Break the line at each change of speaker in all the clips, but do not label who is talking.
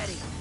ready.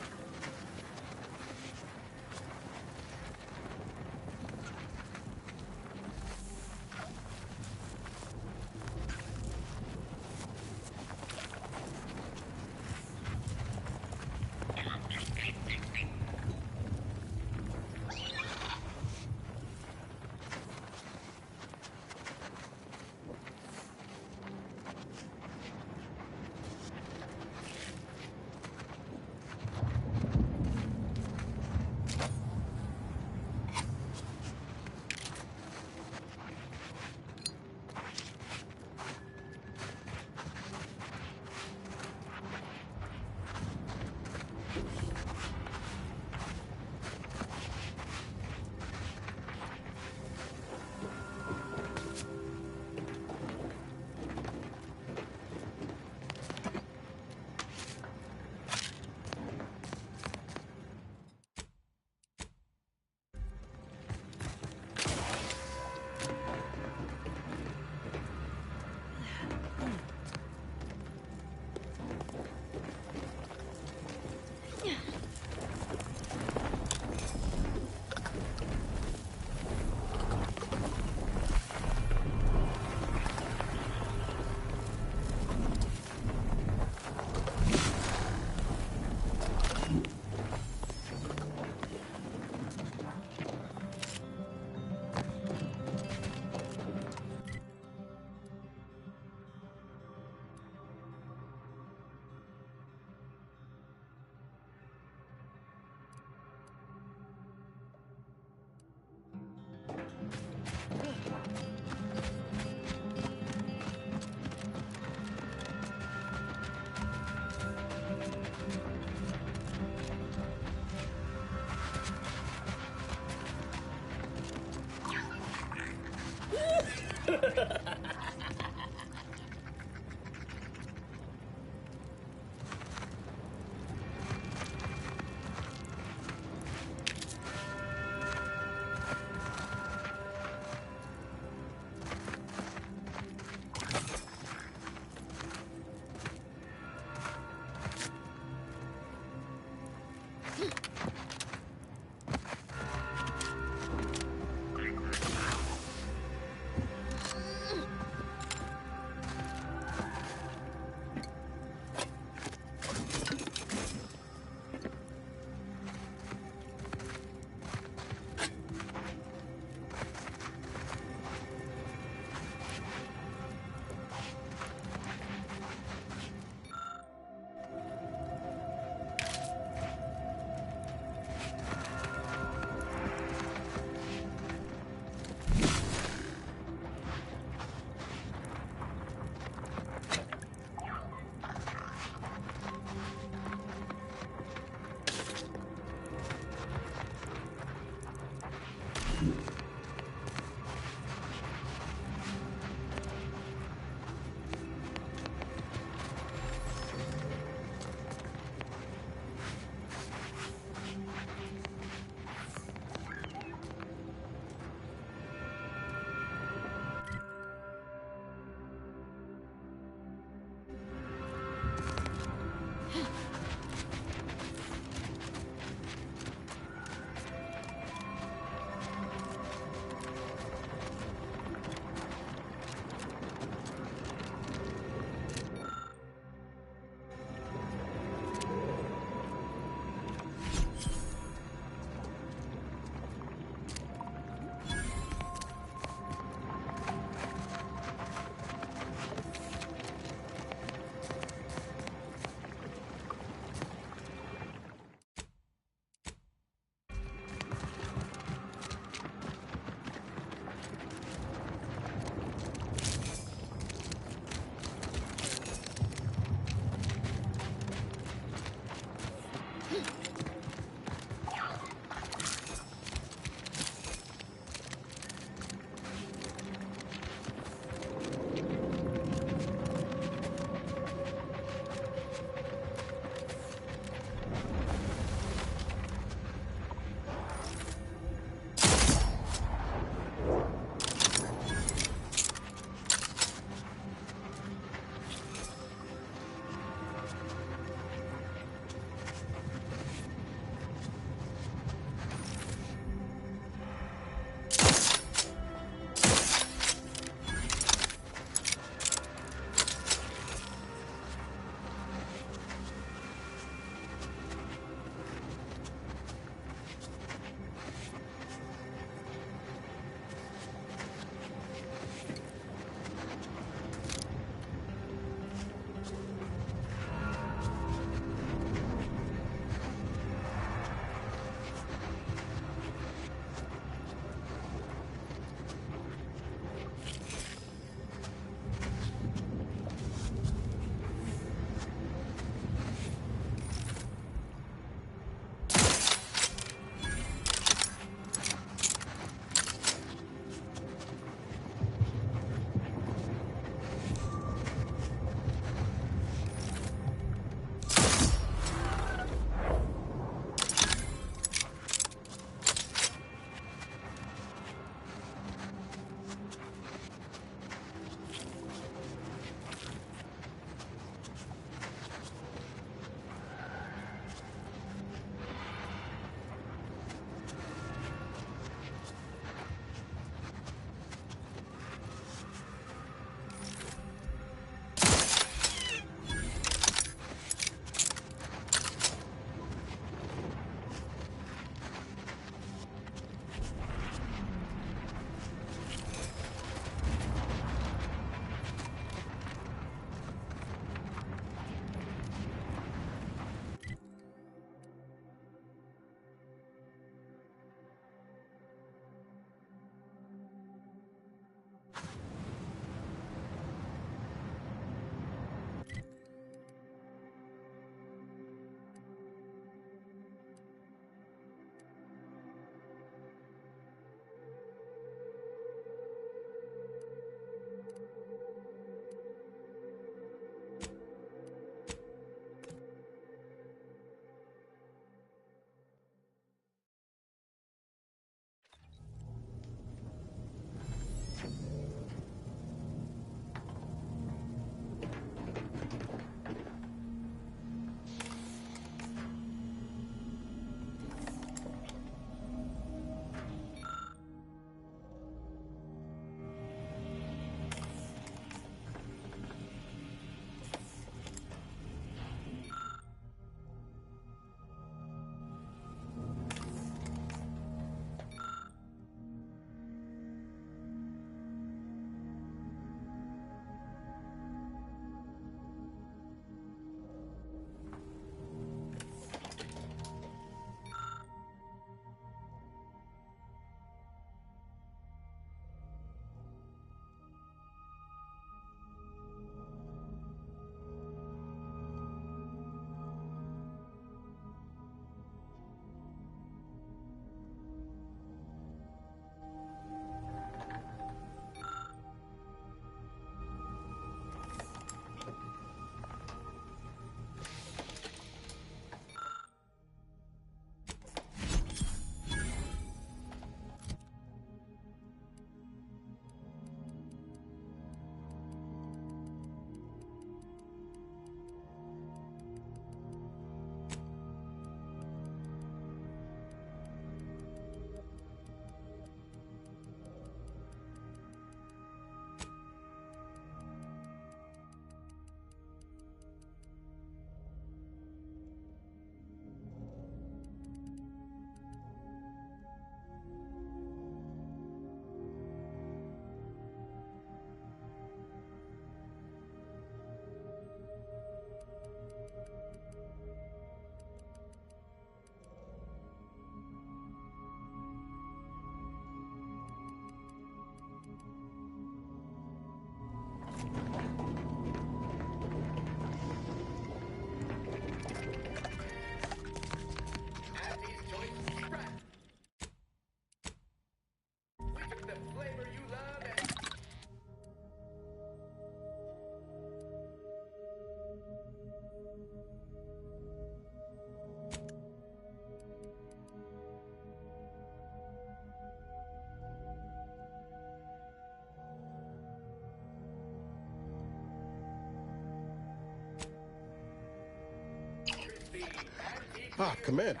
Ah, Commander.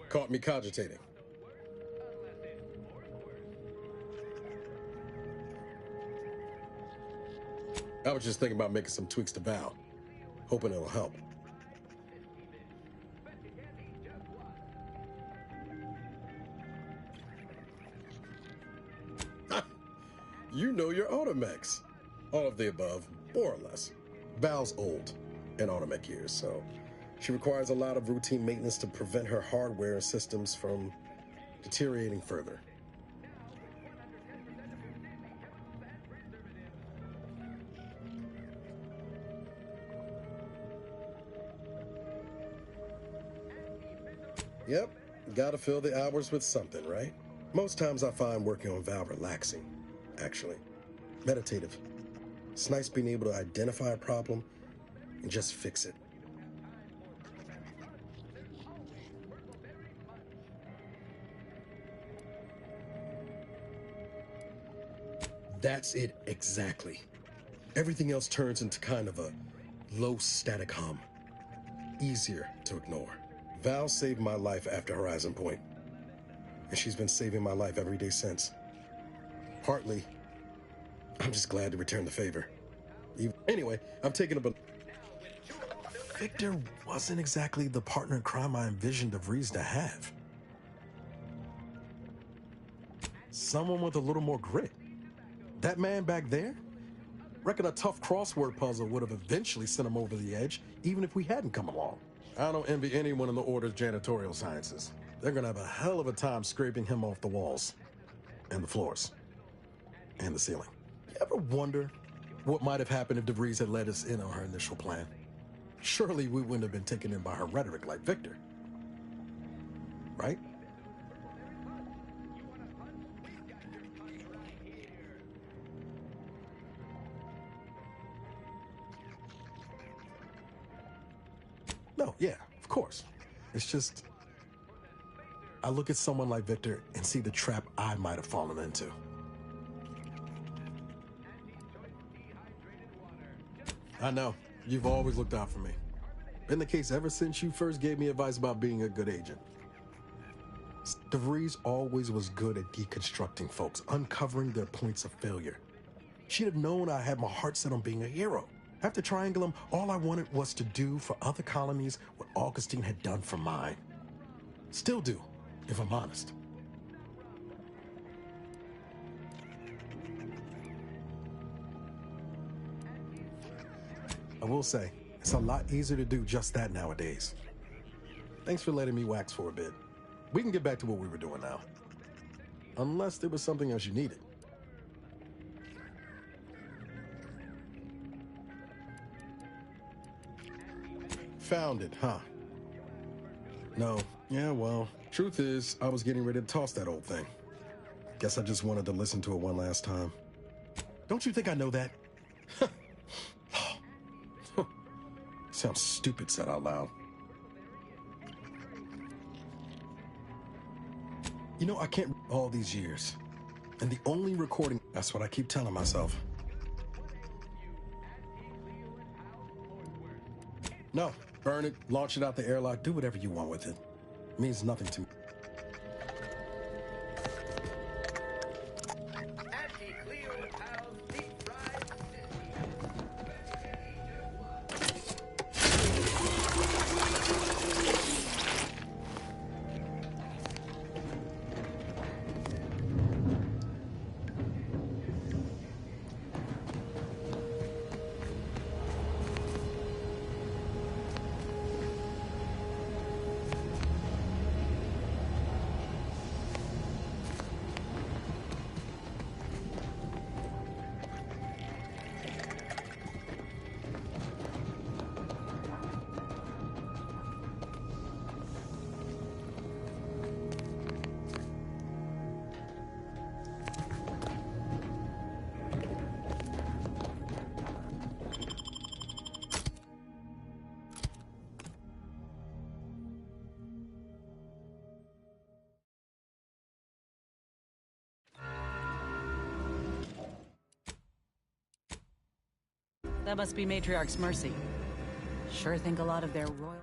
Caught me cogitating. I was just thinking about making some tweaks to Val. Hoping it'll help. You know your automechs. All of the above, more or less. Val's old in automech years, so she requires a lot of routine maintenance to prevent her hardware systems from deteriorating further. Yep, gotta fill the hours with something, right? Most times I find working on Val relaxing, actually. Meditative. It's nice being able to identify a problem and just fix it. That's it exactly. Everything else turns into kind of a low static hum. Easier to ignore. Val saved my life after Horizon Point, and she's been saving my life every day since. Partly, I'm just glad to return the favor. Anyway, I'm taking up a... Victor wasn't exactly the partner in crime I envisioned DeVries to have. Someone with a little more grit. That man back there? Reckon a tough crossword puzzle would have eventually sent him over the edge, even if we hadn't come along. I don't envy anyone in the Order's janitorial sciences. They're gonna have a hell of a time scraping him off the walls, and the floors, and the ceiling. You ever wonder what might have happened if DeVries had let us in on her initial plan? Surely we wouldn't have been taken in by her rhetoric like Victor. Right? No, yeah, of course. It's just, I look at someone like Victor and see the trap I might have fallen into. I know. You've always looked out for me. Been the case ever since you first gave me advice about being a good agent. DeVries always was good at deconstructing folks, uncovering their points of failure. She'd have known I had my heart set on being a hero. After Triangulum, all I wanted was to do for other colonies what Augustine had done for mine. Still do, if I'm honest. I will say, it's a lot easier to do just that nowadays. Thanks for letting me wax for a bit. We can get back to what we were doing now. Unless there was something else you needed. Found it, huh? No. Yeah, well, truth is, I was getting ready to toss that old thing. Guess I just wanted to listen to it one last time. Don't you think I know that? Sounds stupid said out loud. You know, I can't all these years. And the only recording, that's what I keep telling myself. No, burn it, launch it out the airlock, do whatever you want with it. It means nothing to me.
That must be Matriarch's mercy. Sure think a lot of their royal...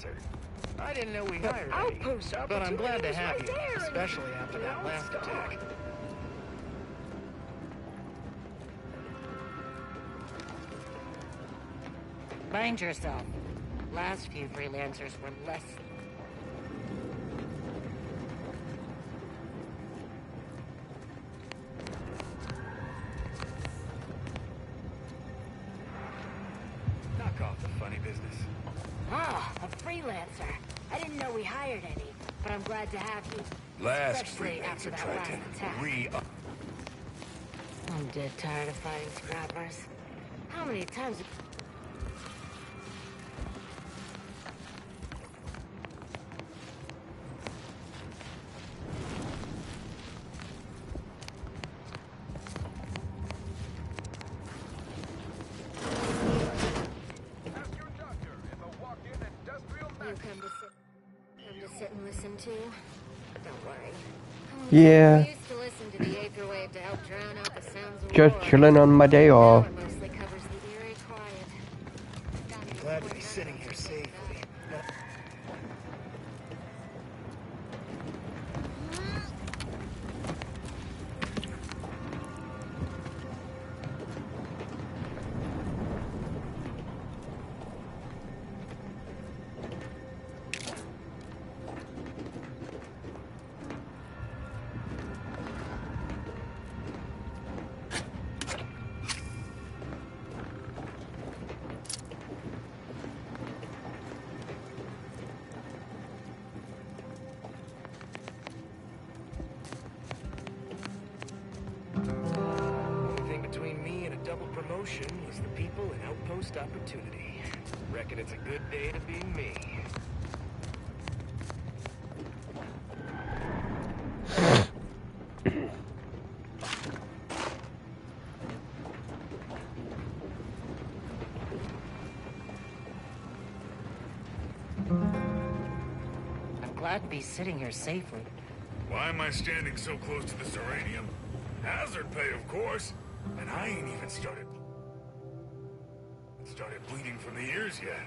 freelancer. I didn't know we hired any,
Outpost
but I'm glad to
opportunities
have
right
you,
there.
especially after that last attack.
Mind yourself. Last few freelancers were less.
Knock off the funny business.
Ah, a freelancer. I didn't know we hired any, but I'm glad to have you.
Last
Especially after
freelancer
that
tried
last
to
attack.
re-up.
I'm dead tired of fighting scrappers. How many times... You come to sit and listen to? Don't worry.
Yeah,
I used to listen to the Aether Wave to help drown out the sounds of
just
war.
chilling on my day
Now
off.
it mostly covers the eerie quiet.
Glad to be sitting here safely. Only thing between me and a double promotion was the people and outpost opportunity. Reckon it's a good day to be me.
I'm glad to be sitting here safely.
Why am I standing so close to the Serenium? Hazard pay, of course. And I ain't even started bleeding from the ears yet.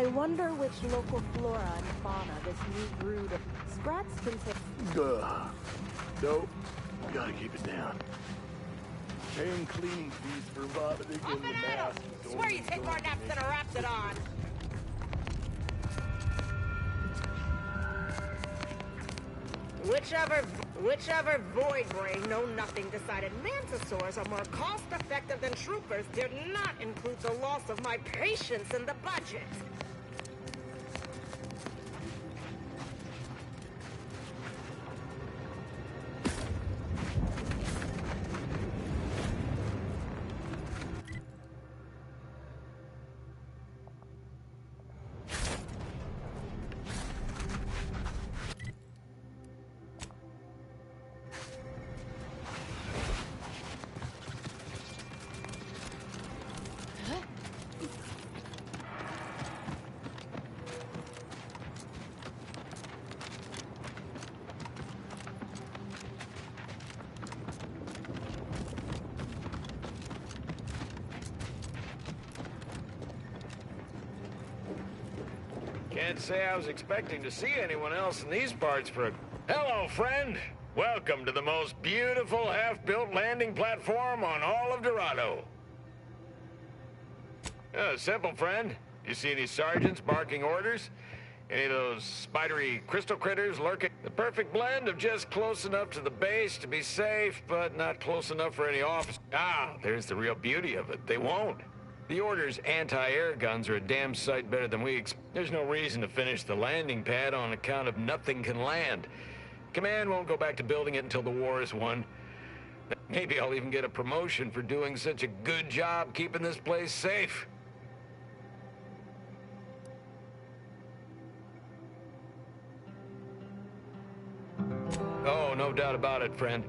I wonder which local flora and fauna this new brood of sprats consists.
Nope. Gotta keep it down. Paying cleaning fees for vomiting in the mask.
Swear you take more naps than a Raptidon. Whichever void brain know-nothing decided Mantisaurs are more cost-effective than troopers did not include the loss of my patience in the budget.
Can't say I was expecting to see anyone else in these parts for a... Hello, friend! Welcome to the most beautiful half-built landing platform on all of Dorado. Simple, friend. You see any sergeants barking orders? Any of those spidery crystal critters lurking? The perfect blend of just close enough to the base to be safe, but not close enough for any office. Ah, there's the real beauty of it. They won't. The Order's anti-air guns are a damn sight better than we There's no reason to finish the landing pad on account of nothing can land. Command won't go back to building it until the war is won. Maybe I'll even get a promotion for doing such a good job keeping this place safe. Oh, no doubt about it, friend.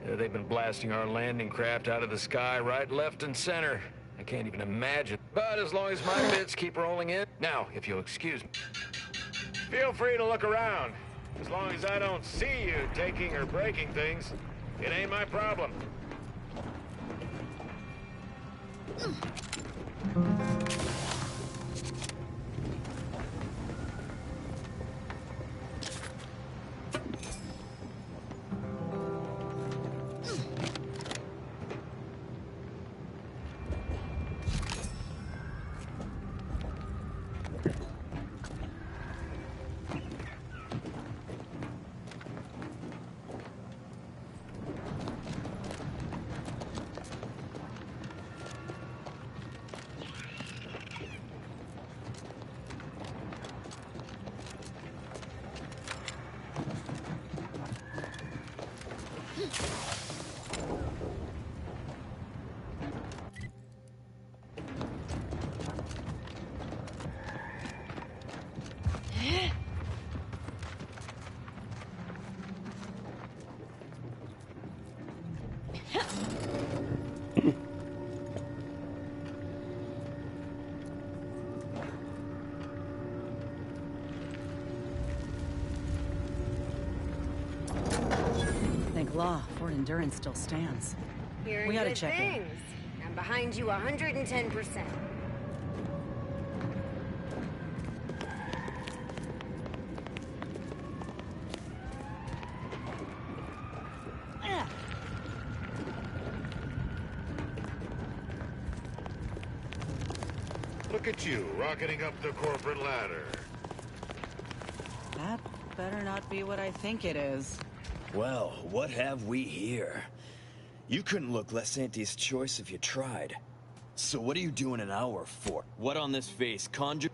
They've been blasting our landing craft out of the sky right, left, and center. I can't even imagine. But as long as my bits keep rolling in... Now, if you'll excuse me. Feel free to look around. As long as I don't see you taking or breaking things, it ain't my problem.
Thank law, Fort Endurance still stands.
Hearing
We gotta
good
check in.
things. I'm behind you 110%.
Look at you, rocketing up the corporate ladder.
That better not be what I think it is.
Well, what have we here? You couldn't look less Auntie's choice if you tried. So what are you doing an hour for? What on this face conjure...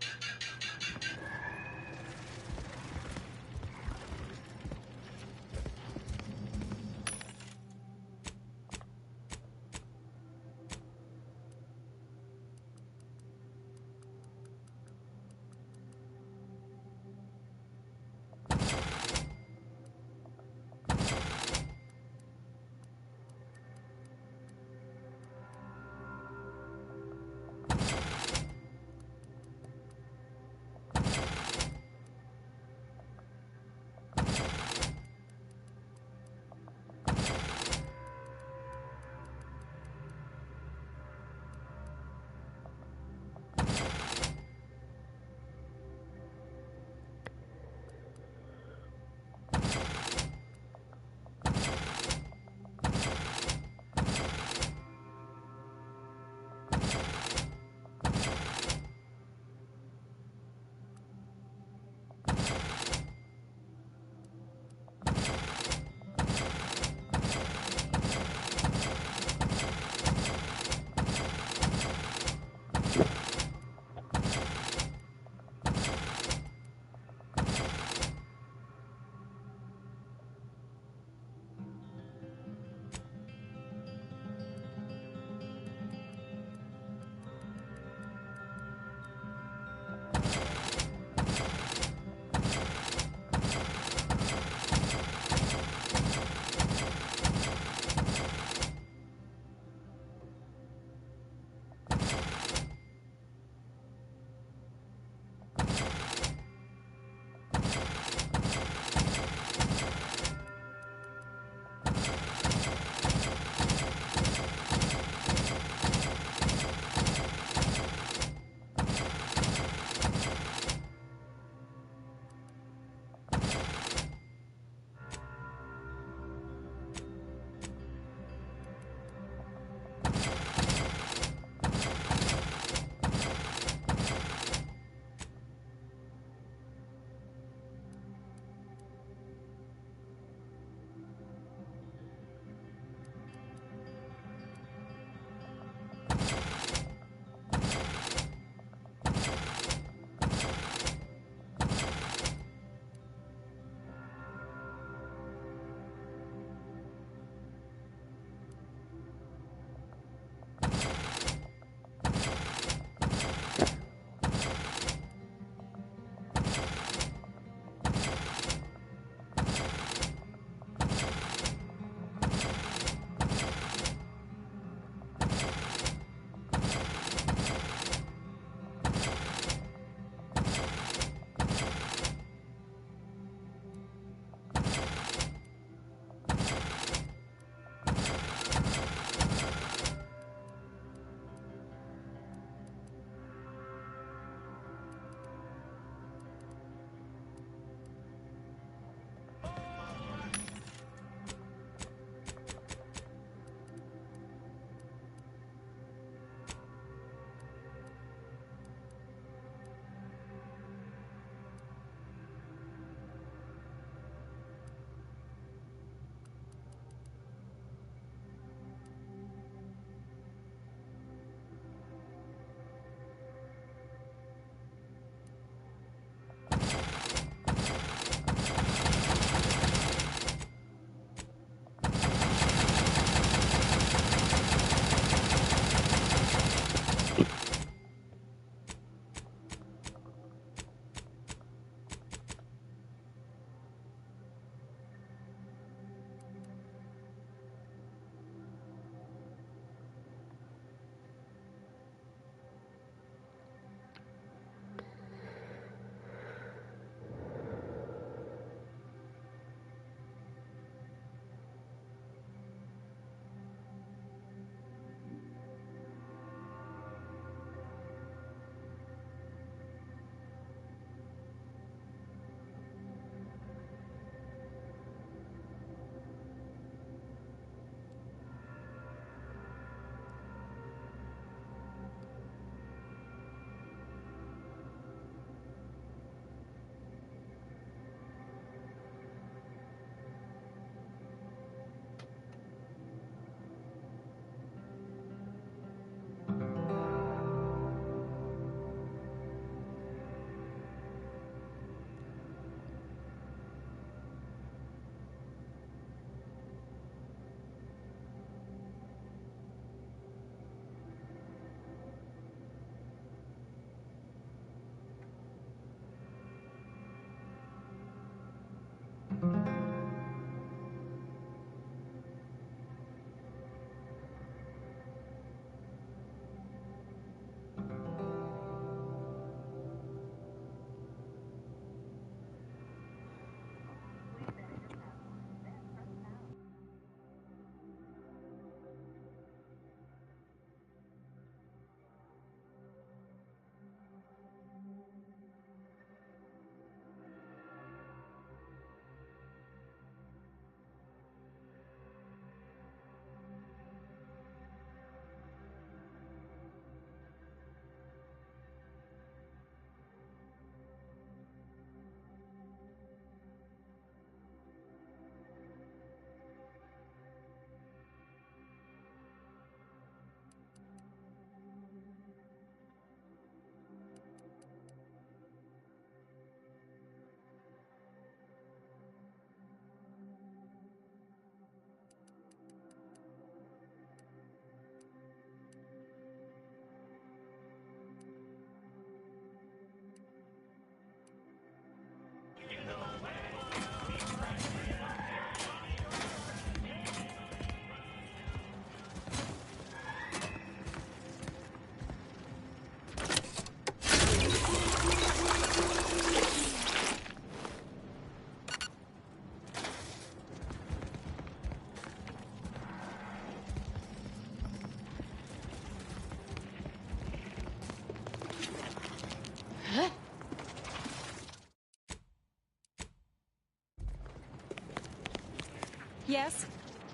Yes?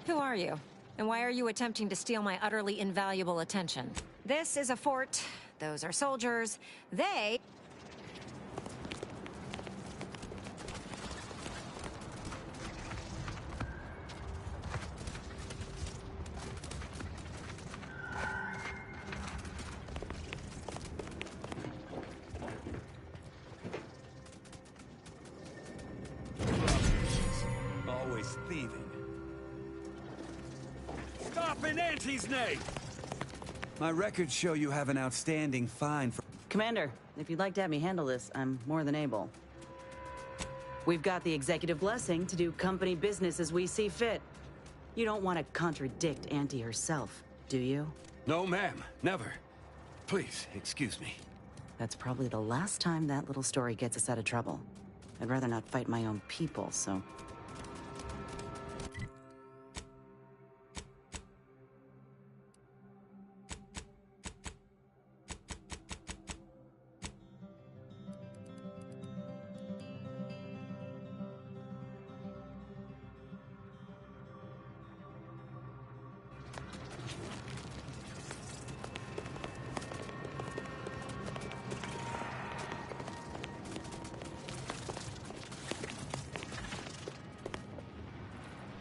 Who are you? And why are you attempting to steal my utterly invaluable attention? This is a fort. Those are soldiers. They...
Always thieving. Stop in Auntie's name! My records show you have an outstanding fine for...
Commander, if you'd like to have me handle this, I'm more than able. We've got the executive blessing to do company business as we see fit. You don't want to contradict Auntie herself, do you?
No, ma'am. Never. Please, excuse me.
That's probably the last time that little story gets us out of trouble. I'd rather not fight my own people, so...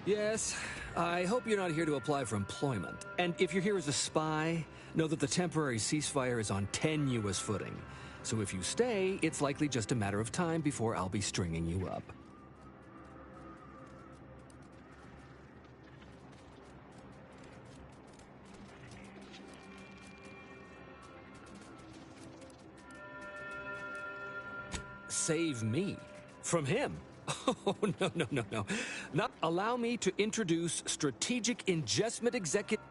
Yes, I hope you're not here to apply for employment. And if you're here as a spy, know that the temporary ceasefire is on tenuous footing. So if you stay, it's likely just a matter of time before I'll be stringing you up. Save me? From him? Oh, no. Not allow me to introduce Strategic Ingestment Executive...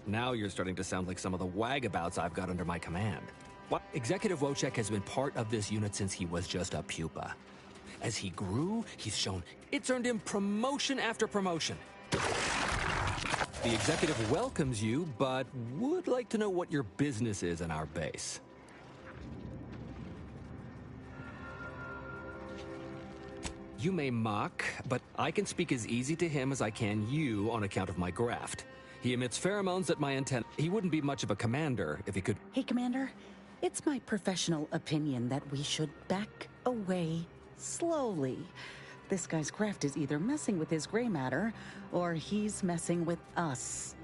Now you're starting to sound like some of the wagabouts I've got under my command. What? Executive Wojciech has been part of this unit since he was just a pupa. As he grew, he's shown it's earned him promotion after promotion. The executive welcomes you, but would like to know what your business is in our base. You may mock, but I can speak as easy to him as I can you on account of my graft. He emits pheromones at my antenna. He wouldn't be much of a commander if he could...
Hey, Commander. It's my professional opinion that we should back away slowly. This guy's craft is either messing with his gray matter, or he's messing with us.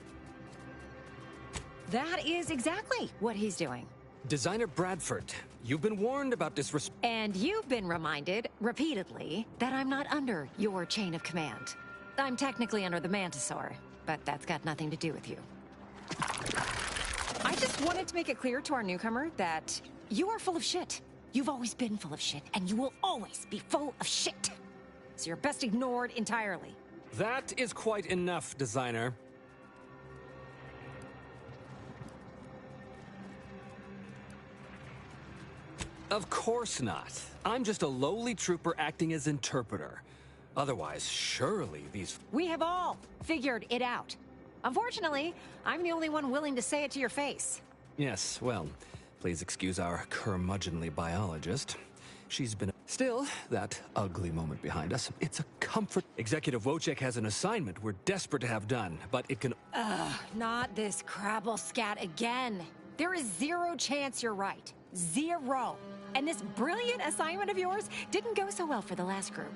That is exactly what he's doing.
Designer Bradford, you've been warned about disrespect.
And you've been reminded, repeatedly, that I'm not under your chain of command. I'm technically under the Mantisaur, but that's got nothing to do with you. I just wanted to make it clear to our newcomer that you are full of shit. You've always been full of shit, and you will always be full of shit. So you're best ignored entirely.
That is quite enough, Designer. Of course not. I'm just a lowly trooper acting as interpreter. Otherwise, surely these...
We have all figured it out. Unfortunately, I'm the only one willing to say it to your face.
Yes, well, please excuse our curmudgeonly biologist. She's been... Still, that ugly moment behind us, it's a comfort. Executive Wojciech has an assignment we're desperate to have done, but it can...
Not this crabble scat again. There is zero chance you're right. Zero. And this brilliant assignment of yours didn't go so well for the last group.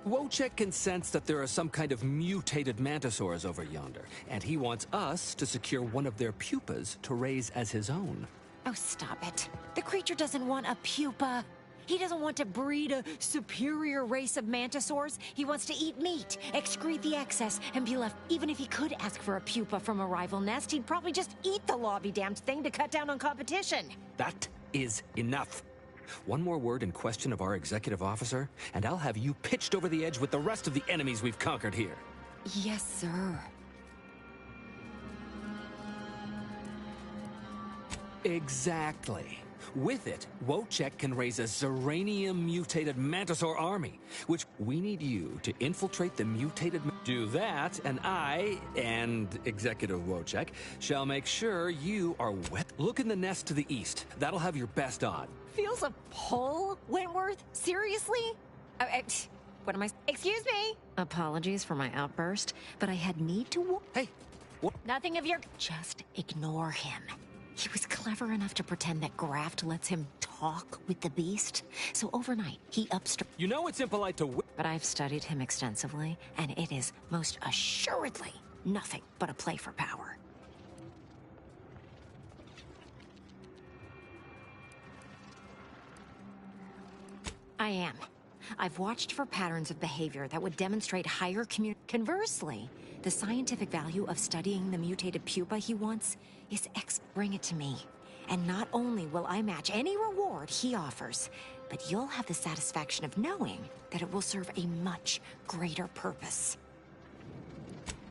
Wojciech can sense that there are some kind of mutated mantisaurs over yonder, and he wants us to secure one of their pupas to raise as his own.
Oh, stop it. The creature doesn't want a pupa. He doesn't want to breed a superior race of mantisaurs. He wants to eat meat, excrete the excess, and be left. Even if he could ask for a pupa from a rival nest, he'd probably just eat the law-be-damned thing to cut down on competition.
That is enough. One more word in question of our executive officer, and I'll have you pitched over the edge with the rest of the enemies we've conquered here.
Yes, sir.
Exactly. With it, Wojciech can raise a Zeranium-mutated Mantisaur army, which we need you to infiltrate the mutated... Do that, and I, and Executive Wojciech, shall make sure you are wet. Look in the nest to the east. That'll have your best odds.
Feels a pull, Wentworth? Seriously? What am I... Excuse me? Apologies for my outburst, but I had need to...
Hey, what?
Nothing of your... Just ignore him. He was clever enough to pretend that Graft lets him talk with the beast. So overnight, he upstairs.
You know it's impolite to...
But I've studied him extensively, and it is most assuredly nothing but a play for power. I am. I've watched for patterns of behavior that would demonstrate higher Conversely, the scientific value of studying the mutated pupa he wants is Bring it to me. And not only will I match any reward he offers, but you'll have the satisfaction of knowing that it will serve a much greater purpose.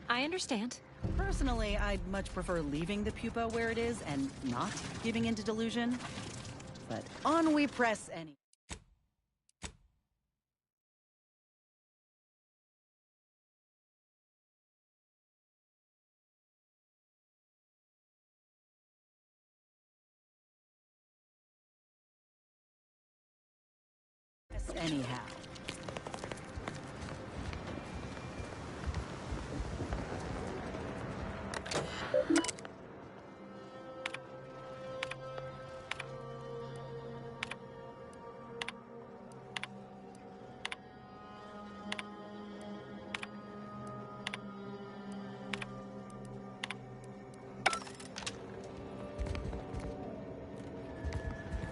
I understand.
Personally, I'd much prefer leaving the pupa where it is and not giving into delusion. But on we press any... Anyhow.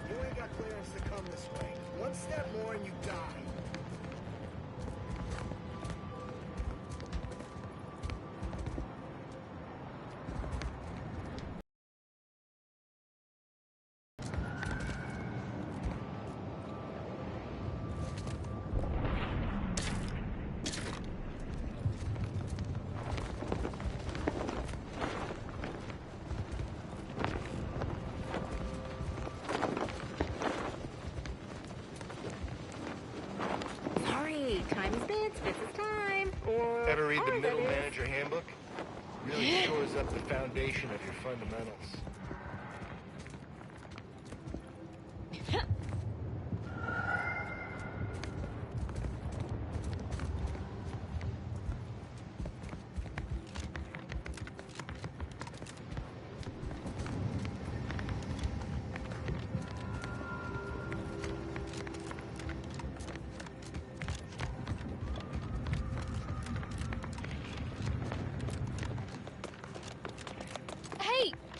You ain't got clearance to come this way. One step more and you die.
Ever read the Middle Manager Handbook? Really shores up the foundation of your fundamentals.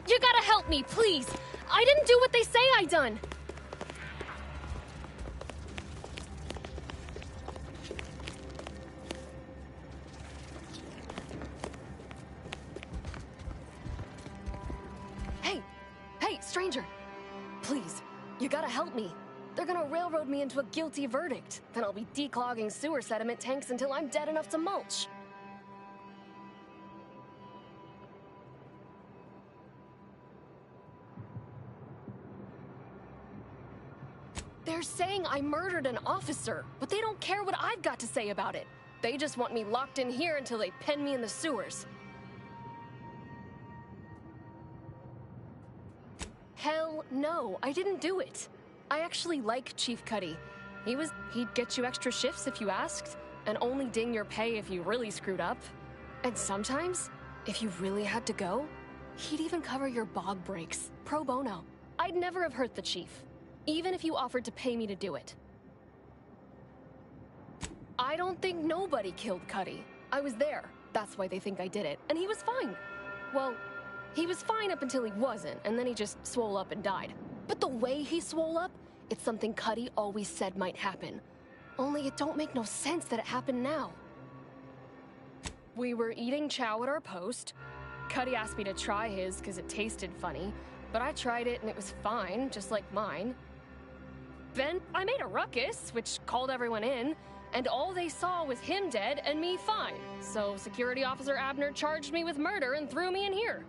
You gotta help me, please! I didn't do what they say I done! Hey, stranger! Please, you gotta help me. They're gonna railroad me into a guilty verdict. Then I'll be declogging sewer sediment tanks until I'm dead enough to mulch. They're saying I murdered an officer, but they don't care what I've got to say about it. They just want me locked in here until they pen me in the sewers. Hell no, I didn't do it. I actually like Chief Cuddy. He'd get you extra shifts if you asked, and only ding your pay if you really screwed up. And sometimes, if you really had to go, he'd even cover your bog breaks, pro bono. I'd never have hurt the Chief, even if you offered to pay me to do it. I don't think nobody killed Cuddy. I was there. That's why they think I did it. And he was fine. Well, he was fine up until he wasn't, and then he just swole up and died. But the way he swole up, it's something Cuddy always said might happen. Only it don't make no sense that it happened now. We were eating chow at our post. Cuddy asked me to try his because it tasted funny, but I tried it and it was fine, just like mine. Then I made a ruckus, which called everyone in, and all they saw was him dead and me fine. So Security Officer Abner charged me with murder and threw me in here.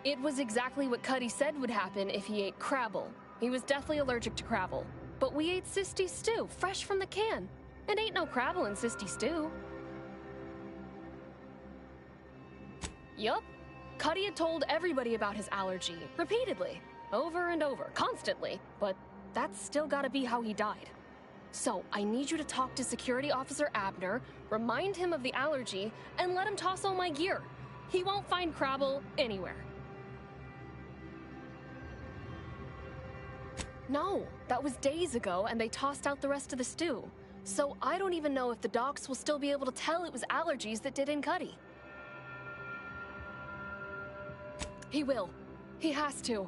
It was exactly what Cuddy said would happen if he ate Crabble. He was deathly allergic to Crabble. But we ate Sisty stew, fresh from the can. And ain't no Crabble in Sisty stew. Yup. Cuddy had told everybody about his allergy, repeatedly. Over and over, constantly. But that's still gotta be how he died. So, I need you to talk to Security Officer Abner, remind him of the allergy, and let him toss all my gear. He won't find Crabble anywhere. No, that was days ago, and they tossed out the rest of the stew. So I don't even know if the docs will still be able to tell it was allergies that did in Cuddy. He will. He has to.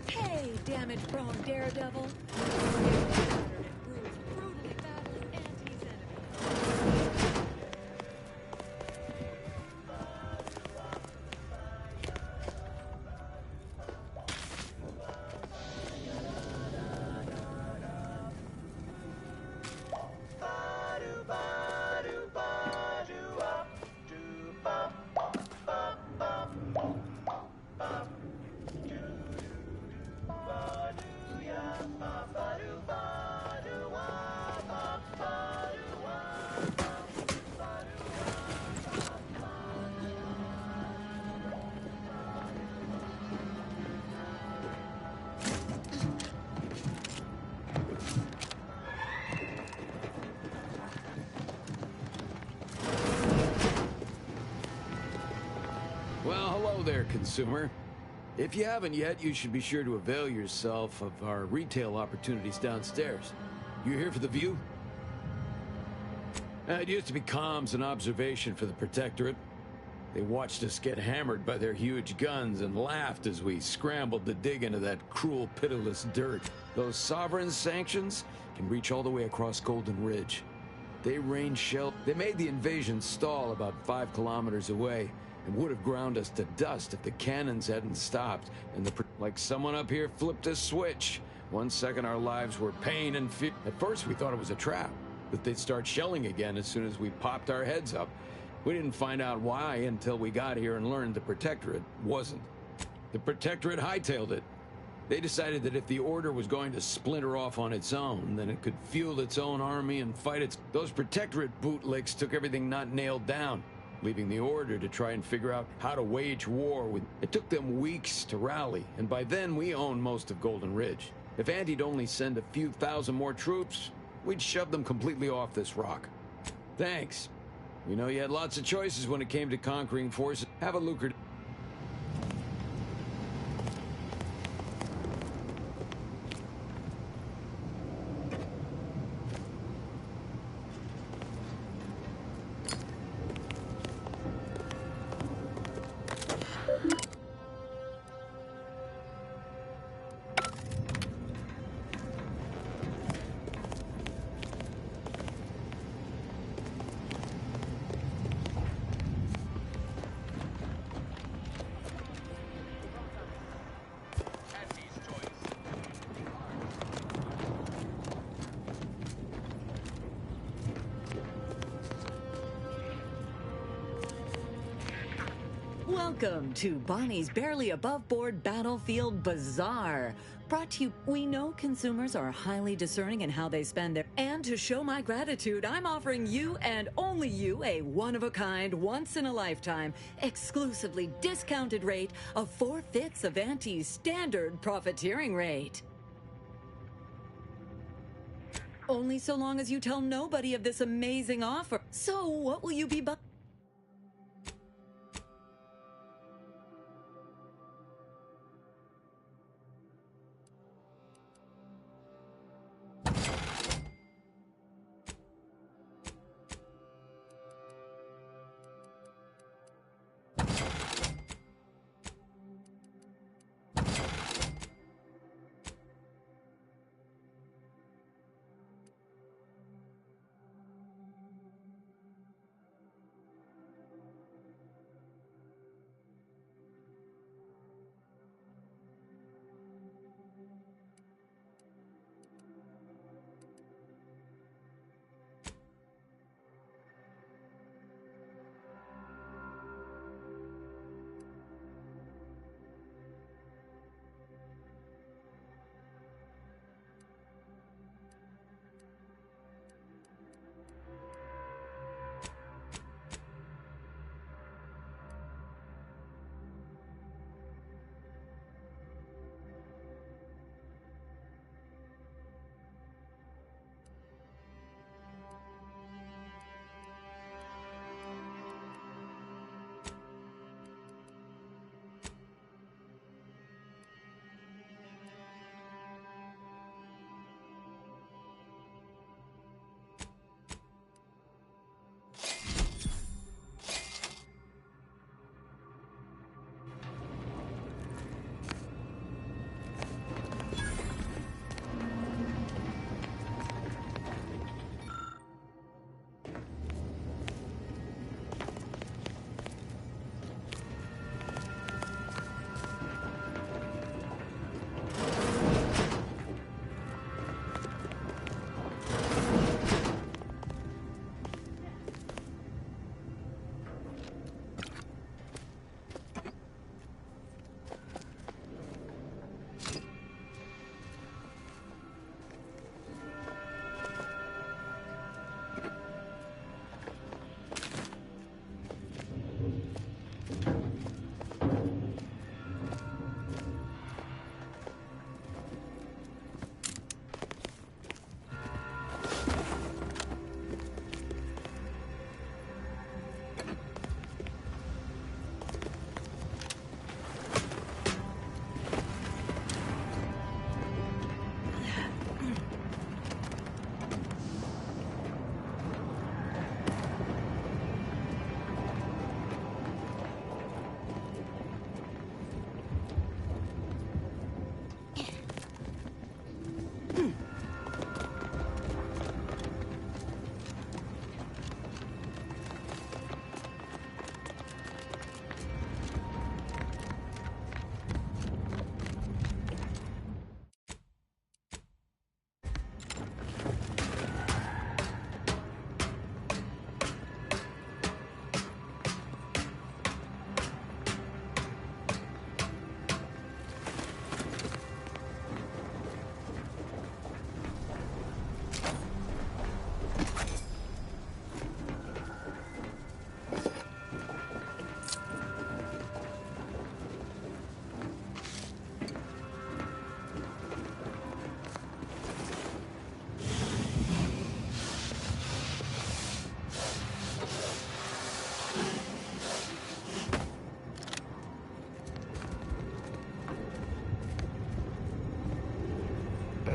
Hey, damage-prone daredevil.
Well, hello there, consumer. If you haven't yet, you should be sure to avail yourself of our retail opportunities downstairs. You here for the view? It used to be comms and observation for the Protectorate. They watched us get hammered by their huge guns and laughed as we scrambled to dig into that cruel, pitiless dirt. Those sovereign sanctions can reach all the way across Golden Ridge. They rain shell. They made the invasion stall about 5 kilometers away and would have ground us to dust if the cannons hadn't stopped and like someone up here flipped a switch. 1 second our lives were pain and fear. At first we thought it was a trap, that they'd start shelling again as soon as we popped our heads up. We didn't find out why until we got here and learned the Protectorate wasn't. The Protectorate hightailed it. They decided that if the Order was going to splinter off on its own, then it could field its own army and fight its... Those Protectorate bootlicks took everything not nailed down, leaving the Order to try and figure out how to wage war with... It took them weeks to rally, and by then we owned most of Golden Ridge. If Andy'd only send a few thousand more troops, we'd shove them completely off this rock. Thanks. We know you had lots of choices when it came to conquering forces. Have a lucrative...
Welcome to Bonnie's Barely Above Board Battlefield Bazaar. Brought to you, we know consumers are highly discerning in how they spend their... And to show my gratitude, I'm offering you and only you a one-of-a-kind, once-in-a-lifetime, exclusively discounted rate of 4/5 of Auntie's standard profiteering rate. Only so long as you tell nobody of this amazing offer. So what will you be bu...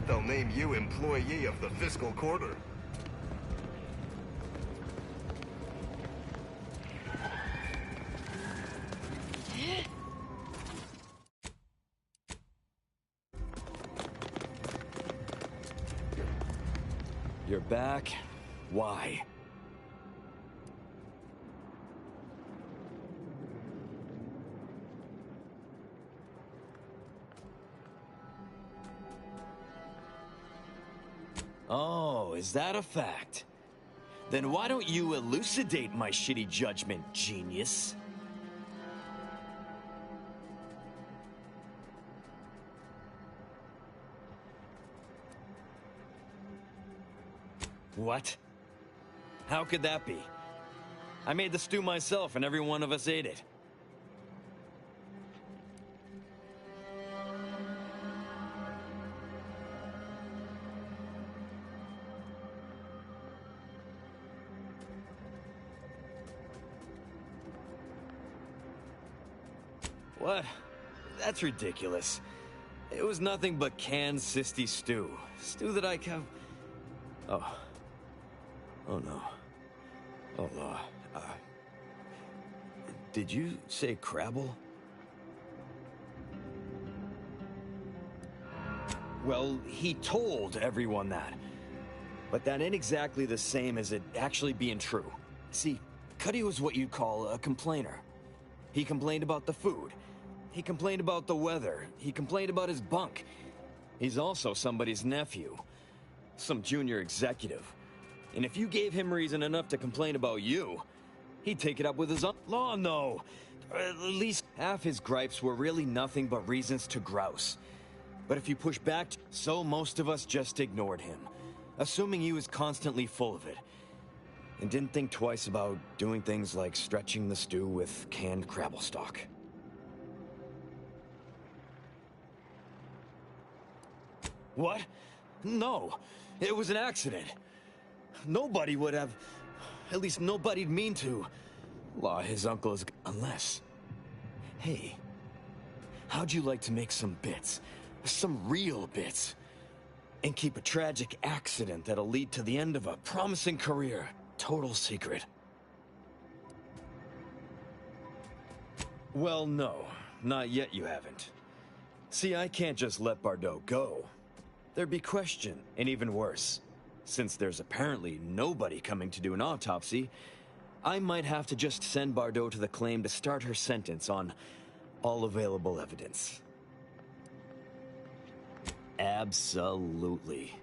they'll name you employee of the fiscal quarter.
You're back? Why? Oh, is that a fact? Then why don't you elucidate my shitty judgment, genius? What? How could that be? I made the stew myself and every one of us ate it. What? That's ridiculous. It was nothing but canned cysty stew. Stew that I have... Oh. Oh no. Oh no. Did you say Crabble? Well, he told everyone that. But that ain't exactly the same as it actually being true. See, Cuddy was what you'd call a complainer. He complained about the food. He complained about the weather. He complained about his bunk. He's also somebody's nephew. Some junior executive. And if you gave him reason enough to complain about you, he'd take it up with his own law. No. At least half his gripes were really nothing but reasons to grouse. But if you push back, so most of us just ignored him, assuming he was constantly full of it. And didn't think twice about doing things like stretching the stew with canned Crabble stock. What? No. It was an accident. Nobody would have... At least nobody'd mean to. Law, his uncle is... Unless... Hey. How'd you like to make some bits? Some real bits? And keep a tragic accident that'll lead to the end of a promising career. Total secret. Well, no. Not yet you haven't. See, I can't just let Bardot go. There'd be question, and even worse. Since there's apparently nobody coming to do an autopsy, I might have to just send Bardot to the claim to start her sentence on all available evidence. Absolutely.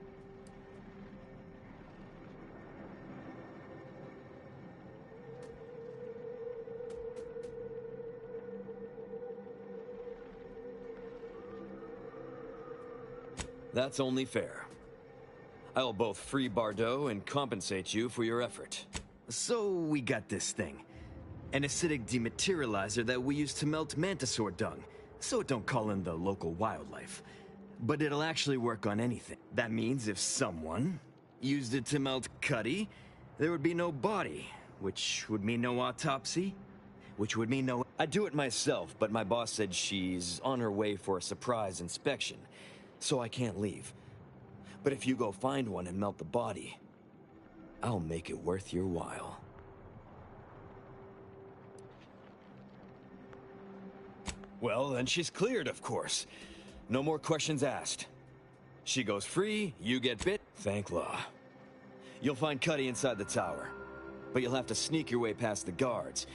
That's only fair. I'll both free Bardot and compensate you for your effort. So we got this thing. An acidic dematerializer that we use to melt mantisaur dung, so it don't call in the local wildlife. But it'll actually work on anything. That means if someone used it to melt Cuddy, there would be no body, which would mean no autopsy, which would mean no... I'd do it myself, but my boss said she's on her way for a surprise inspection, so I can't leave. But if you go find one and melt the body, I'll make it worth your while. Well, then she's cleared, of course. No more questions asked. She goes free, you get bit, thank law. You'll find Cuddy inside the tower, but you'll have to sneak your way past the guards.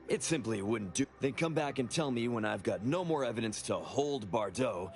It simply wouldn't do. Then come back and tell me when I've got no more evidence to hold Bardot.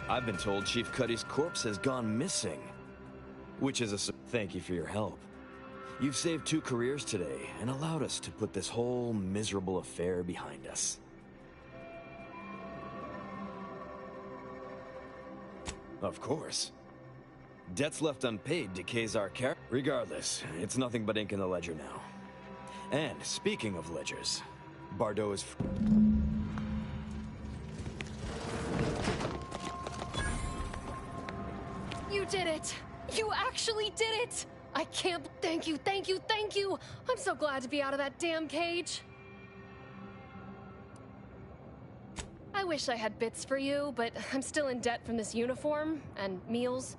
I've been told Chief Cuddy's corpse has gone missing. Which is a... Thank you for your help. You've saved 2 careers today and allowed us to put this whole miserable affair behind us. Of course. Debts left unpaid decays our character. Regardless, it's nothing but ink in the ledger now. And speaking of ledgers, Bardot is...
You did it! You actually did it! I can't... Thank you, thank you, thank you! I'm so glad to be out of that damn cage. I wish I had bits for you, but I'm still in debt from this uniform and meals.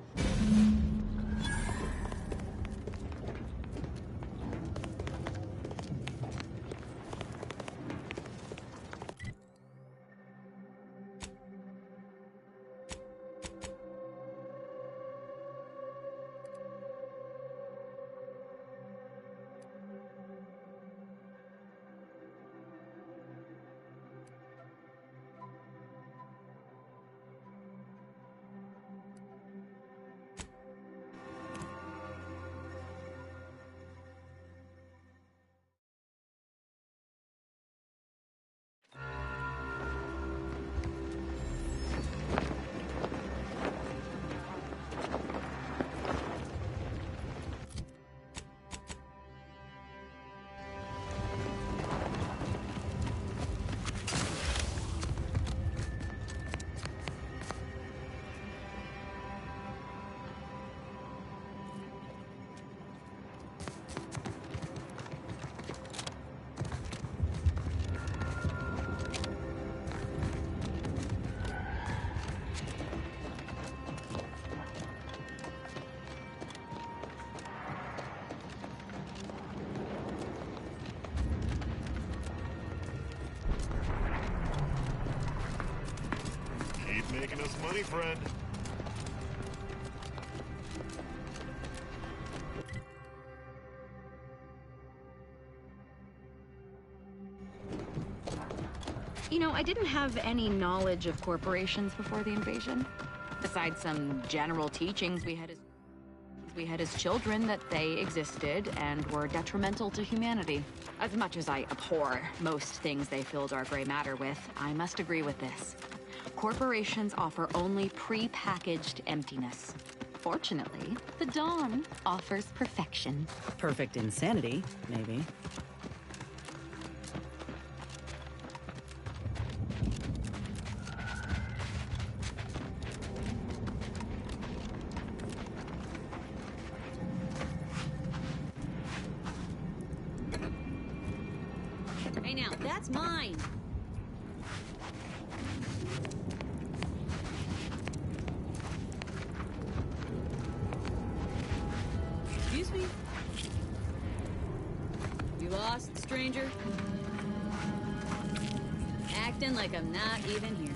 Making us money, friend.
You know, I didn't have any knowledge of corporations before the invasion. Besides some general teachings we had as children that they existed and were detrimental to humanity. As much as I abhor most things they filled our gray matter with, I must agree with this. Corporations offer only pre-packaged emptiness. Fortunately, the Dawn offers perfection.
Perfect insanity, maybe.
Hey now, that's mine! Excuse me? You lost, stranger? Acting like I'm not even here.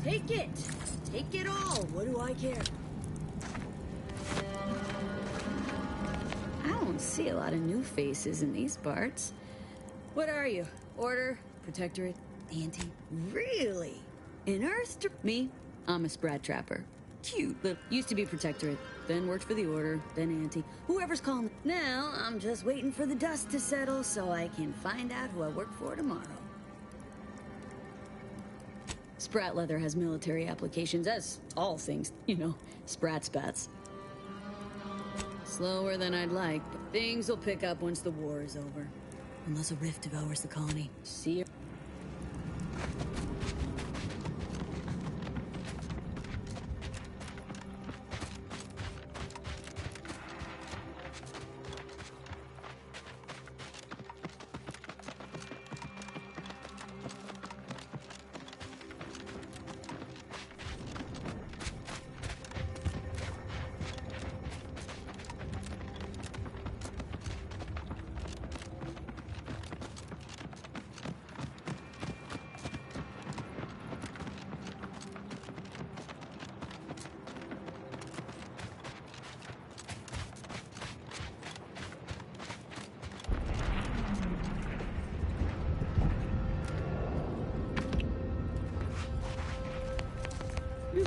Take it! Take it all! What do I care?
I don't see a lot of new faces in these parts.
What are you? Order? Protectorate? Anti? Really? An Earth?
Me? I'm a Sprat Trapper. Cute little... Used to be Protectorate, then worked for the Order, then Anti.
Whoever's calling. Now, I'm just waiting for the dust to settle so I can find out who I work for tomorrow.
Sprat leather has military applications, as all things, you know, sprat spats. Slower than I'd like, but things will pick up once the war is over.
Unless a rift devours the colony.
See you.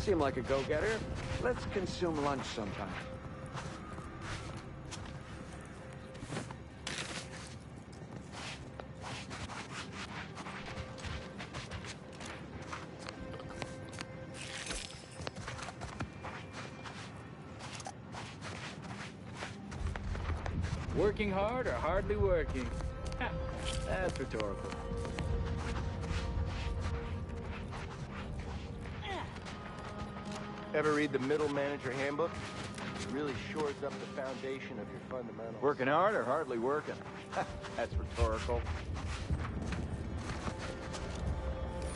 seem like a go-getter. Let's consume lunch sometime.
Working hard or hardly working? That's rhetorical.
Ever read the Middle Manager Handbook? It really shores up the foundation of your fundamentals.
Working hard or hardly working? That's rhetorical.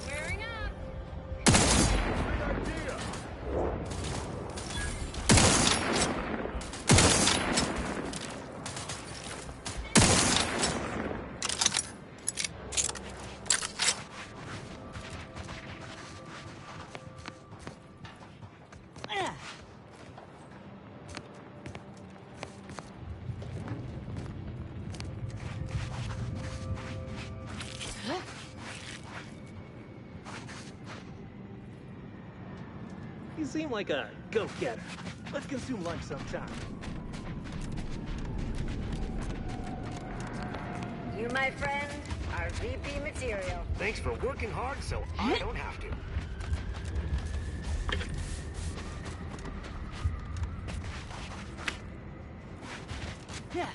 Wearing up!
You seem like a go-getter. Let's consume lunch sometime.
You, my friend, are VP material.
Thanks for working hard so I don't have to.
Yeah.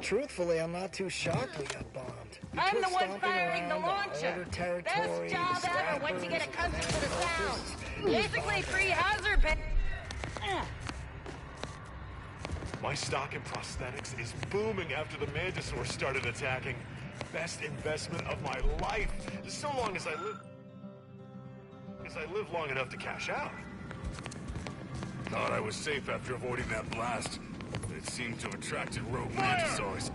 Truthfully, I'm not too shocked we got bombed.
I'm the one
Stomping
firing the
around
launcher.
other territory,
Best job ever once you get accustomed to the sound.
scrappers.
Basically free hazard pay.
My stock in prosthetics is booming after the Mantisaur started attacking. Best investment of my life. So long as I live long enough to cash out.
Thought I was safe after avoiding that blast, but it seemed to have attracted rogue Mantisaurs.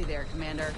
there, Commander.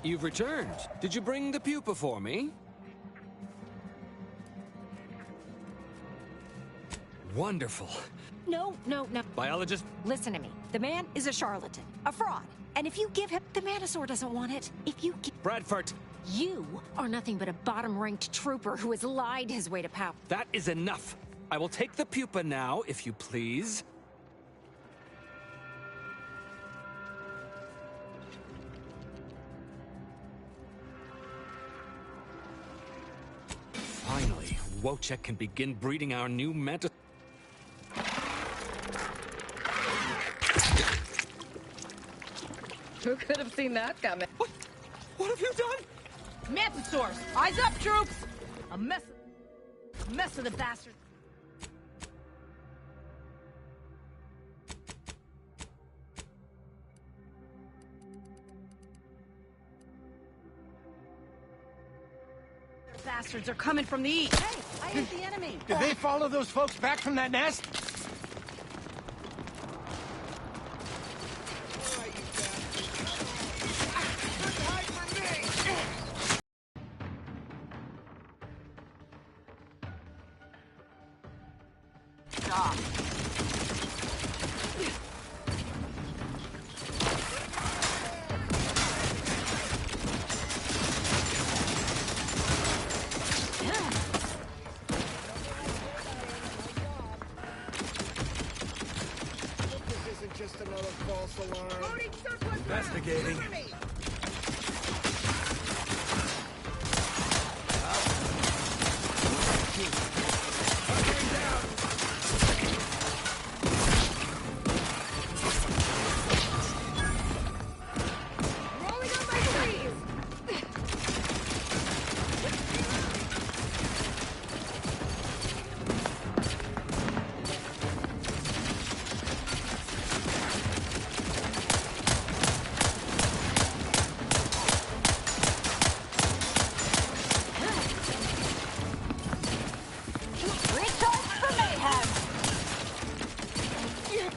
You've returned. Did you bring the pupa for me? Wonderful.
No.
Biologist?
Listen to me. The man is a charlatan, a fraud. And if you give him... The Mantisaur doesn't want it. If you give...
Bradford!
You are nothing but a bottom-ranked trooper who has lied his way to power.
That is enough. I will take the pupa now, if you please. Finally, Wojciech can begin breeding our new Mantisaur.
Who could have seen that coming?
What have you done?
Mantisaurs! Eyes up, troops! A mess of the bastards. Bastards are coming from the east.
Hey, I hit the enemy.
Did they follow those folks back from that nest?
Just another false alarm.
Investigating.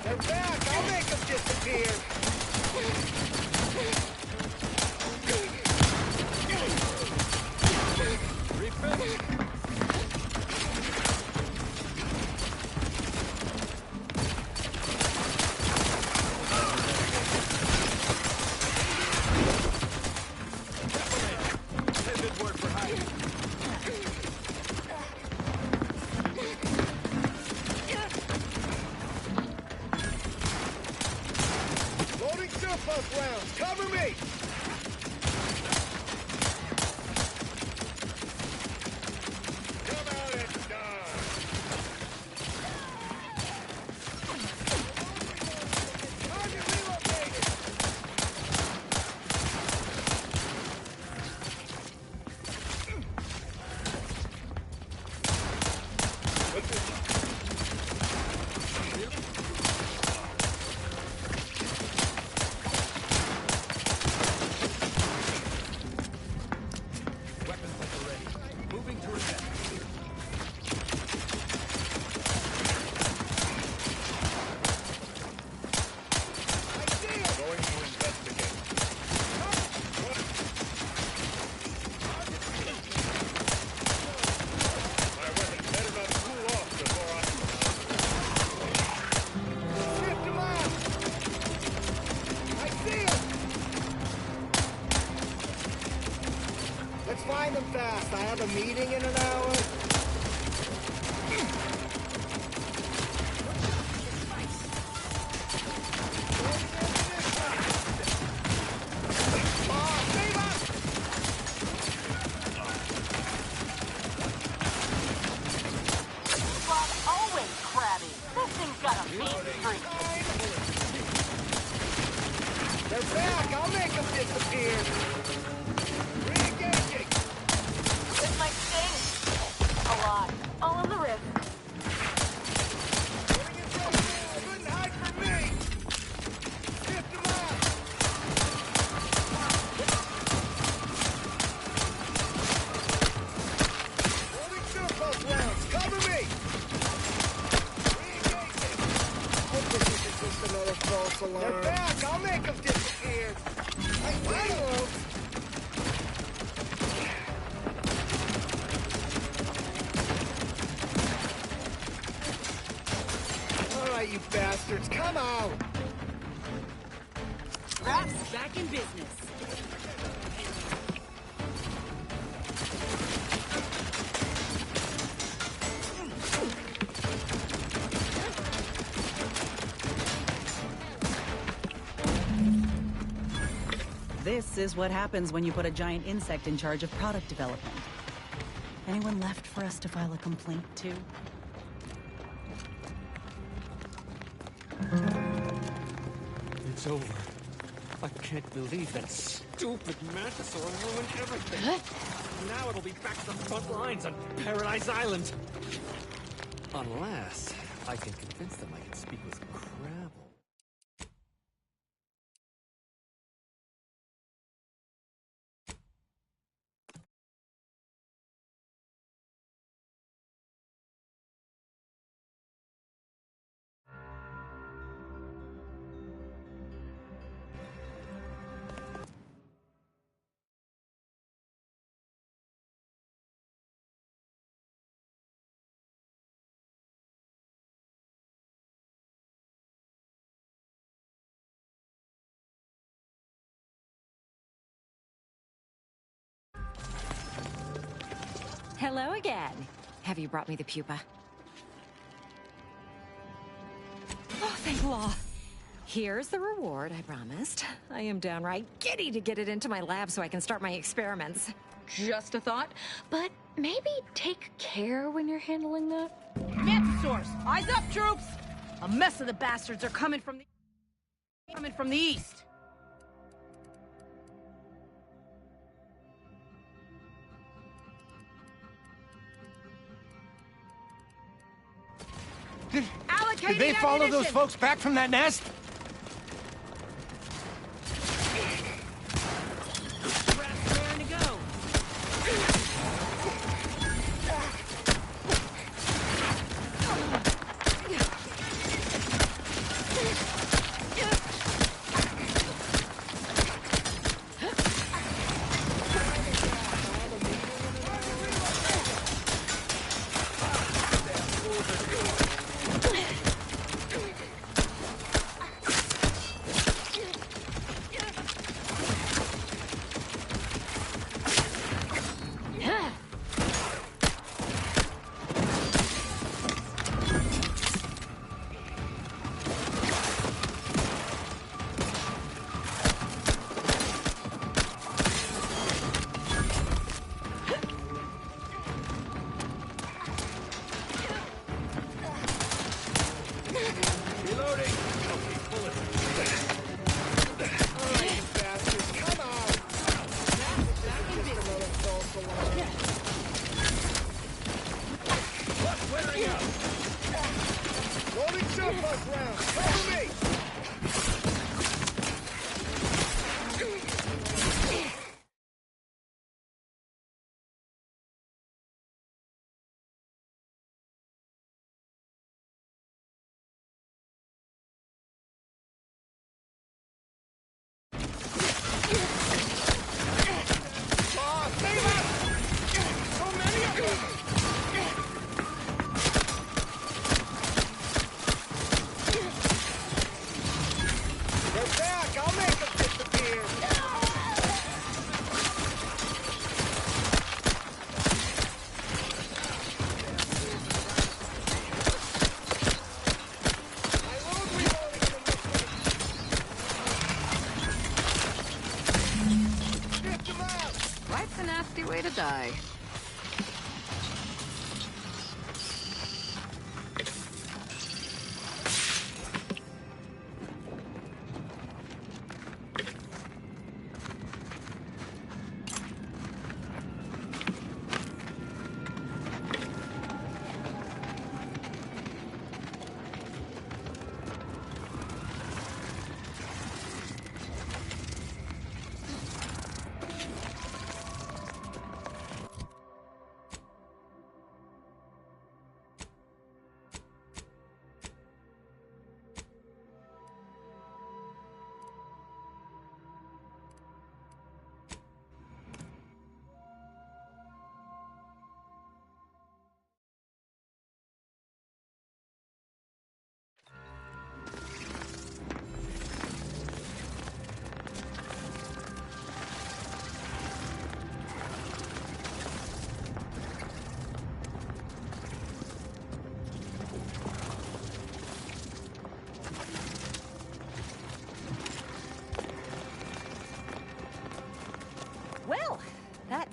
They're back! I'll make them disappear! Loading surplus rounds! Cover me! Come out and die! Target relocated! Let's find them fast. I have a meeting in an hour.
Always crabby. This thing's got a mean streak.
They're back. I'll make them disappear. Re-engaging.
This might sting. A lot. All on the wrist.
Couldn't hide from me. Shift them out. Holding surplus rounds. Cover me. Re-engaging. Hope this isn't just another false alarm. They're back. I'll make them disappear. I see you. right, you bastards, come out!
Rats back in business. This is what happens when you put a giant insect in charge of product development. Anyone left for us to file a complaint to?
It's over. I can't believe that stupid Mantisaur ruined everything. Now it'll be back to the front lines on Paradise Island. Unless I can convince them I can speak with Crabble.
Hello again. Have you brought me the pupa? Oh, thank law. Here's the reward I promised. I am downright giddy to get it into my lab so I can start my experiments.
Just a thought, but maybe take care when you're handling that.
Mantisaurs, eyes up, troops! A mess of the bastards are coming from the east.
Did they follow those folks back from that nest?
Rats raring to go.
Way to die.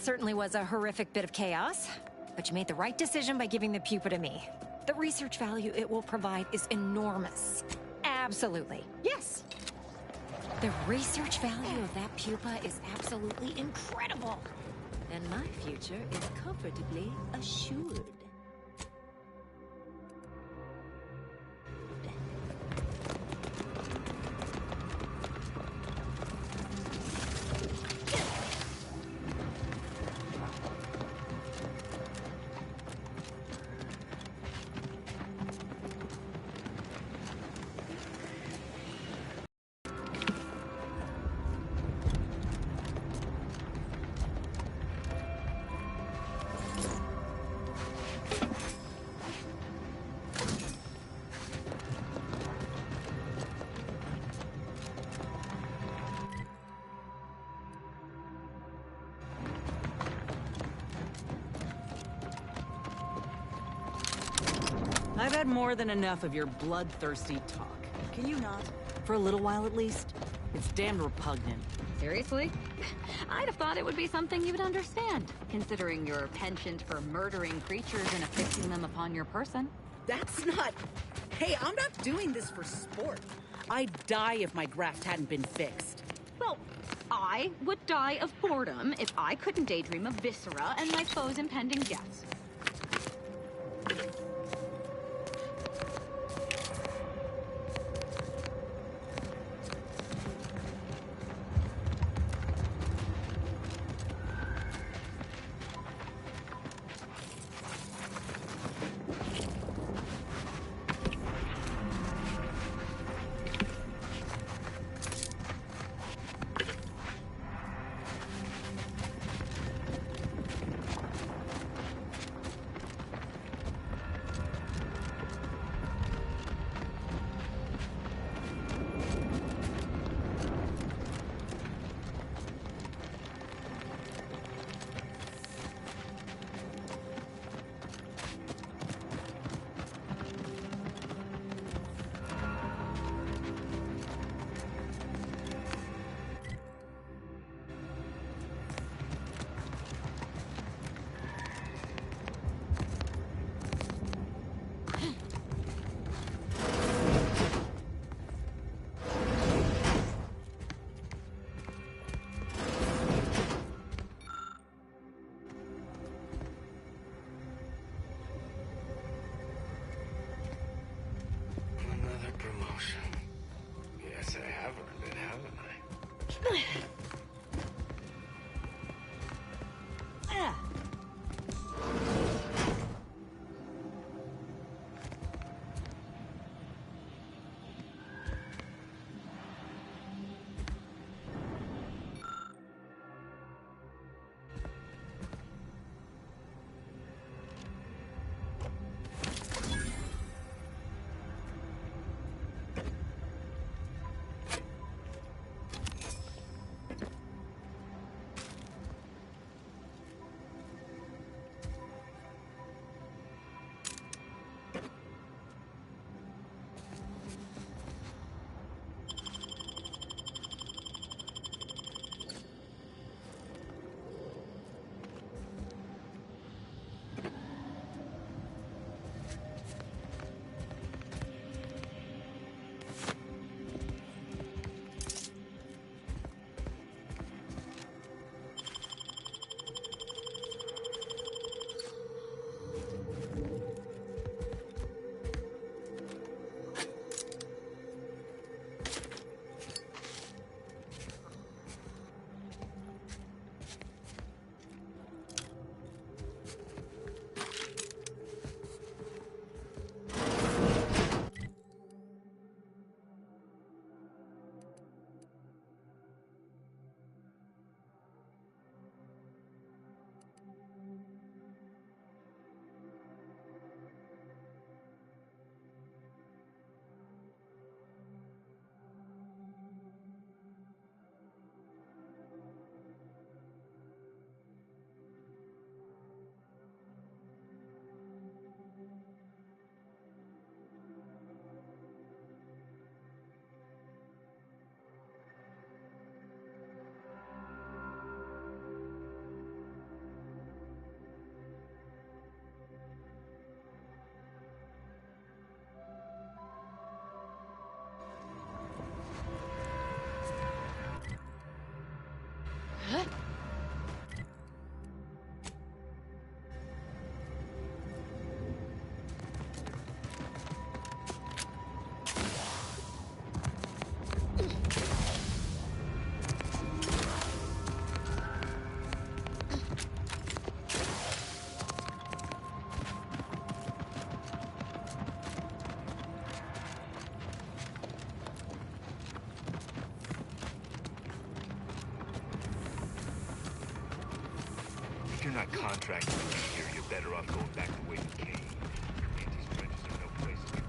That certainly was a horrific bit of chaos, but you made the right decision by giving the pupa to me. The research value it will provide is enormous. Absolutely. Yes. The research value of that pupa is absolutely incredible. And my future is comfortably assured.
I've had more than enough of your bloodthirsty talk. Can you not? For a little while at least? It's damn repugnant.
Seriously? I'd have thought it would be something you would understand, considering your penchant for murdering creatures and affixing them upon your person.
That's not... Hey, I'm not doing this for sport. I'd die if my graft hadn't been fixed.
Well, I would die of boredom if I couldn't daydream of viscera and my foe's impending deaths.
not contracted to be here, you're better off going back the way you came. Auntie's trenches are no place to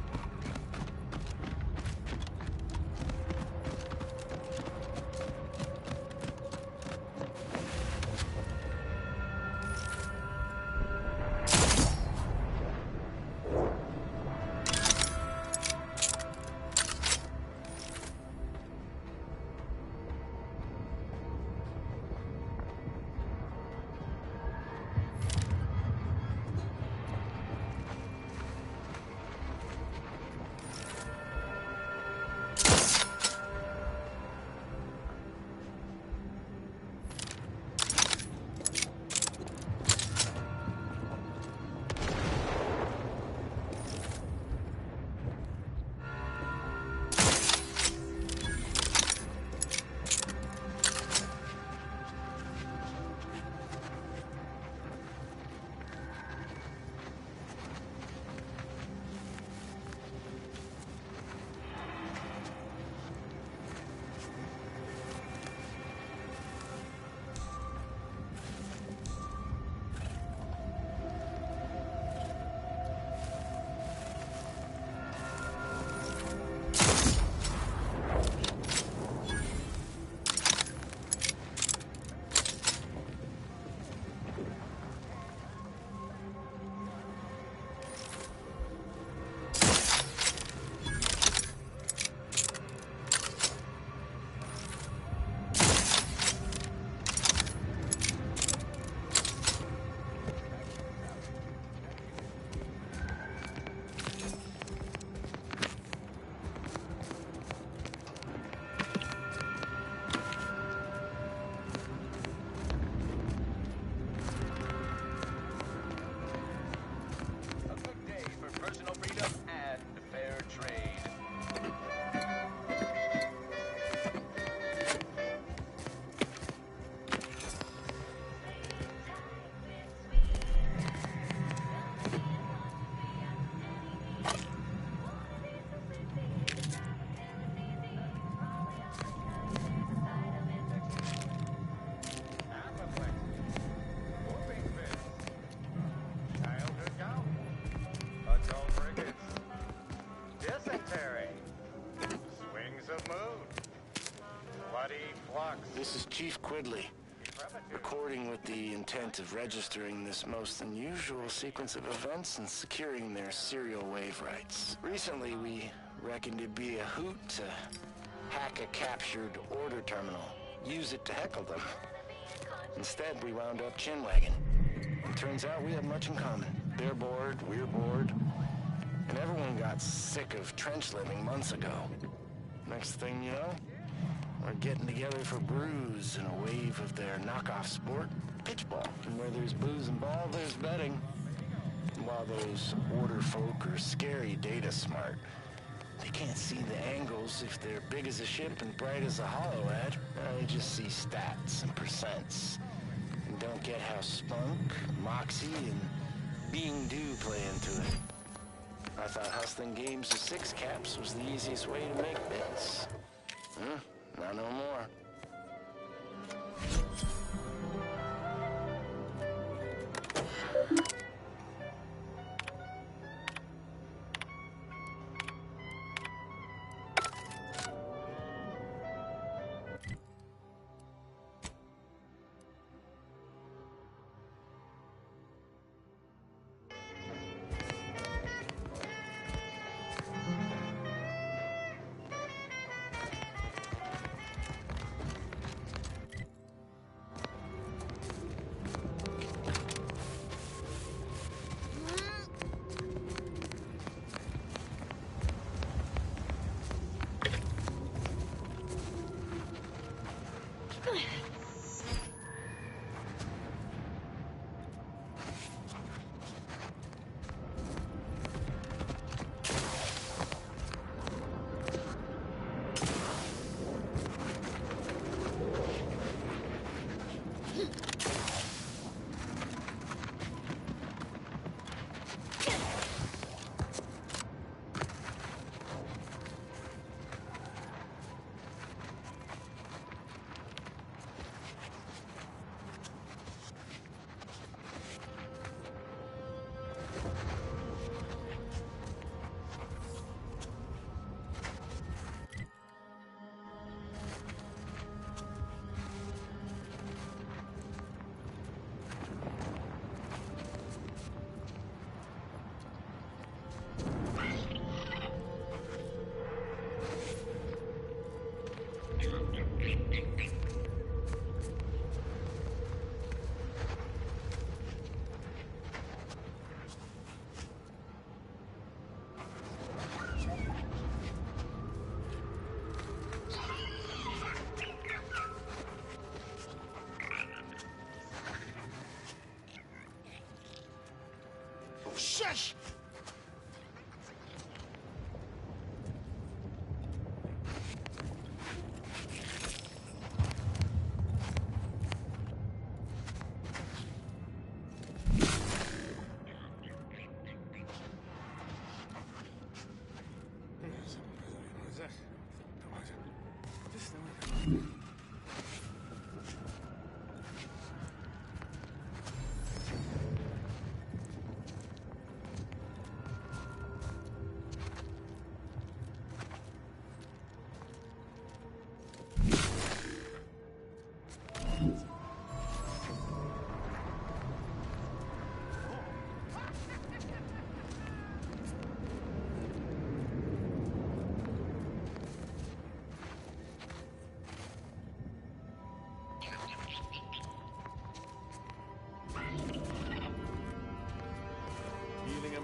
wander.
This is Chief Quidley, recording with the intent of registering this most unusual sequence of events and securing their serial wave rights. Recently, we reckoned it'd be a hoot to hack a captured order terminal, use it to heckle them. Instead, we wound up chinwagging. It turns out we have much in common. They're bored, we're bored, and everyone got sick of trench living months ago. Next thing you know, we're getting together for brews in a wave of their knockoff sport, pitchball. And where there's booze and ball, there's betting. And while those order folk are scary data smart, they can't see the angles if they're big as a ship and bright as a hollow ad. They just see stats and percents. And don't get how spunk, moxie, and being due play into it. I thought hustling games with six caps was the easiest way to make bits. Not no more.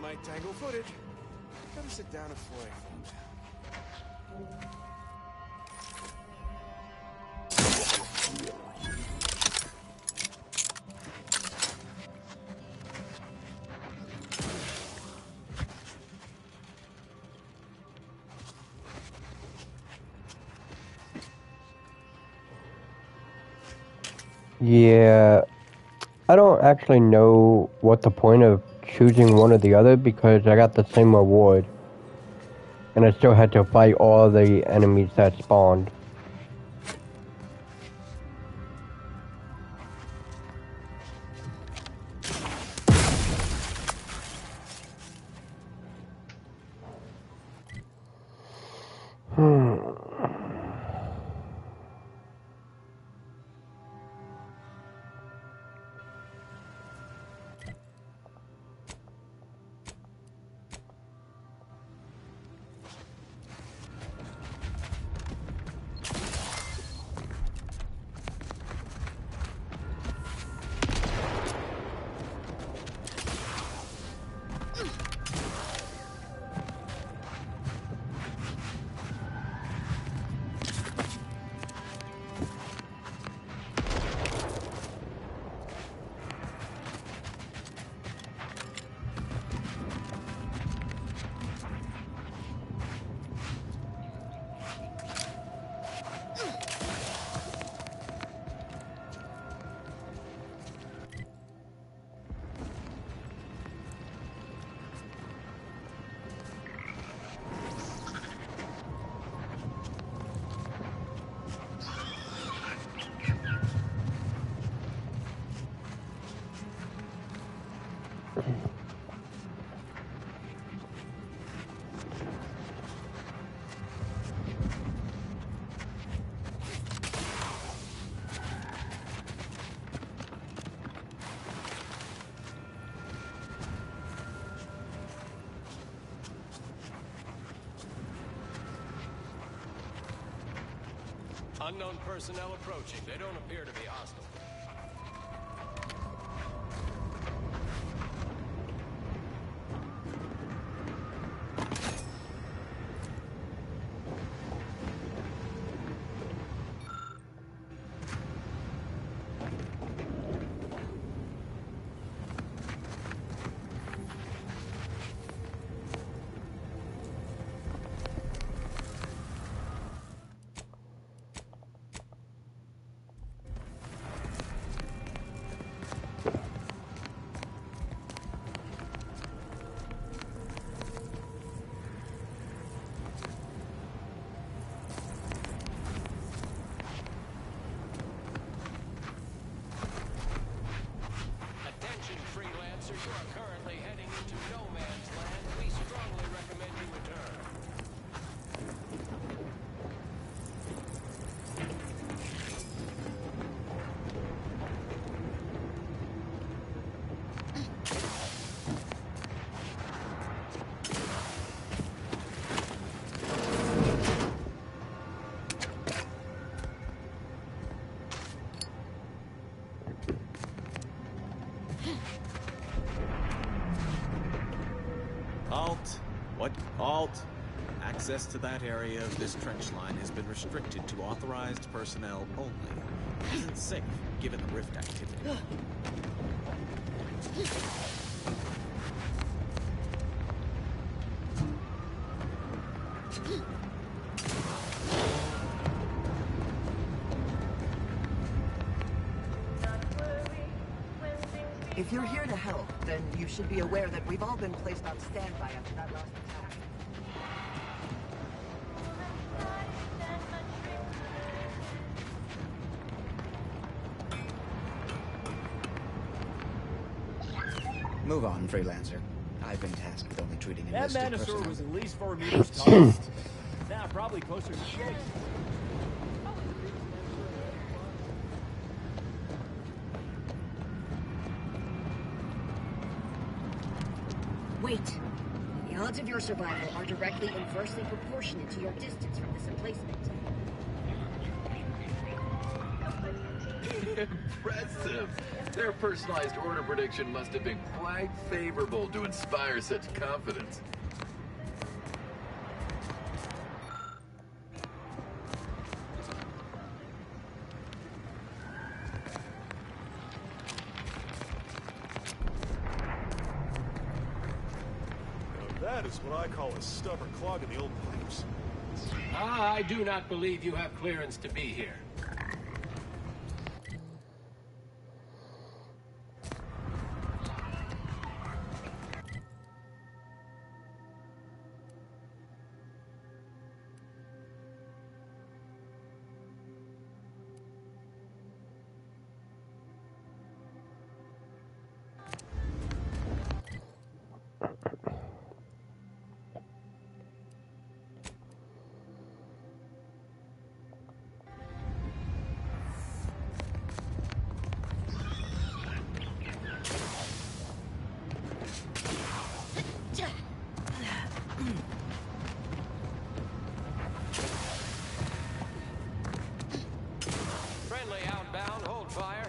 might tangle footage. Gotta sit down and fly.
Yeah, I don't actually know what the point of choosing one or the other because I got the same reward. And I still had to fight all the enemies that spawned.
Unknown personnel approaching. They don't appear to be hostile. You are currently heading into no man's land. We strongly recommend you return.
Halt! What? Halt! Access to that area of this trench line has been restricted to authorized personnel only. It isn't safe, given the rift activity.
If you're here to help, then you should be aware that we've all been placed on standby after that last attack.
Move on, Freelancer. I've been tasked with only treating
That
enlisted
Manosaur
personnel.
was at least 4 meters tall. Now probably closer to 6.
Wait. The odds of your survival are directly inversely proportionate to your distance from this emplacement.
Impressive. Their personalized order prediction must have been quite favorable to inspire such confidence.
That is what I call a stubborn clog in the old pipes.
I do not believe you have clearance to be here. Friendly outbound, hold fire.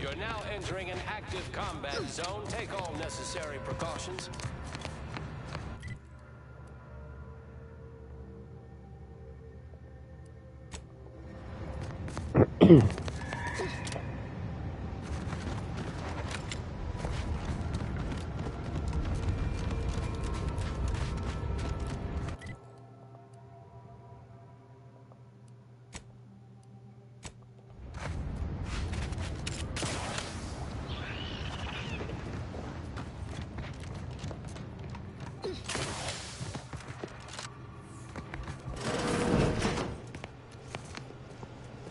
You're now entering an active combat zone. Take all necessary precautions.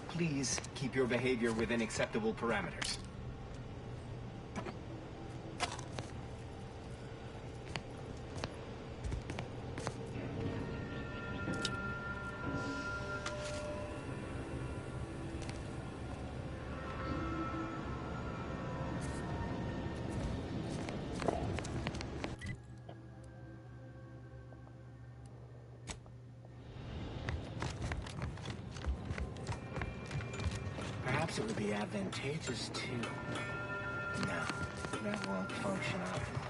Please keep your behavior within acceptable parameters. Perhaps it would be advantageous to... No, that won't function optimally.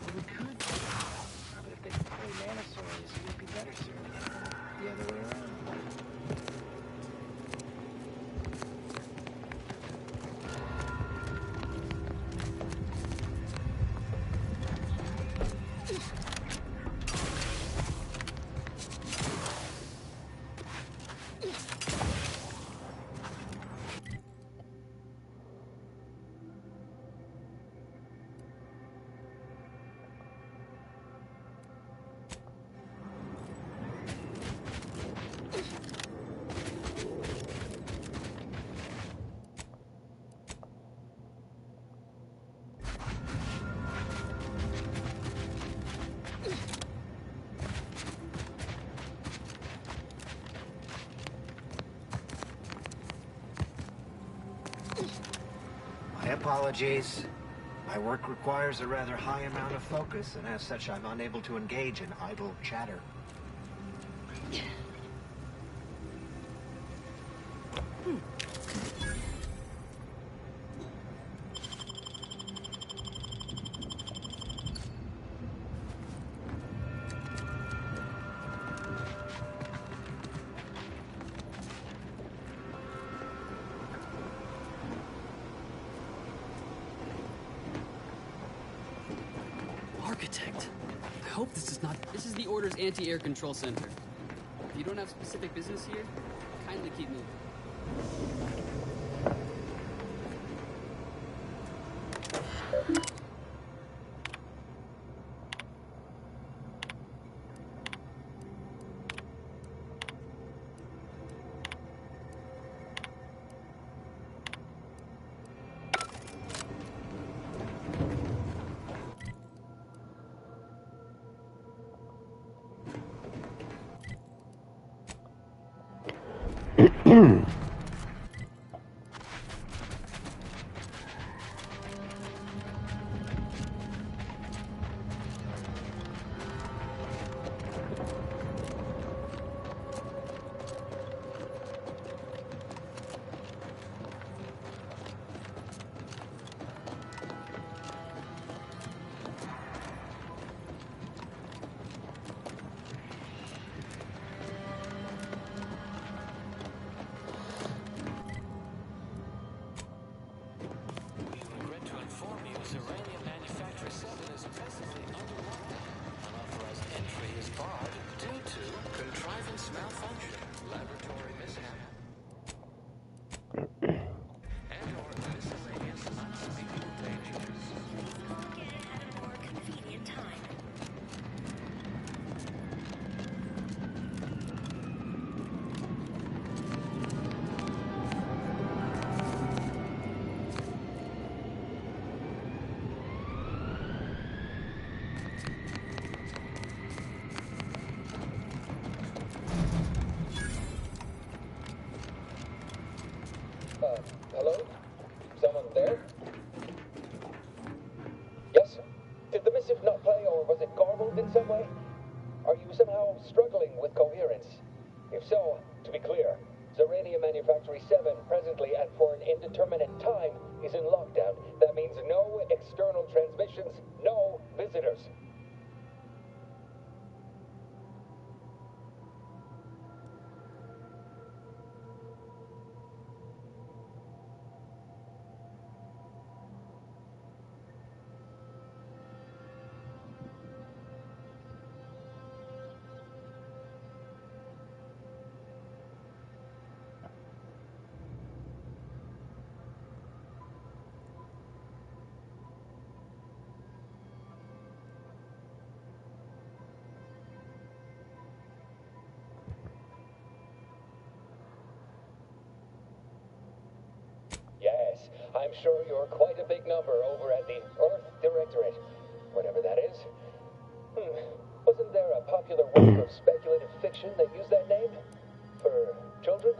Well, we could. But if they could play Manosaurs, we'd be better served. The other way around.
My apologies. My work requires a rather high amount of focus, and as such, I'm unable to engage in idle chatter.
Architect. I hope this is not... This is the Order's anti-air control center. If you don't have specific business here, kindly keep moving.
Zerania Manufacturer 7 is presently under lockdown. Unauthorized entry is barred due to contrivance malfunction, laboratory mishap, and/or miscellaneous unspeakable dangers.
Get it at a more convenient time.
Hello? Someone there? Yes? Did the missive not play, or was it garbled in some way? Are you somehow struggling with coherence? If so, to be clear, Zerania Manufactory 7 presently and for an indeterminate time is in lockdown. That means no external transmissions, no visitors. Yes, I'm sure you're quite a big number over at the Earth Directorate, whatever that is. Wasn't there a popular work of speculative fiction that used that name? For children?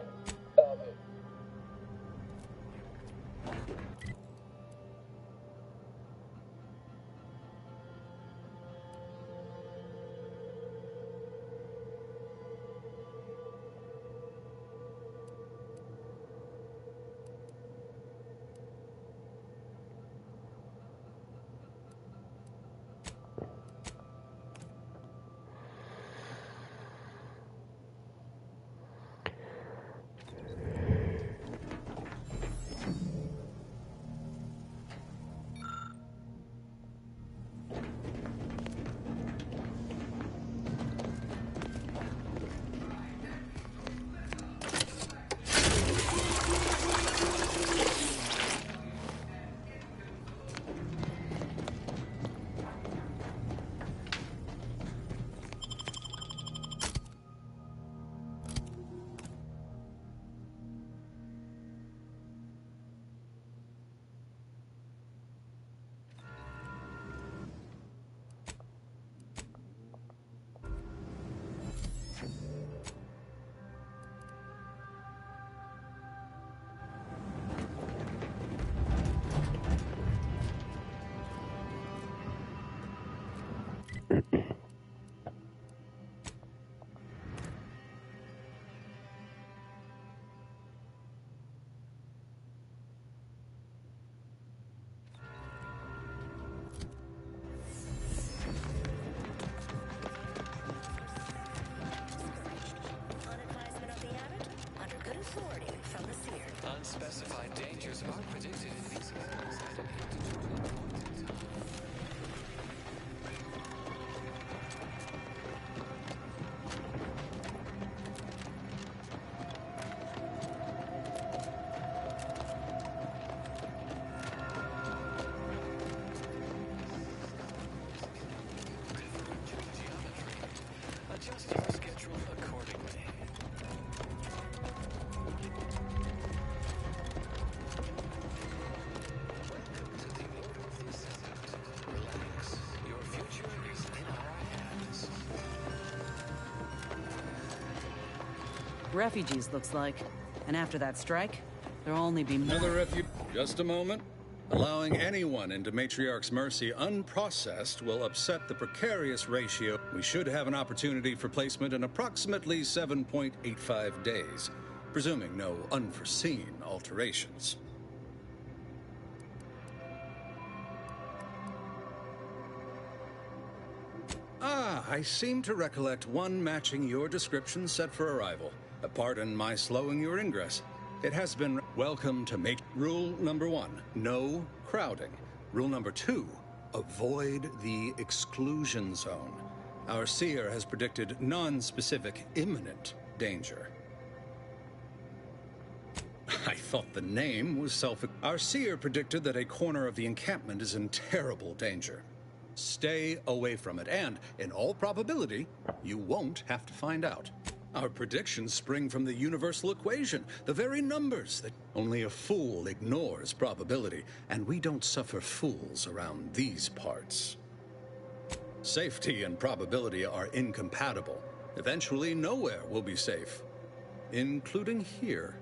Dangers are predicted in these areas at 8 to 12 points in time. Adjust your schedule accordingly. Welcome to the Order Institute. Relax. Your future is in our hands.
Refugees, looks like. And after that strike, there'll only be more.
Another refuge. Just a moment. Allowing anyone into Matriarch's mercy unprocessed will upset the precarious ratio. We should have an opportunity for placement in approximately 7.85 days, presuming no unforeseen alterations. I seem to recollect one matching your description set for arrival. Pardon my slowing your ingress. It has been welcome to make rule number 1, no crowding. Rule number 2, avoid the exclusion zone. Our seer has predicted non-specific imminent danger. I thought the name was Our seer predicted that a corner of the encampment is in terrible danger. Stay away from it, and, in all probability, you won't have to find out. Our predictions spring from the universal equation, the very numbers that only a fool ignores probability, and we don't suffer fools around these parts. Safety and probability are incompatible. Eventually, nowhere will be safe, including here.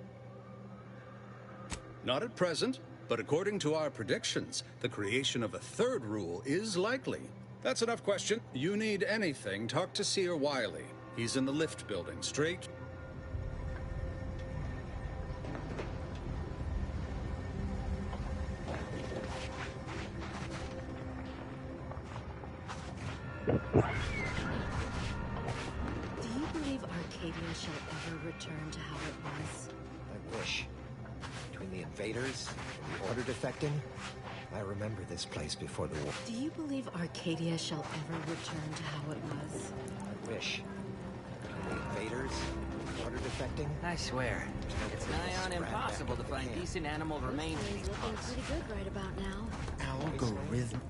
Not at present, but according to our predictions, the creation of a third rule is likely. That's enough question. You need anything, talk to Seer Wiley. He's in the lift building, straight.
Do you believe Arcadia shall ever return to how it was?
I wish. Between the invaders and the Order defecting, I remember this place before the war.
Do you believe Arcadia shall ever return to how it was?
I wish. Between the invaders and the Order defecting,
I swear, it's nigh on impossible to find decent animal remains in these
Looking
parts.
pretty good right about now.
Algorithm.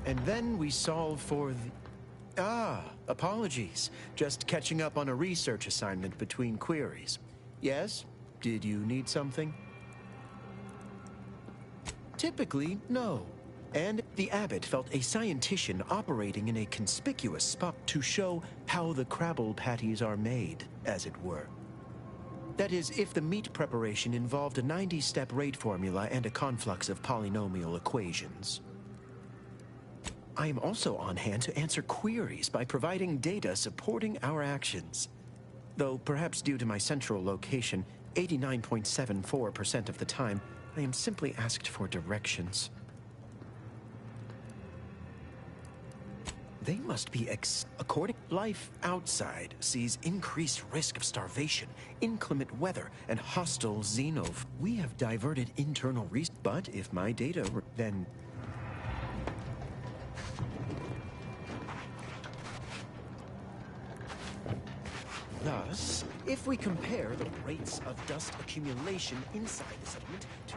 And then we solve for the... apologies. Just catching up on a research assignment between queries. Yes? Did you need something? Typically, no. And the abbot felt a scientician operating in a conspicuous spot to show how the Crabble patties are made, as it were. That is, if the meat preparation involved a 90-step rate formula and a conflux of polynomial equations. I am also on hand to answer queries by providing data supporting our actions. Though perhaps due to my central location, 89.74% of the time, I am simply asked for directions. They must be according. Life outside sees increased risk of starvation, inclement weather, and hostile xenov. We have diverted internal but if my data were then... Thus, if we compare the rates of dust accumulation inside the settlement to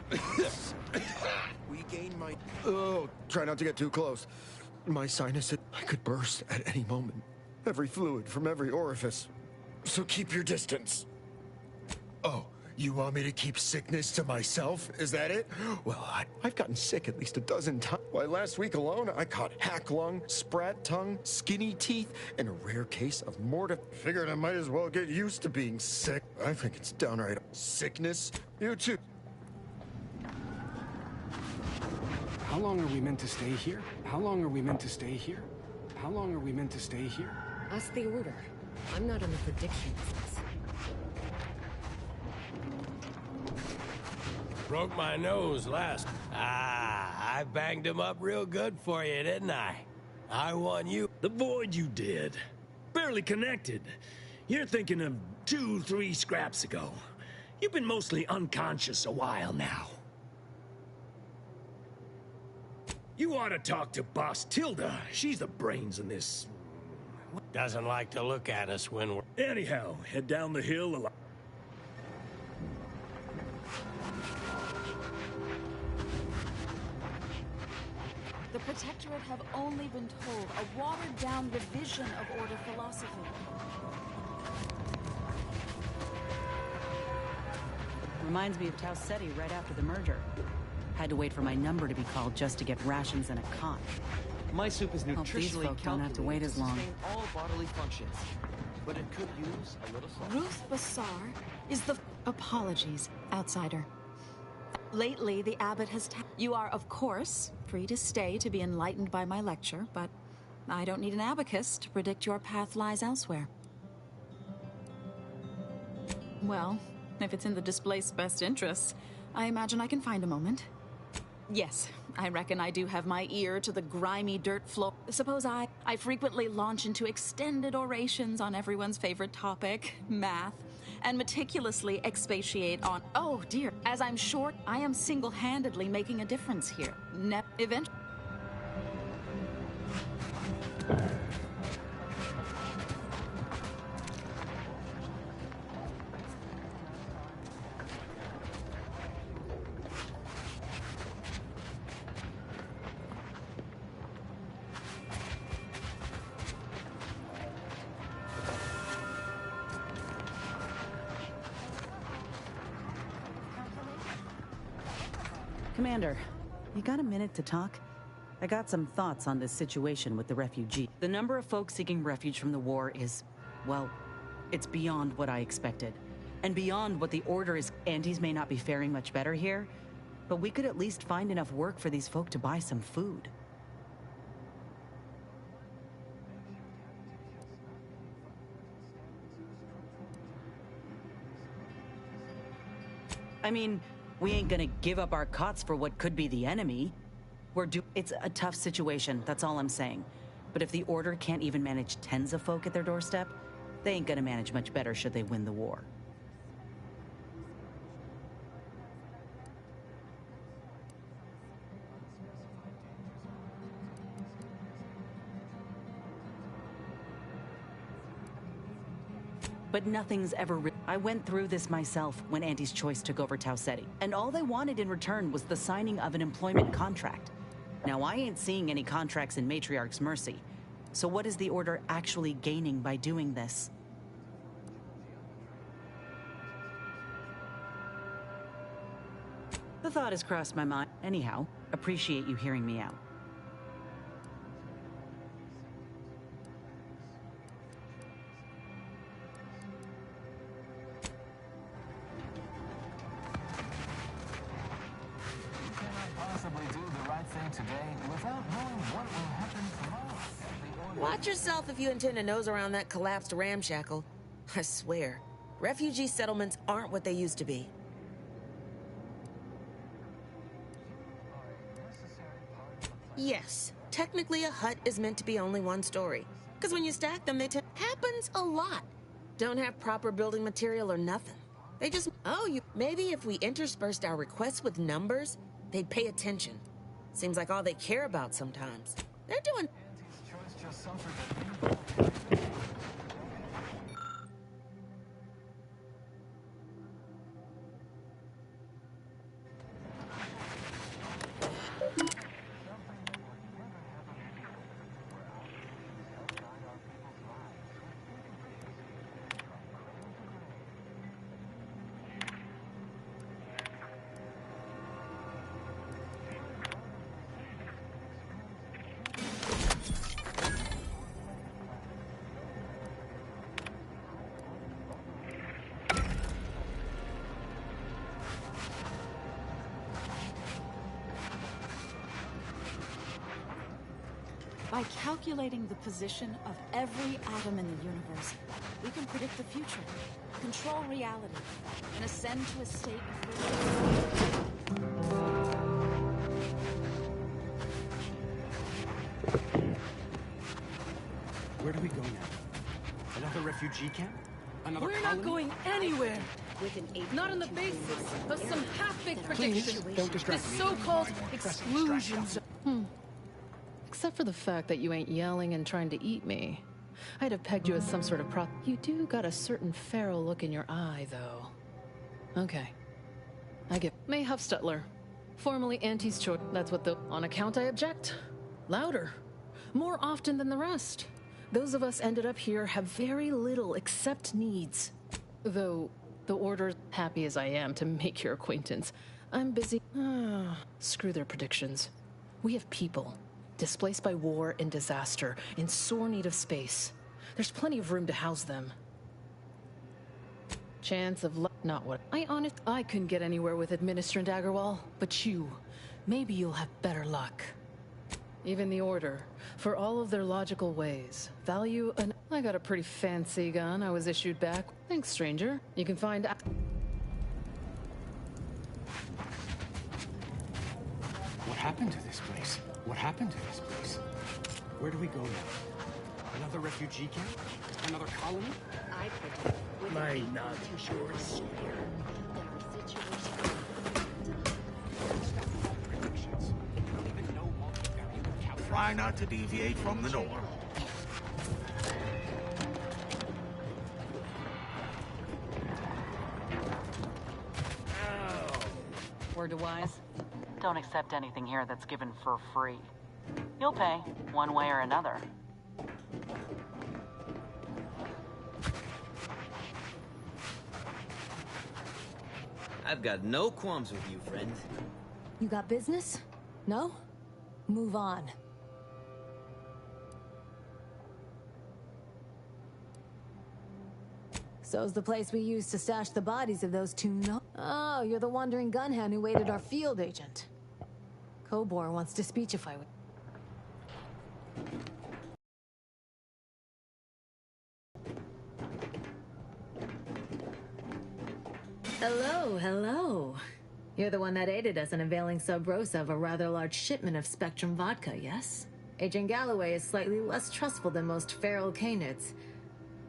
we gain my... Oh, try not to get too close. My sinus, I could burst at any moment. Every fluid from every orifice. So keep your distance. Oh, you want me to keep sickness to myself? Is that it? Well, I've gotten sick at least a dozen times. Why, last week alone, I caught hack lung, sprat tongue, skinny teeth, and a rare case of mortif. Figured I might as well get used to being sick. I think it's downright sickness. You too.
How long are we meant to stay here? How long are we meant to stay here? How long are we meant to stay here?
Ask the Order. I'm not in the prediction business.
Broke my nose last. I banged him up real good for you, didn't I? I won you.
The void you did. Barely connected. You're thinking of 2-3 scraps ago.
You've been mostly unconscious a while now. You ought to talk to Boss Tilda. She's the brains in this.
Doesn't like to look at us when we're...
Anyhow, head down the hill a lot.
The Protectorate have only been told a watered-down revision of Order philosophy.
Reminds me of Tau Ceti right after the merger. Had to wait for my number to be called just to get rations and a cot.
My soup is
Hope these
nutritionally
folk don't have to wait
calculated
as
to
long.
sustain all bodily functions, but it could use a little salt.
Ruth Bassar is the... Apologies, outsider. Lately, the abbot has... You are, of course, free to stay to be enlightened by my lecture, but I don't need an abacus to predict your path lies elsewhere. Well, if it's in the displaced's best interests, I imagine I can find a moment. Yes, I reckon I do have my ear to the grimy dirt floor. Suppose I frequently launch into extended orations on everyone's favorite topic, math, and meticulously expatiate on, oh dear, as I'm sure I am single-handedly making a difference here. Event.
Commander, you got a minute to talk? I got some thoughts on this situation with the refugee. The number of folks seeking refuge from the war is, well, it's beyond what I expected. And beyond what the Order is. Antes may not be faring much better here, but we could at least find enough work for these folk to buy some food. I mean, we ain't gonna give up our cots for what could be the enemy. It's a tough situation, that's all I'm saying. But if the Order can't even manage tens of folk at their doorstep, they ain't gonna manage much better should they win the war. But nothing's ever I went through this myself when Anti's Choice took over Tau Ceti, and all they wanted in return was the signing of an employment contract. Now, I ain't seeing any contracts in Matriarch's Mercy, so what is the Order actually gaining by doing this? The thought has crossed my mind. Anyhow, appreciate you hearing me out.
Watch yourself if you intend to nose around that collapsed ramshackle. I swear, refugee settlements aren't what they used to be. Yes, technically a hut is meant to be only one story. Because when you stack them, happens a lot. Don't have proper building material or nothing. They just, maybe if we interspersed our requests with numbers, they'd pay attention. Seems like all they care about sometimes. They're doing...
By calculating the position of every atom in the universe, we can predict the future, control reality, and ascend to a state of...
Where do we go now? Another refugee camp? Another
We're
colony?
not going anywhere.
Not on the basis of some half-baked prediction.
don't distract
This
me.
so-called exclusion zone. Except for the fact that you ain't yelling and trying to eat me. I'd have pegged you as some sort of prop. You do got a certain feral look in your eye, though. Okay. I get May Huffstetler. Formerly Auntie's choice. That's what the... On account I object. Louder. More often than the rest. Those of us ended up here have very little except needs. Though, the Order, happy as I am to make your acquaintance, I'm busy. Screw their predictions. We have people. Displaced by war and disaster, in sore need of space. There's plenty of room to house them. Chance of luck, not what I couldn't get anywhere with Administrator Daggerwall, but you, maybe you'll have better luck. Even the Order, for all of their logical ways, value an... I got a pretty fancy gun I was issued back. Thanks, stranger. You can find...
What happened to this place? What happened to this place? Where do we go now? Another refugee camp? Another colony?
I predict
My knowledge yours.
Try not to deviate from the norm.
Word to wise? Don't accept anything here that's given for free. You'll pay, one way or another.
I've got no qualms with you, friend.
You got business? No? Move on. So's the place we used to stash the bodies of those two Oh, you're the wandering gunhound who aided our field agent. Kobor wants to speechify with... Hello, hello. You're the one that aided us in availing Sub Rosa of a rather large shipment of Spectrum vodka, yes? Agent Galloway is slightly less trustful than most feral canids,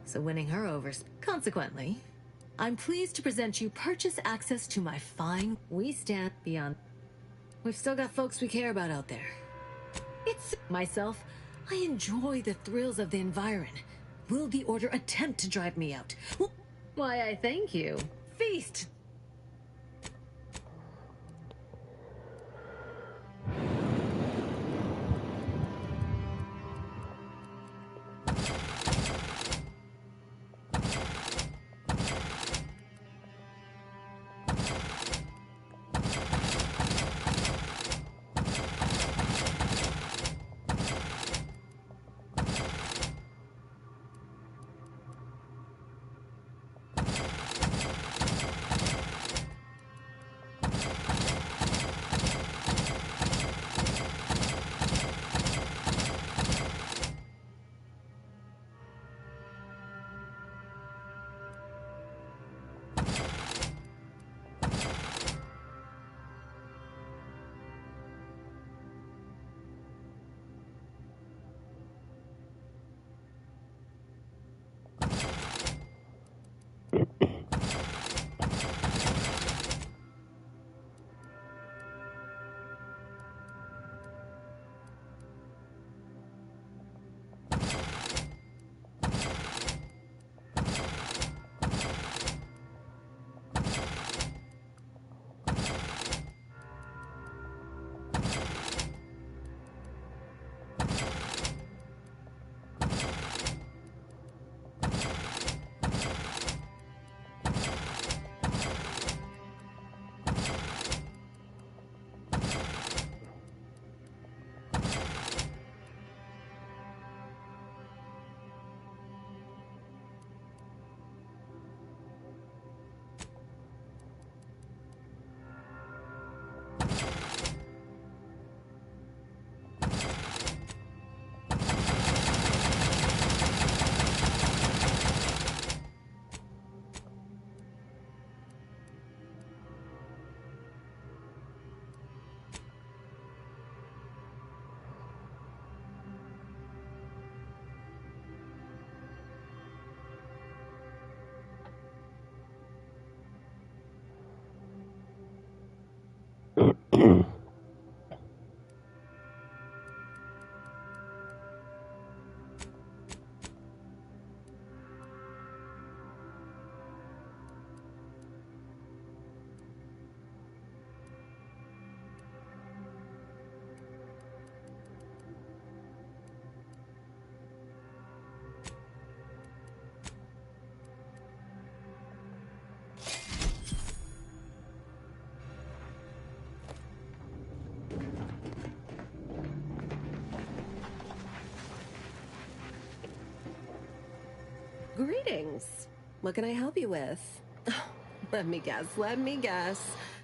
so winning her over... Consequently, I'm pleased to present you purchase access to my fine... We stand beyond... We've still got folks we care about out there. It's... Myself, I enjoy the thrills of the environ. Will the Order attempt to drive me out? Why, I thank you. Feast!
Greetings. What can I help you with? Let me guess.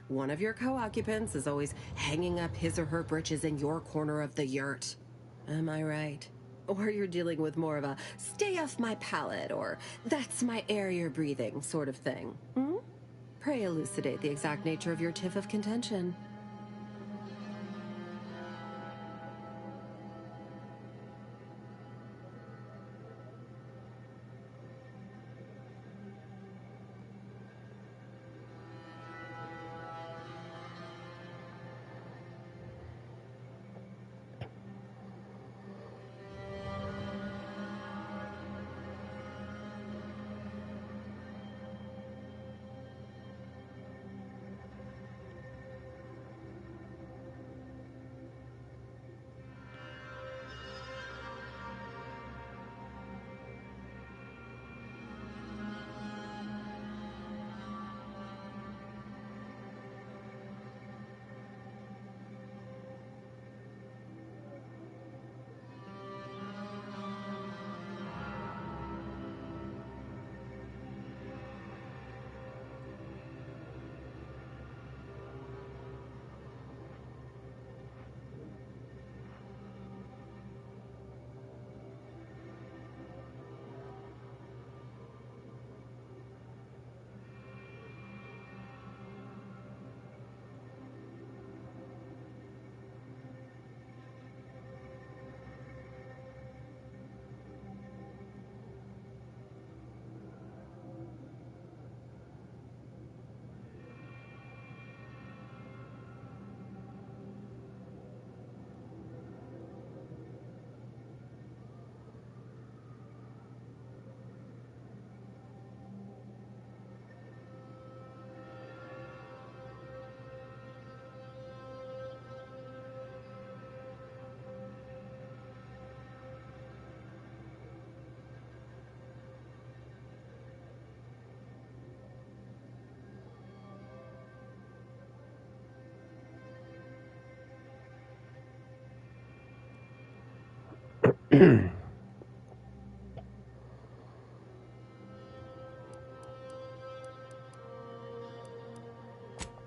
One of your co-occupants is always hanging up his or her britches in your corner of the yurt. Am I right? Or you're dealing with more of a stay off my palate or that's my air you're breathing sort of thing. Hmm? Pray elucidate the exact nature of your tiff of contention.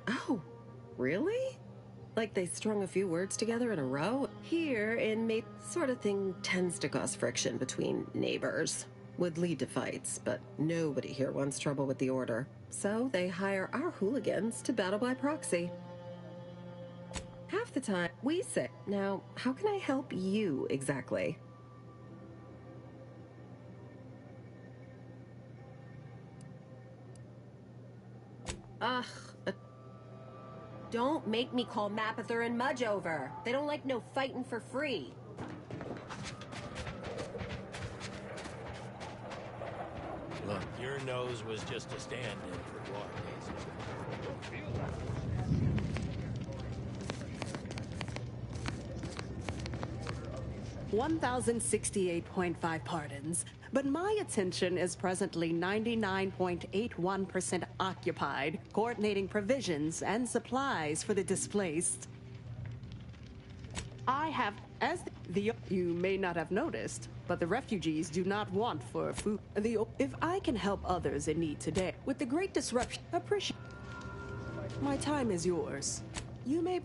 Oh, really? Like they strung a few words together in a row? Here in May, sort of thing tends to cause friction between neighbors. Would lead to fights, but nobody here wants trouble with the Order. So they hire our hooligans to battle by proxy. Half the time, we say, now, how can I help you exactly? Ugh. Don't make me call Mapother and Mudge over. They don't like no fighting for free.
Look, your nose was just a stand-in for Guardians.
1,068.5 pardons, but my attention is presently 99.81% occupied, coordinating provisions and supplies for the displaced. I have, you may not have noticed, but the refugees do not want for food. If I can help others in need today, with the great disruption, appreciate. My time is yours. You may.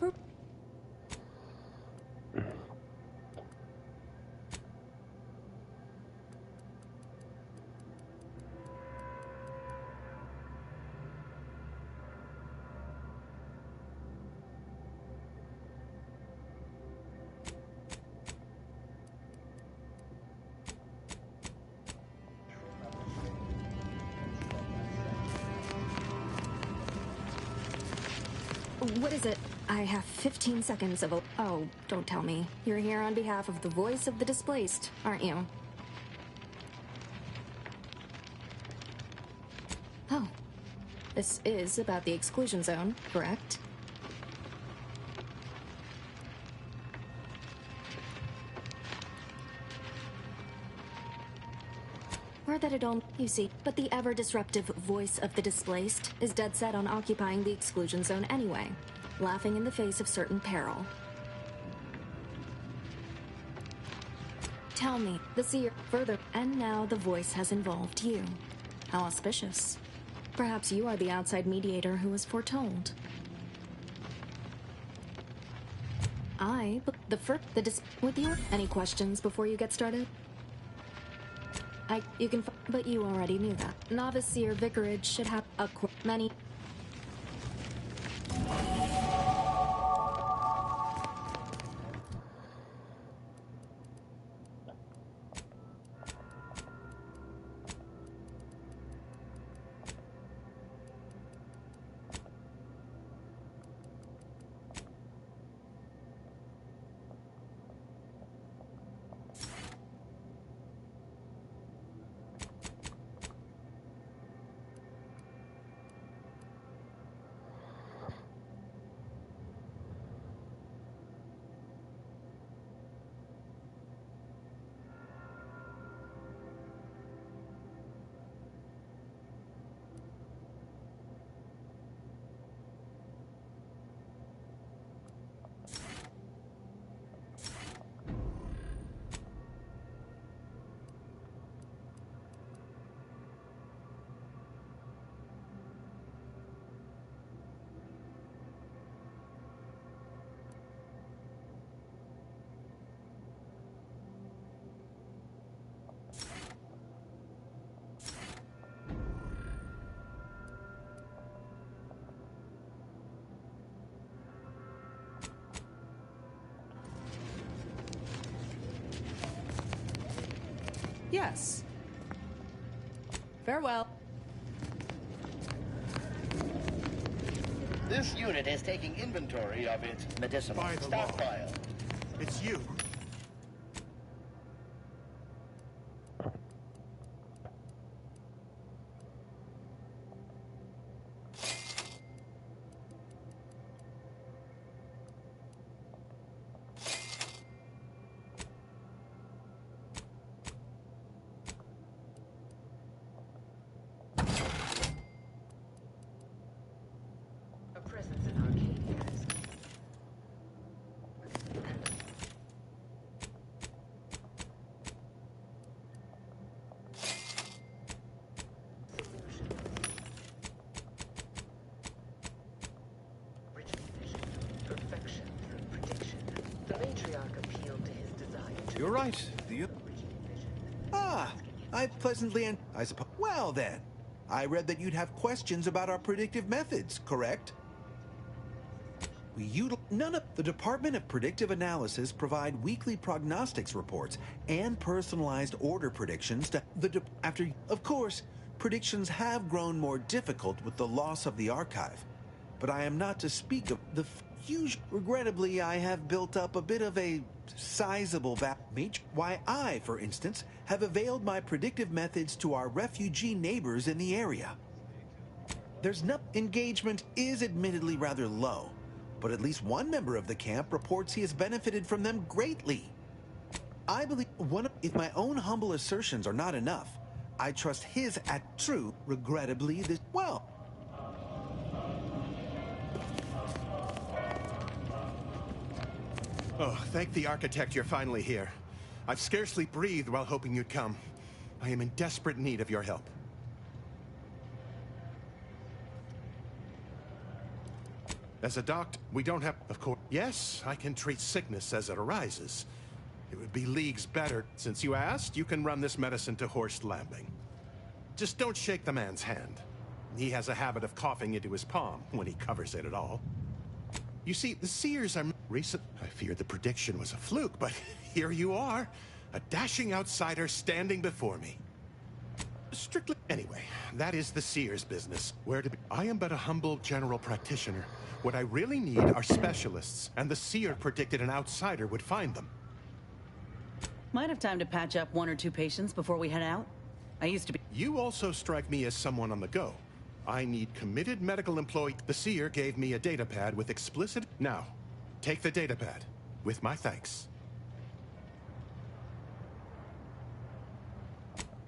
What is it?
I have 15 seconds of a... Oh, don't tell me. You're here on behalf of the voice of the displaced, aren't you? Oh. This is about the exclusion zone, correct? Or that it all... You see, but the ever-disruptive voice of the displaced is dead set on occupying the exclusion zone anyway, laughing in the face of certain peril. Tell me, the seer further, and now the voice has involved you. How auspicious. Perhaps you are the outside mediator who was foretold. With you. Any questions before you get started? But you already knew that. Novice Seer Vicarage should have many...
Yes. Farewell.
This unit is taking inventory of its medicinal
By the
stockpile.
law. It's you.
You're right. I pleasantly I suppose. Well then, I read that you'd have questions about our predictive methods, correct? None of the Department of Predictive Analysis provide weekly prognostics reports and personalized order predictions to of course, predictions have grown more difficult with the loss of the archive, but I am not to speak of the huge. Regrettably, I have built up a bit of a sizable why I, for instance, have availed my predictive methods to our refugee neighbors in the area. There's no engagement is admittedly rather low, but at least one member of the camp reports he has benefited from them greatly. I believe if my own humble assertions are not enough, I trust his at true. Regrettably, well.
Oh, thank the architect you're finally here. I've scarcely breathed while hoping you'd come. I am in desperate need of your help. As a doctor, we don't have... Of course... Yes, I can treat sickness as it arises. It would be leagues better. Since you asked, you can run this medicine to Horst Lambing. Just don't shake the man's hand. He has a habit of coughing into his palm when he covers it at all. You see, the seers are recent. I feared the prediction was a fluke, but here you are, a dashing outsider standing before me. Strictly. Anyway, that is the Seer's business. Where to be? I am but a humble general practitioner. What I really need are specialists, and the Seer predicted an outsider would find them.
Might have time to patch up 1 or 2 patients before we head out. I used to be.
You also strike me as someone on the go. I need committed medical employee. The Seer gave me a datapad with explicit. Now, take the datapad. With my thanks.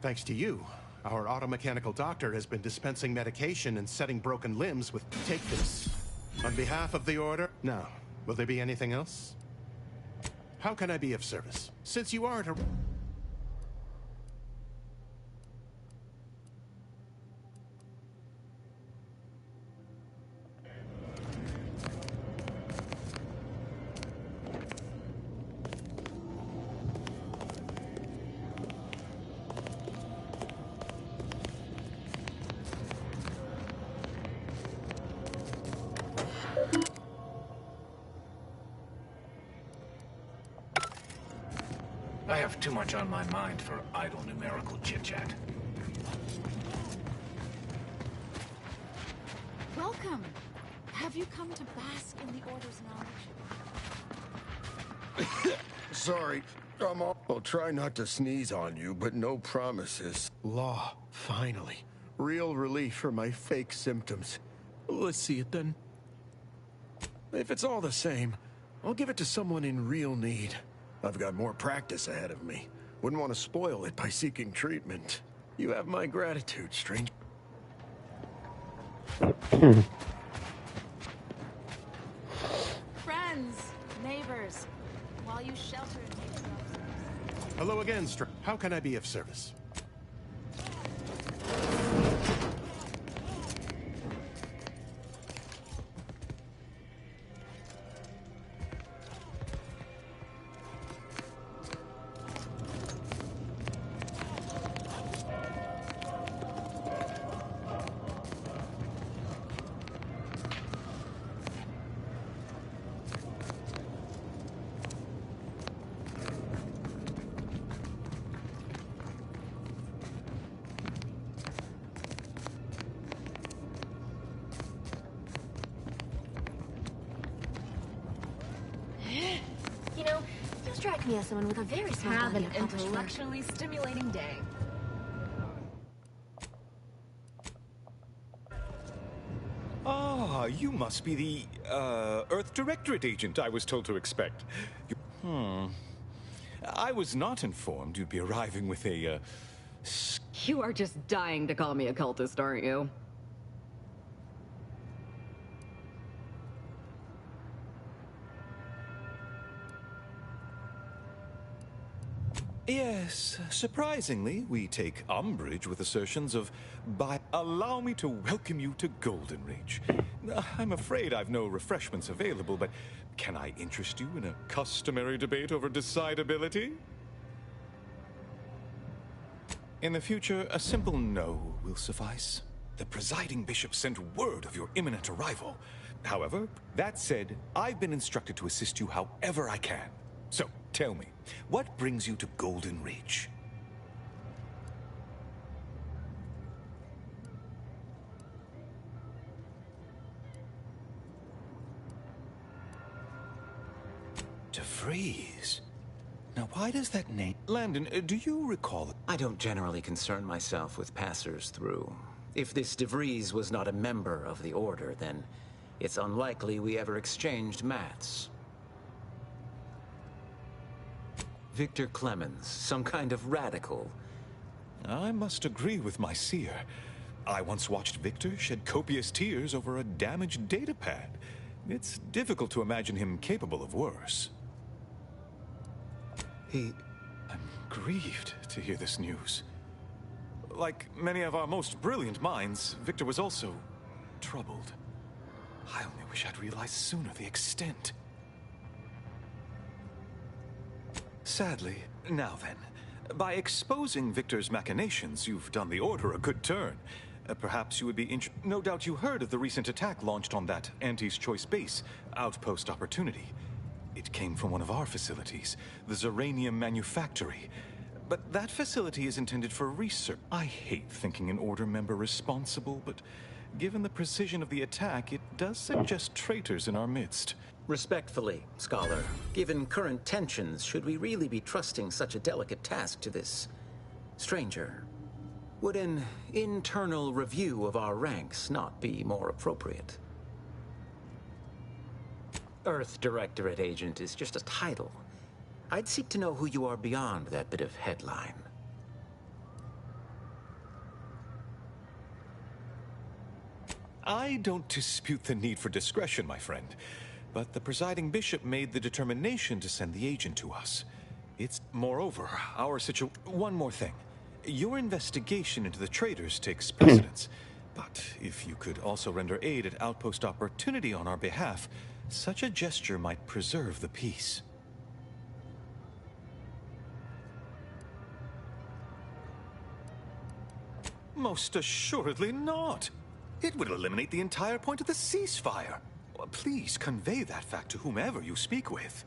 Thanks to you, our automechanical doctor has been dispensing medication and setting broken limbs with. Take this. On behalf of the Order. Now, will there be anything else? How can I be of service? Since you aren't a...
I have too much on my mind for idle numerical chit-chat.
Welcome. Have you come to bask in the Order's knowledge?
Sorry, I'll try not to sneeze on you, but no promises. Law, finally. Real relief for my fake symptoms. Let's see it then. If it's all the same, I'll give it to someone in real need. I've got more practice ahead of me. Wouldn't want to spoil it by seeking treatment. You have my gratitude, stranger.
Friends, neighbors, while you shelter and take yourselves.
Hello again, How can I be of service?
You know, you strike me as someone with a very small
Have an
body of accomplished work.
intellectually stimulating day.
Ah, you must be the, Earth Directorate agent I was told to expect. I was not informed you'd be arriving with a,
You are just dying to call me a cultist, aren't you?
Yes, surprisingly, we take umbrage with assertions of Allow me to welcome you to Golden Reach. I'm afraid I've no refreshments available, but can I interest you in a customary debate over decidability? In the future, a simple no will suffice. The presiding bishop sent word of your imminent arrival. However, that said, I've been instructed to assist you however I can. So, tell me, what brings you to Golden Reach? DeVries? Now, why does that name... Landon, do you recall...
I don't generally concern myself with passers through. If this DeVries was not a member of the Order, then it's unlikely we ever exchanged mats. Victor Clemens, some kind of radical.
I must agree with my seer. I once watched Victor shed copious tears over a damaged datapad. It's difficult to imagine him capable of worse. I'm grieved to hear this news. Like many of our most brilliant minds, Victor was also troubled. I only wish I'd realized sooner the extent. Sadly, now then, by exposing Victor's machinations, you've done the Order a good turn. Perhaps you would be No doubt you heard of the recent attack launched on that Anti's Choice base, Outpost Opportunity. It came from one of our facilities, the Zeranium Manufactory. but that facility is intended for research. I hate thinking an Order member responsible, but given the precision of the attack, it does suggest traitors in our midst.
Respectfully, Scholar, given current tensions, should we really be trusting such a delicate task to this stranger? Would an internal review of our ranks not be more appropriate? Earth Directorate Agent is just a title. I'd seek to know who you are beyond that bit of headline.
I don't dispute the need for discretion, my friend, but the presiding bishop made the determination to send the agent to us. It's, moreover, our One more thing. Your investigation into the traitors takes precedence, but if you could also render aid at Outpost Opportunity on our behalf, such a gesture might preserve the peace. Most assuredly not. It would eliminate the entire point of the ceasefire. Please convey that fact to whomever you speak with.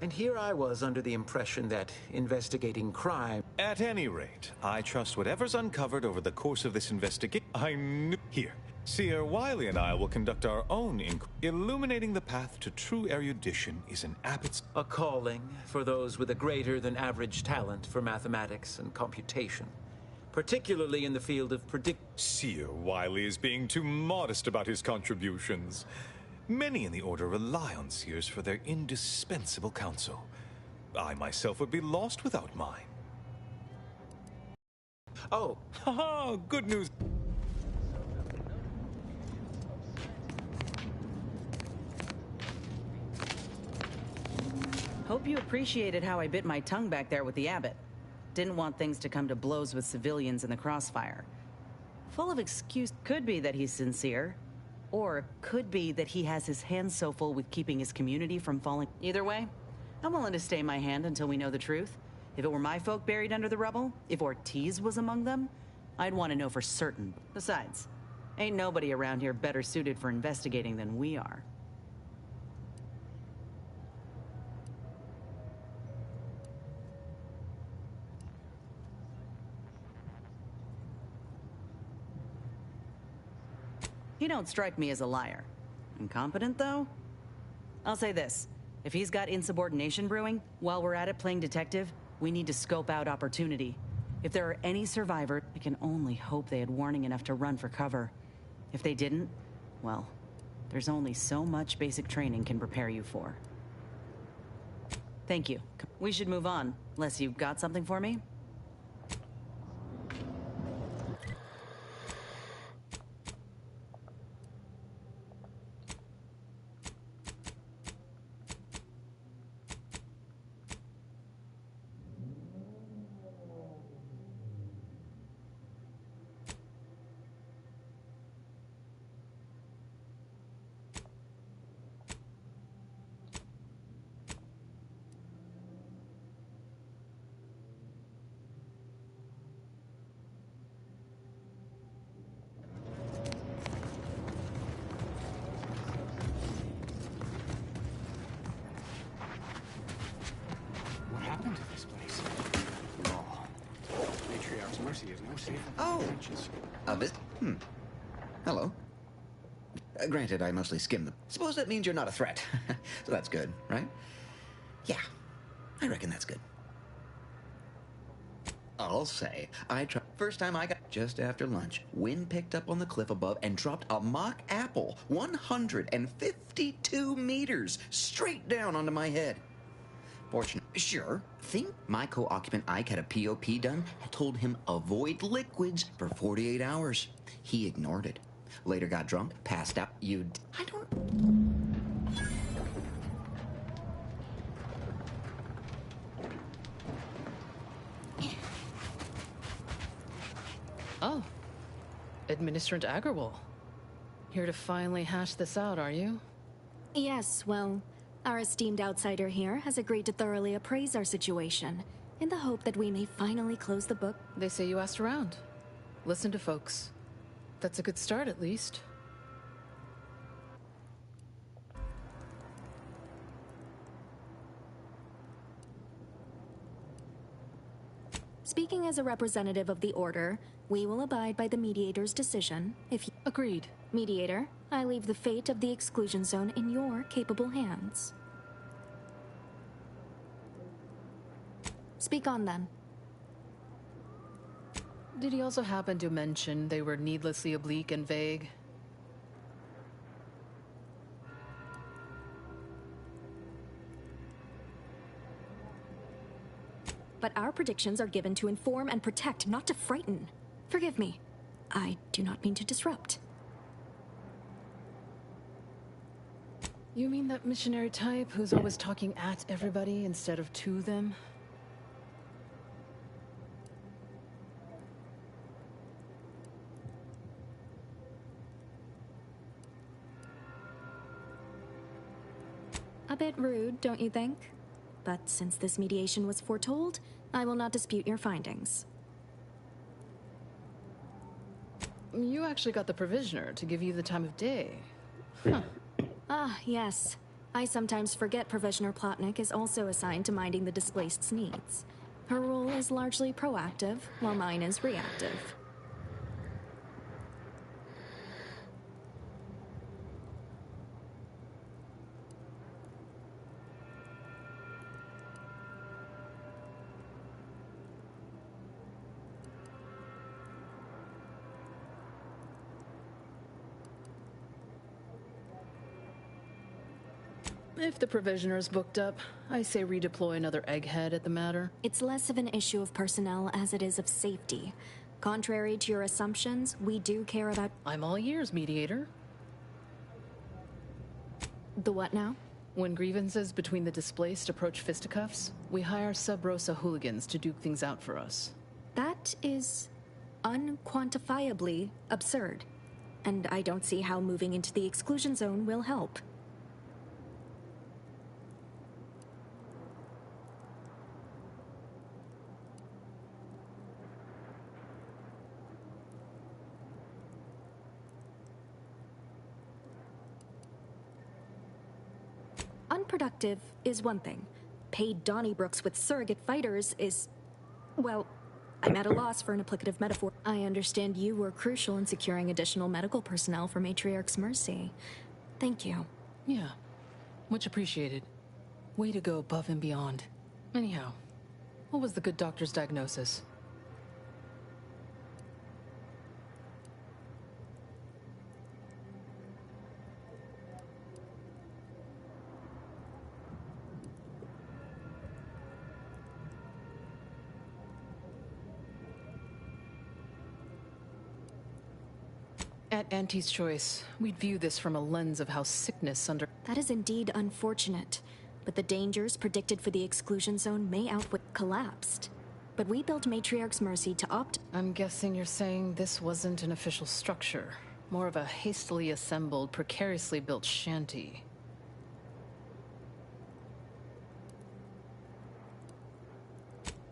And here I was under the impression that investigating crime...
At any rate, I trust whatever's uncovered over the course of this investigation. Here, Seer Wiley and I will conduct our own Illuminating the path to true erudition is an abbot's...
A calling for those with a greater than average talent for mathematics and computation. Particularly in the field of
Seer Wiley is being too modest about his contributions. Many in the Order rely on Seers for their indispensable counsel. I myself would be lost without mine.
Oh,
haha, good news.
Hope you appreciated how I bit my tongue back there with the abbot. Didn't want things to come to blows with civilians in the crossfire. Full of excuse. Could be that he's sincere, or could be that he has his hands so full with keeping his community from falling. Either way, I'm willing to stay my hand until we know the truth. If it were my folk buried under the rubble, if Ortiz was among them, I'd want to know for certain. Besides, ain't nobody around here better suited for investigating than we are. He don't strike me as a liar. Incompetent, though? I'll say this. If he's got insubordination brewing, while we're at it playing detective, we need to scope out opportunity. If there are any survivors, I can only hope they had warning enough to run for cover. If they didn't, well, there's only so much basic training can prepare you for. Thank you. We should move on, unless you've got something for me?
Hello. Granted, I mostly skimmed them. Suppose that means you're not a threat. So that's good, right? Yeah, I reckon that's good. I'll say, first time I got just after lunch, wind picked up on the cliff above and dropped a mock apple 152 meters straight down onto my head. Fortunate. Sure. Think my co-occupant Ike had a POP done and told him avoid liquids for 48 hours. He ignored it. Later got drunk, passed out. I don't...
Oh. Administrant Agarwal. Here to finally hash this out, are you?
Yes, well, our esteemed outsider here has agreed to thoroughly appraise our situation, in the hope that we may finally close the book.
They say you asked around. Listen to folks. That's a good start, at least.
Speaking as a representative of the Order, we will abide by the Mediator's decision. If you...
Agreed.
Mediator, I leave the fate of the exclusion zone in your capable hands. Speak on, then.
Did he also happen to mention they were needlessly oblique and vague?
But our predictions are given to inform and protect, not to frighten. Forgive me. I do not mean to disrupt.
You mean that missionary type who's always talking at everybody instead of to them?
A bit rude, don't you think? But since this mediation was foretold, I will not dispute your findings.
You actually got the Provisioner to give you the time of day. Huh.
Ah, yes. I sometimes forget Provisioner Plotnik is also assigned to minding the displaced's needs. Her role is largely proactive, while mine is reactive.
If the Provisioner's booked up, I say redeploy another egghead at the matter.
It's less of an issue of personnel as it is of safety. Contrary to your assumptions, we do care about...
I'm all ears, Mediator.
The what now?
When grievances between the displaced approach fisticuffs, we hire Sub-Rosa hooligans to duke things out for us.
That is unquantifiably absurd. And I don't see how moving into the exclusion zone will help. Unproductive is one thing. Paid Donnybrooks with surrogate fighters is... well, I'm at a loss for an applicative metaphor. I understand you were crucial in securing additional medical personnel for Matriarch's Mercy. Thank you.
Yeah, much appreciated. Way to go above and beyond. Anyhow, what was the good doctor's diagnosis? At Auntie's choice, we'd view this from a lens of how sickness under...
That is indeed unfortunate, but the dangers predicted for the exclusion zone may outweigh... collapsed. But we built Matriarch's Mercy to opt...
I'm guessing you're saying this wasn't an official structure. More of a hastily assembled, precariously built shanty.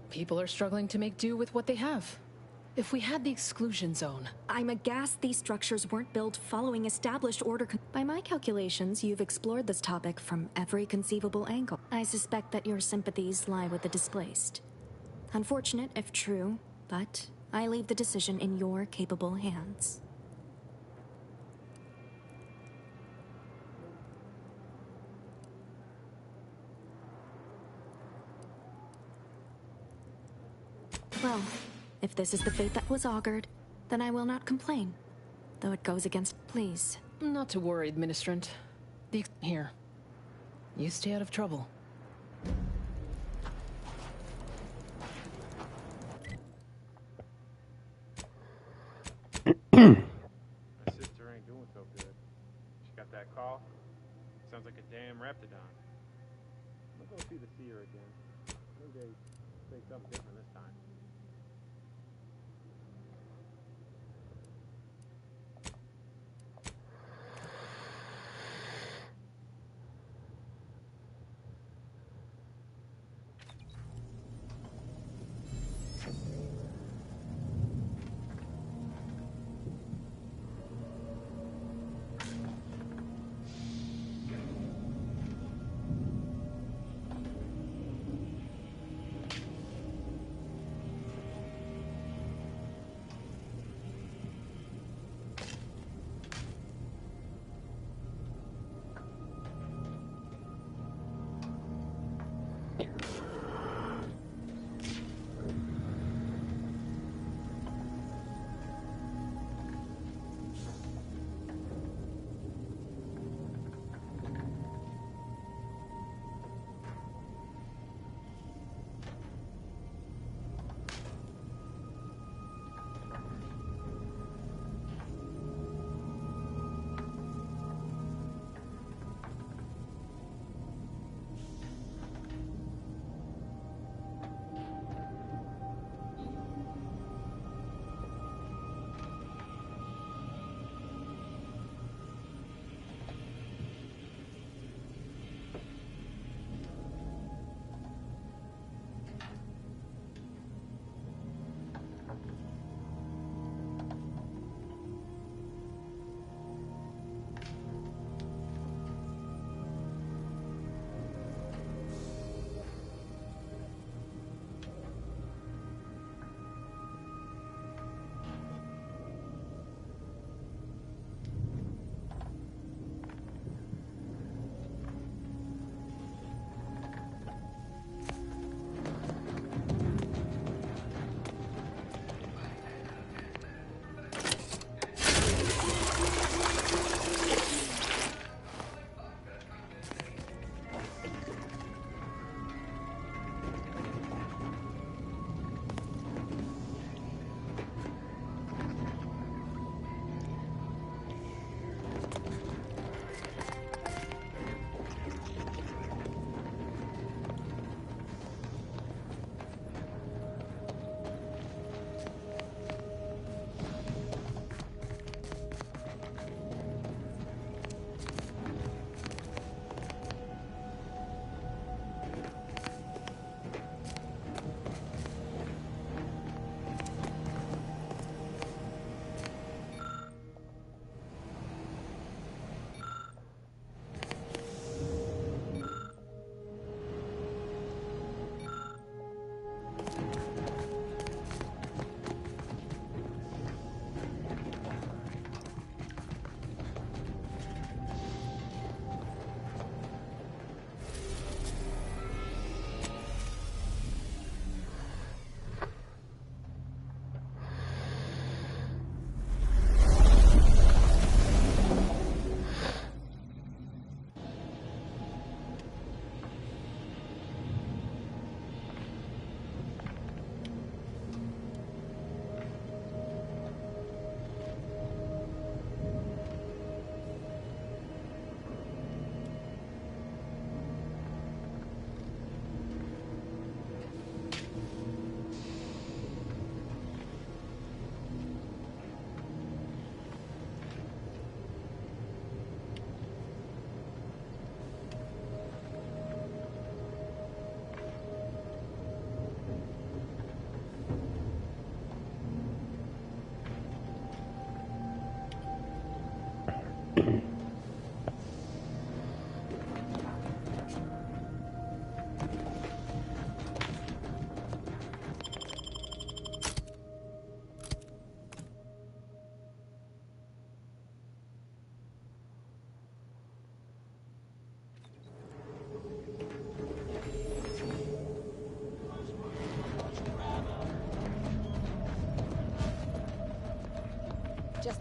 People are struggling to make do with what they have. If we had the exclusion zone...
I'm aghast these structures weren't built following established order... By my calculations, you've explored this topic from every conceivable angle. I suspect that your sympathies lie with the displaced. Unfortunate, if true, but I leave the decision in your capable hands. Well... if this is the fate that was augured, then I will not complain. Though it goes against... Please.
Not to worry, Ministrant. Here. You stay out of trouble.
My sister ain't doing so good. She got that cough. Sounds like a damn raptidon. I'm gonna go see the seer again. Maybe they say something different this time.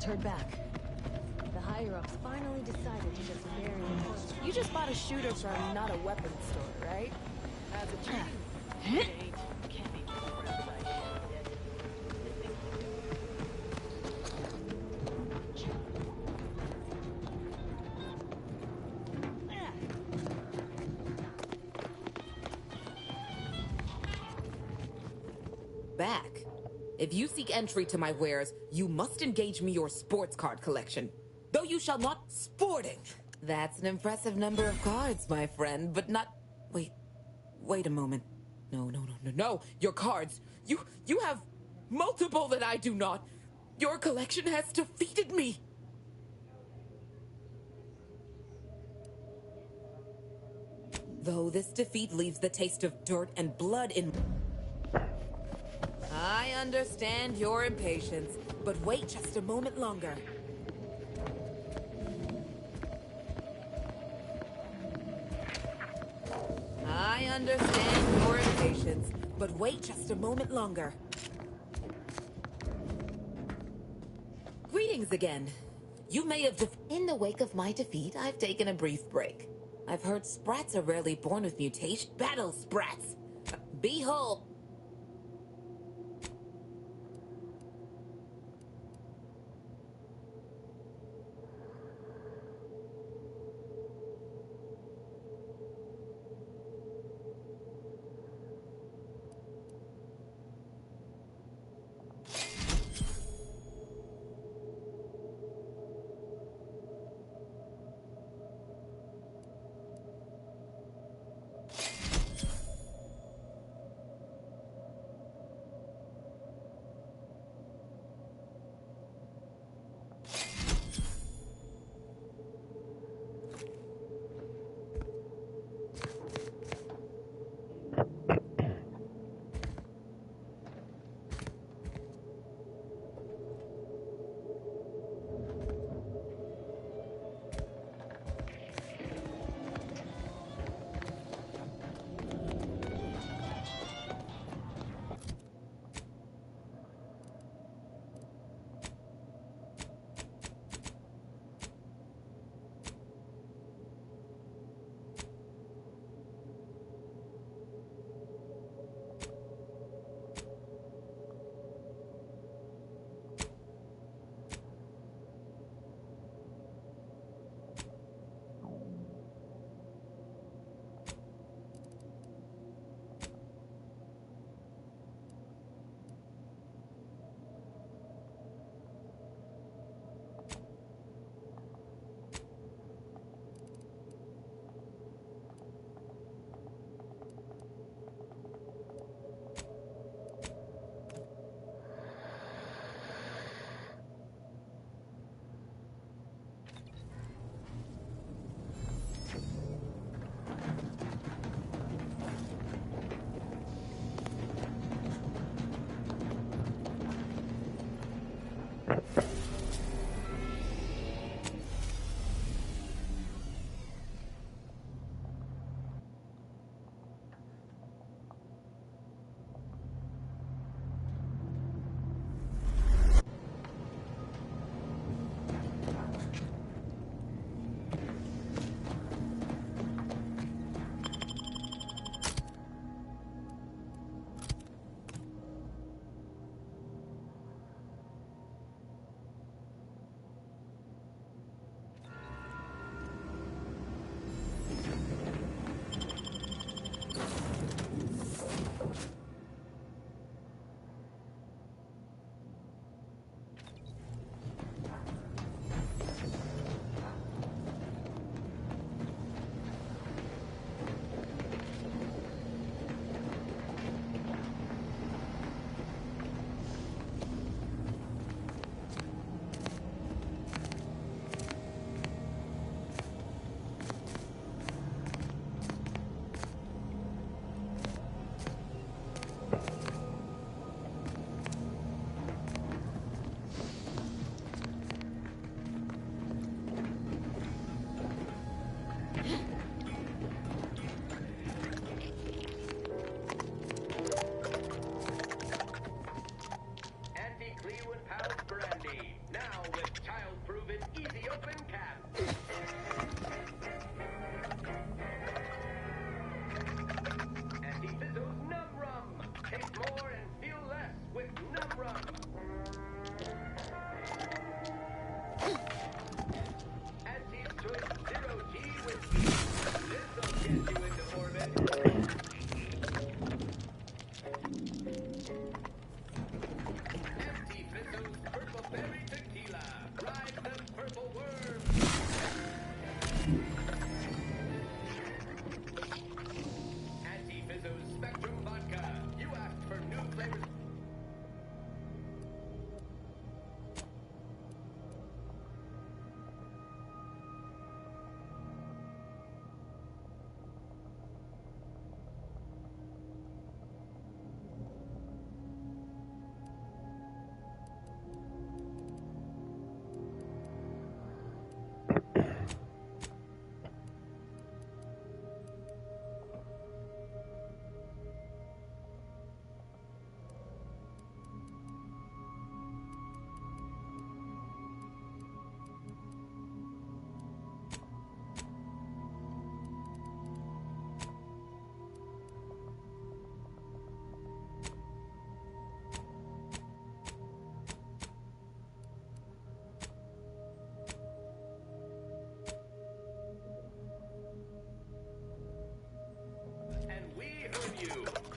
Turn back. The higher-ups finally decided to just bury the post.
You just bought a shooter from not a weapons store, right? As a check. It ain't. Can't be impressed by it.
Back. If you seek entry to my wares, you must engage me your sports card collection. Though you shall not sporting. That's an impressive number of cards, my friend, but not... Wait a moment. No. Your cards. You have multiple that I do not. Your collection has defeated me. Though this defeat leaves the taste of dirt and blood in... I understand your impatience, but wait just a moment longer. I understand your impatience, but wait just a moment longer. Greetings again. You may have in the wake of my defeat, I've taken a brief break. I've heard sprats are rarely born with mutation. Battle sprats! Behold!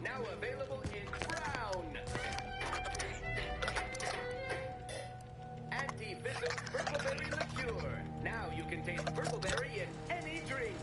Now available in brown. Anti-Fizzle Purpleberry Liqueur. Now you can taste Purpleberry in any drink.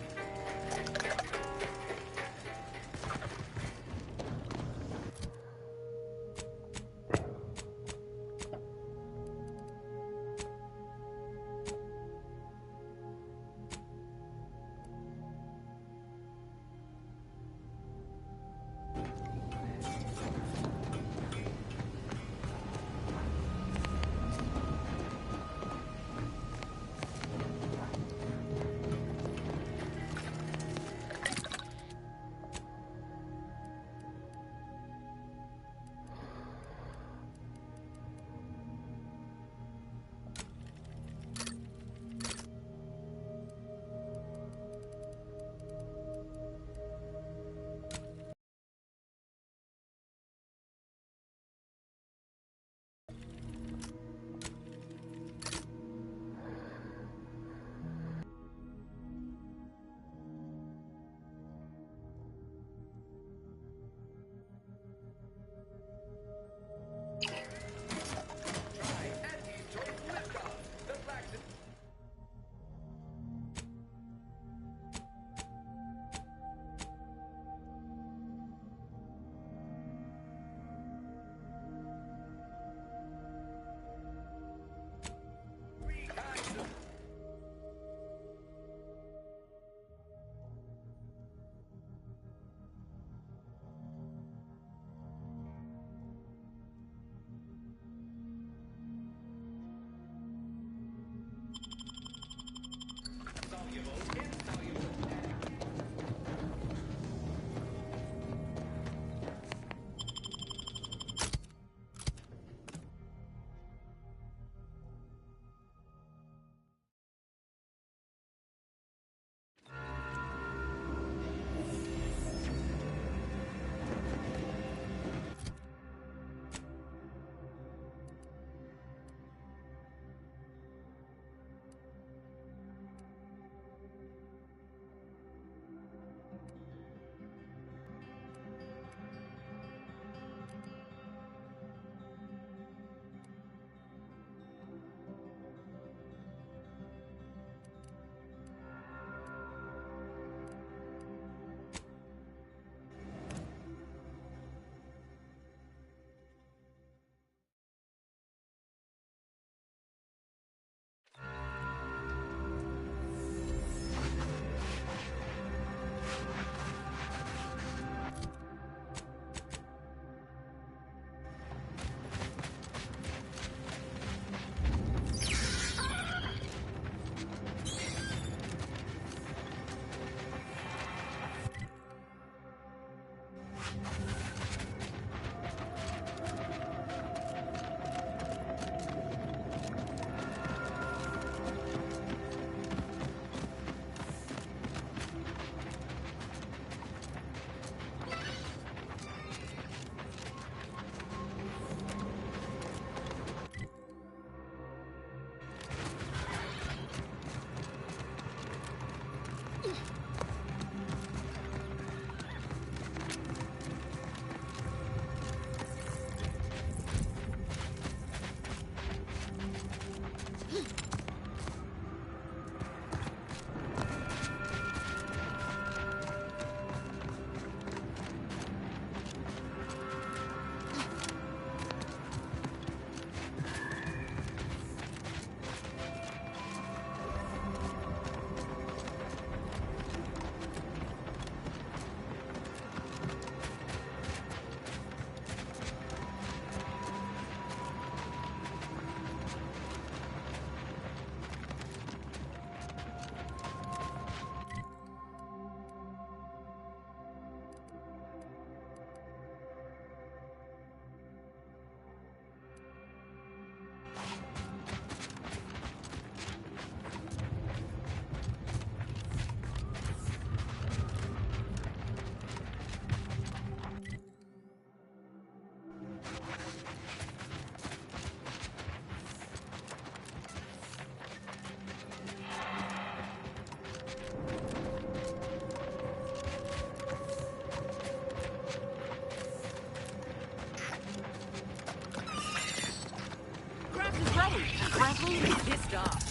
Frankly, I'm pissed off.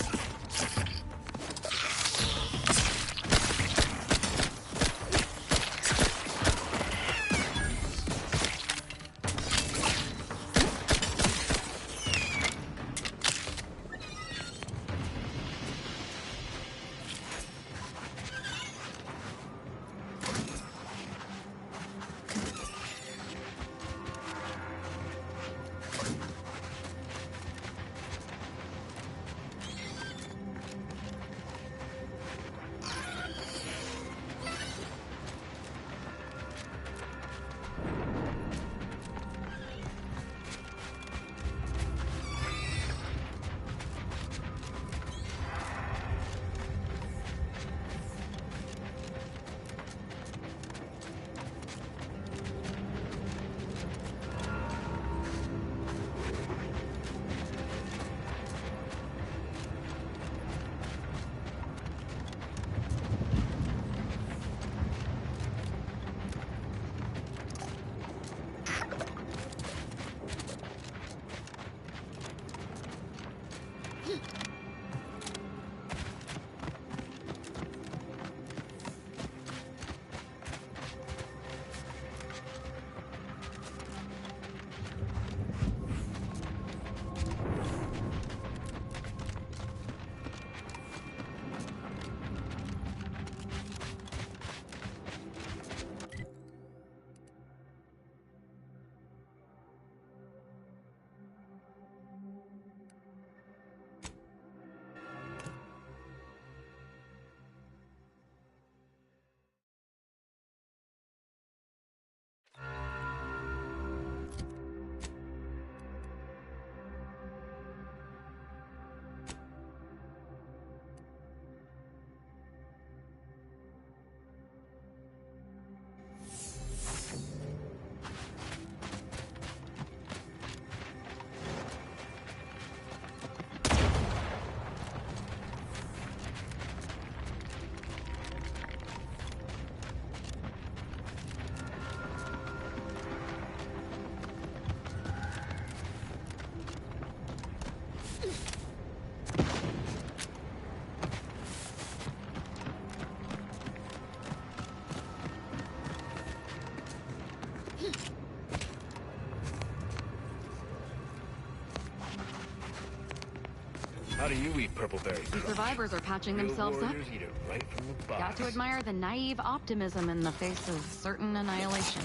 How do you eat purple berry?
The survivors are patching themselves up.
Eat it right from the box.
Got to admire the naive optimism in the face of certain annihilation.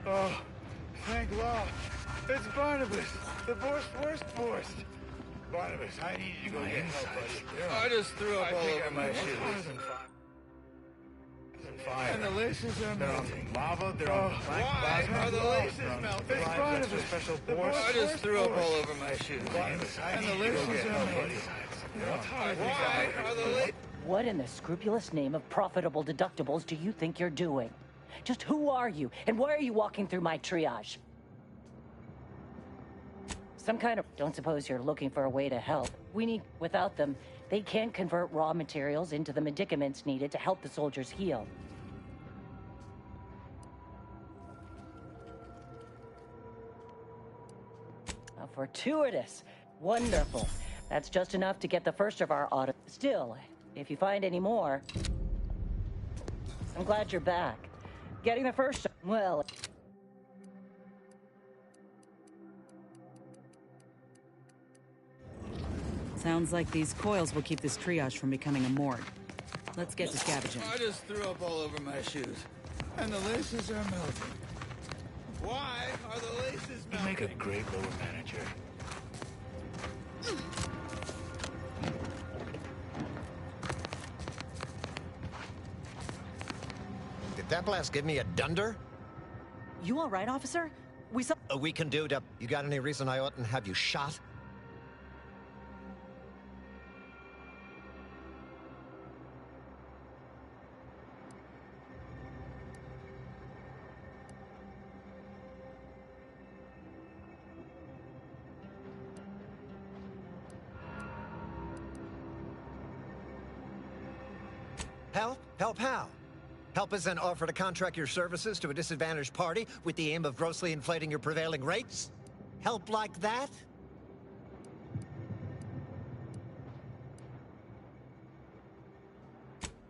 Oh, thank God. It's Barnabas, the worst. Barnabas, I need you to go get help, buddy. I just threw up all over my shoes.
Fire.
And the laces are melting.
Lava, they're on
Why are the laces melting? It's Barnabas.
Special
I just threw up all over my shoes. And the laces are melting. Why are the laces...
What in the scrupulous name of profitable deductibles do you think you're doing? Just who are you, and why are you walking through my triage? Some kind of... Don't suppose you're looking for a way to help. We need... Without them, they can't convert raw materials into the medicaments needed to help the soldiers heal. How fortuitous. Wonderful. That's just enough to get the first of our auto... Still, if you find any more... I'm glad you're back. Getting the first... Well...
Sounds like these coils will keep this triage from becoming a morgue. Let's get to scavenging.
I just threw up all over my shoes. And the laces are melting. Why are the laces melting?
You make a great lower manager.
Did that blast give me a dunder?
You all right, officer? We saw...
We can do to... You got any reason I oughtn't have you shot? Help? Help how? Help is an offer to contract your services to a disadvantaged party with the aim of grossly inflating your prevailing rates? Help like that?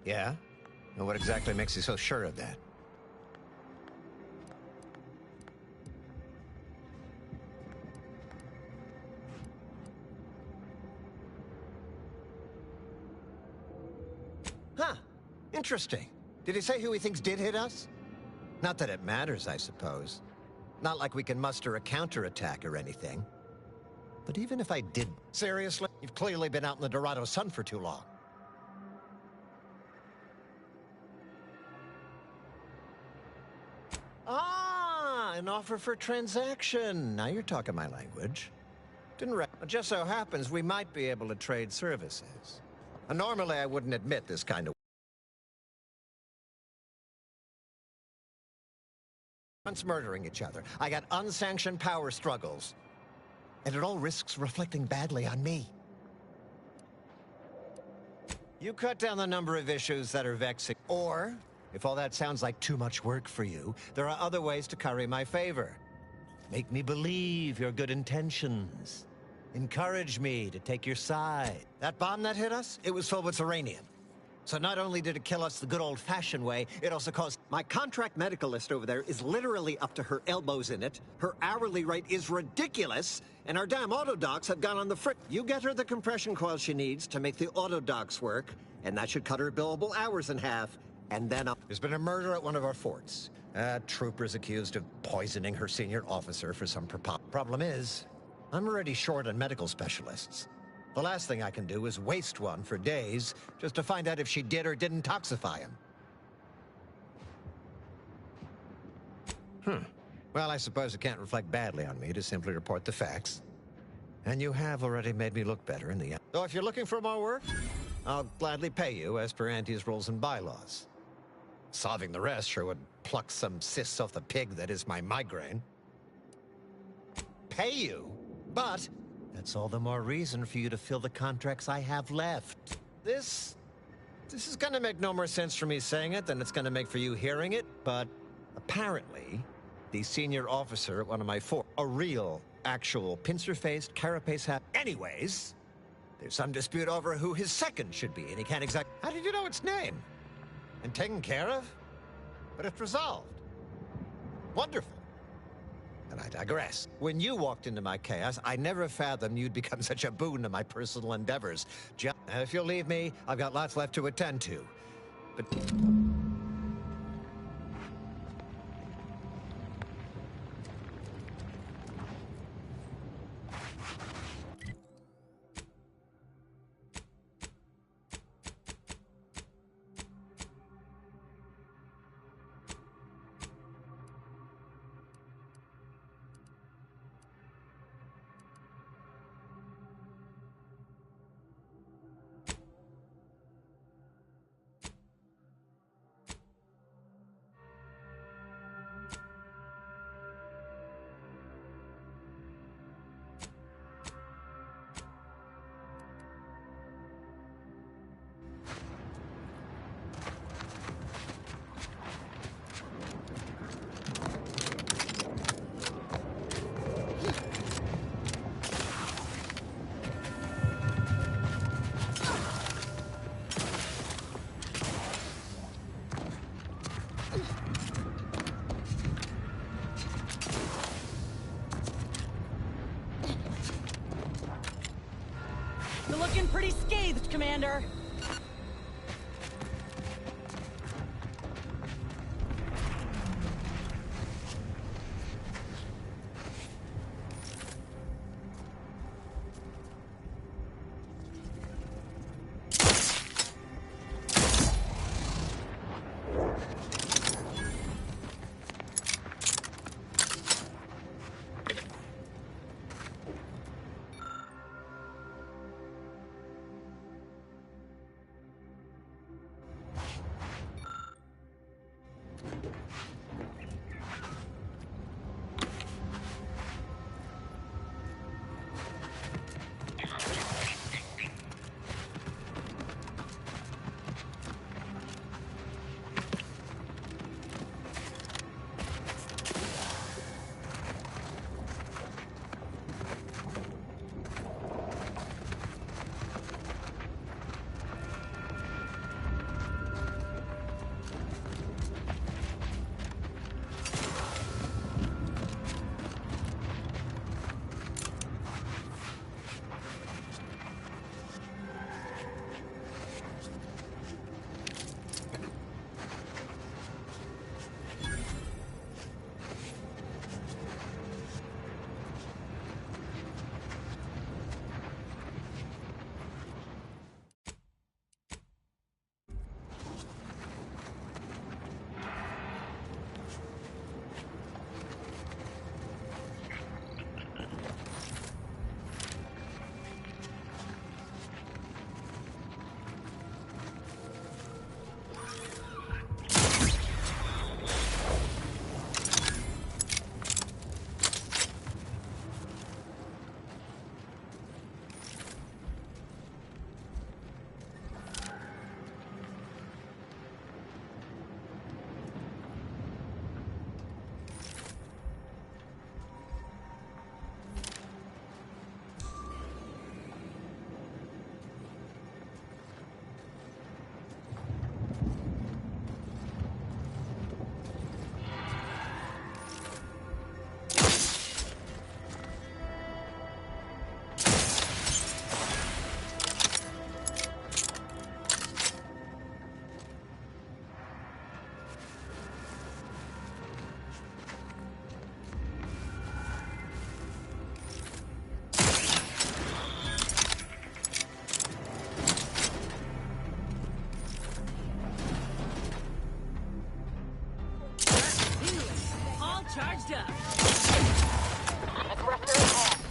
Yeah? And what exactly makes you so sure of that? Huh. Interesting. Did he say who he thinks did hit us? Not that it matters, I suppose. Not like we can muster a counterattack or anything. But even if I did... Seriously? You've clearly been out in the Dorado sun for too long. Ah, an offer for transaction. Now you're talking my language. It just so happens we might be able to trade services. Normally I wouldn't admit this kind of... murdering each other. I got unsanctioned power struggles. And it all risks reflecting badly on me. You cut down the number of issues that are vexing. Or, if all that sounds like too much work for you, there are other ways to curry my favor. Make me believe your good intentions. Encourage me to take your side. That bomb that hit us, it was filled with uranium. So not only did it kill us the good old-fashioned way, it also caused... My contract medicalist over there is literally up to her elbows in it. Her hourly rate is ridiculous, and our damn auto docks have gone on the frick. You get her the compression coil she needs to make the auto docks work, and that should cut her billable hours in half, and then up. There's been a murder at one of our forts. Trooper's accused of poisoning her senior officer for some problem is, I'm already short on medical specialists. The last thing I can do is waste one for days just to find out if she did or didn't toxify him. Well, I suppose it can't reflect badly on me to simply report the facts. And you have already made me look better in the end. So if you're looking for more work, I'll gladly pay you as per Auntie's rules and bylaws. Solving the rest sure would pluck some cysts off the pig that is my migraine. Pay you? But... that's all the more reason for you to fill the contracts I have left. This is gonna make no more sense for me saying it than it's gonna make for you hearing it, but apparently, the senior officer at one of my a real, actual, pincer-faced, carapace hat. Anyways, there's some dispute over who his second should be, and he can't exactly... How did you know its name? And taken care of? But it's resolved. Wonderful. And I digress. When you walked into my chaos, I never fathomed you'd become such a boon to my personal endeavors. If you'll leave me, I've got lots left to attend to. But...
You're looking pretty scathed, Commander. Charged up.
Aggressor ahead.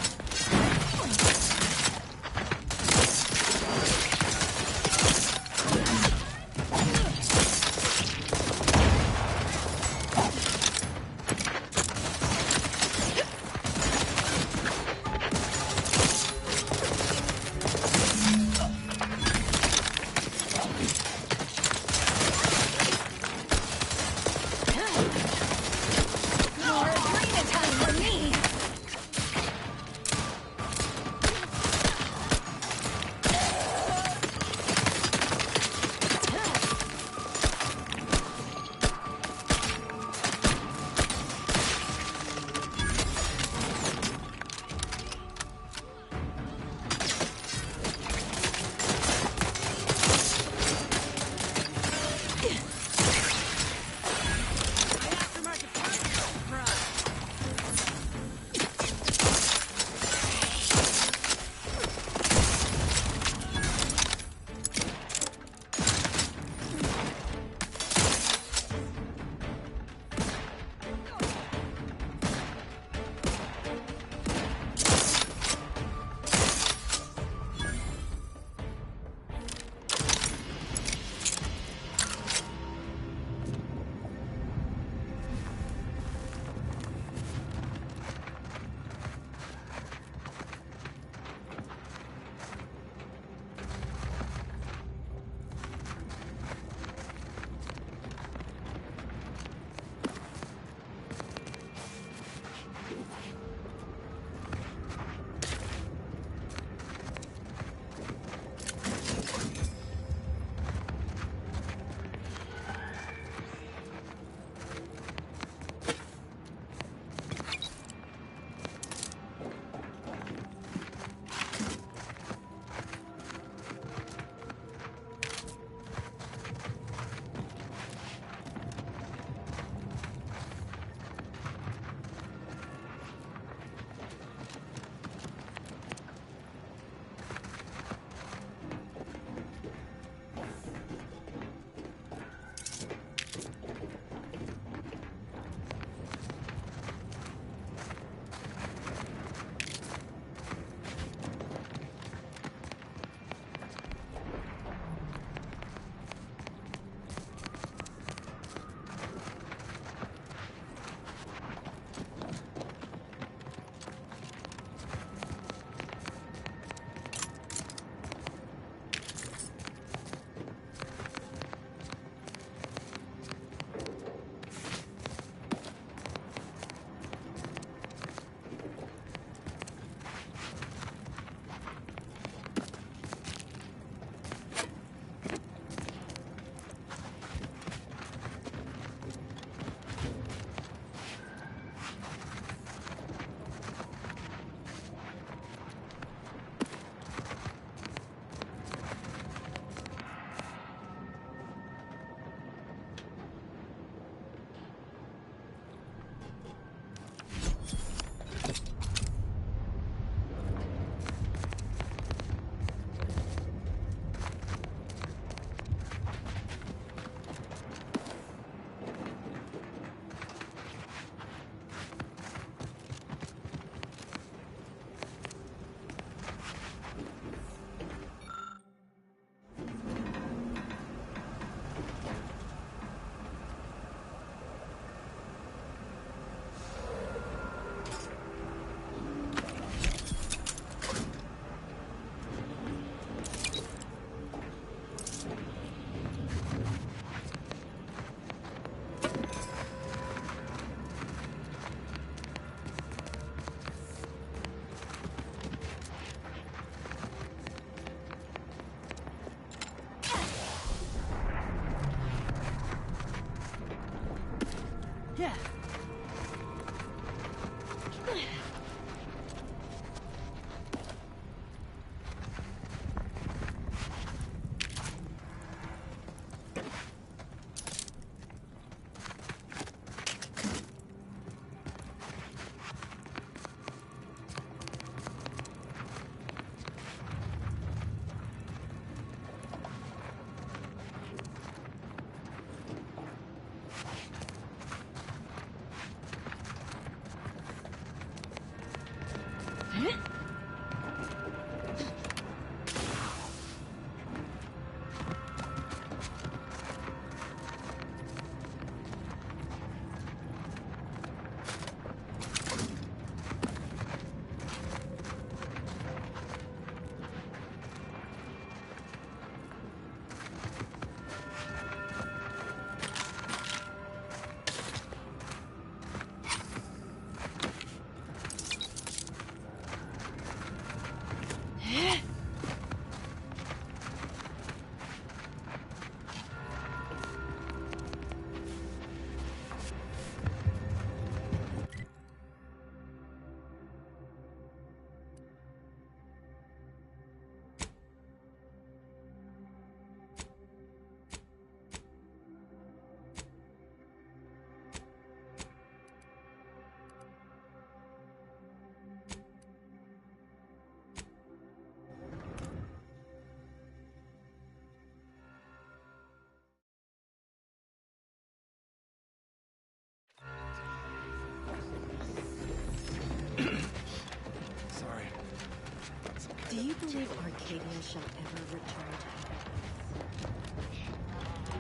Do you believe Arcadia shall ever return to heaven?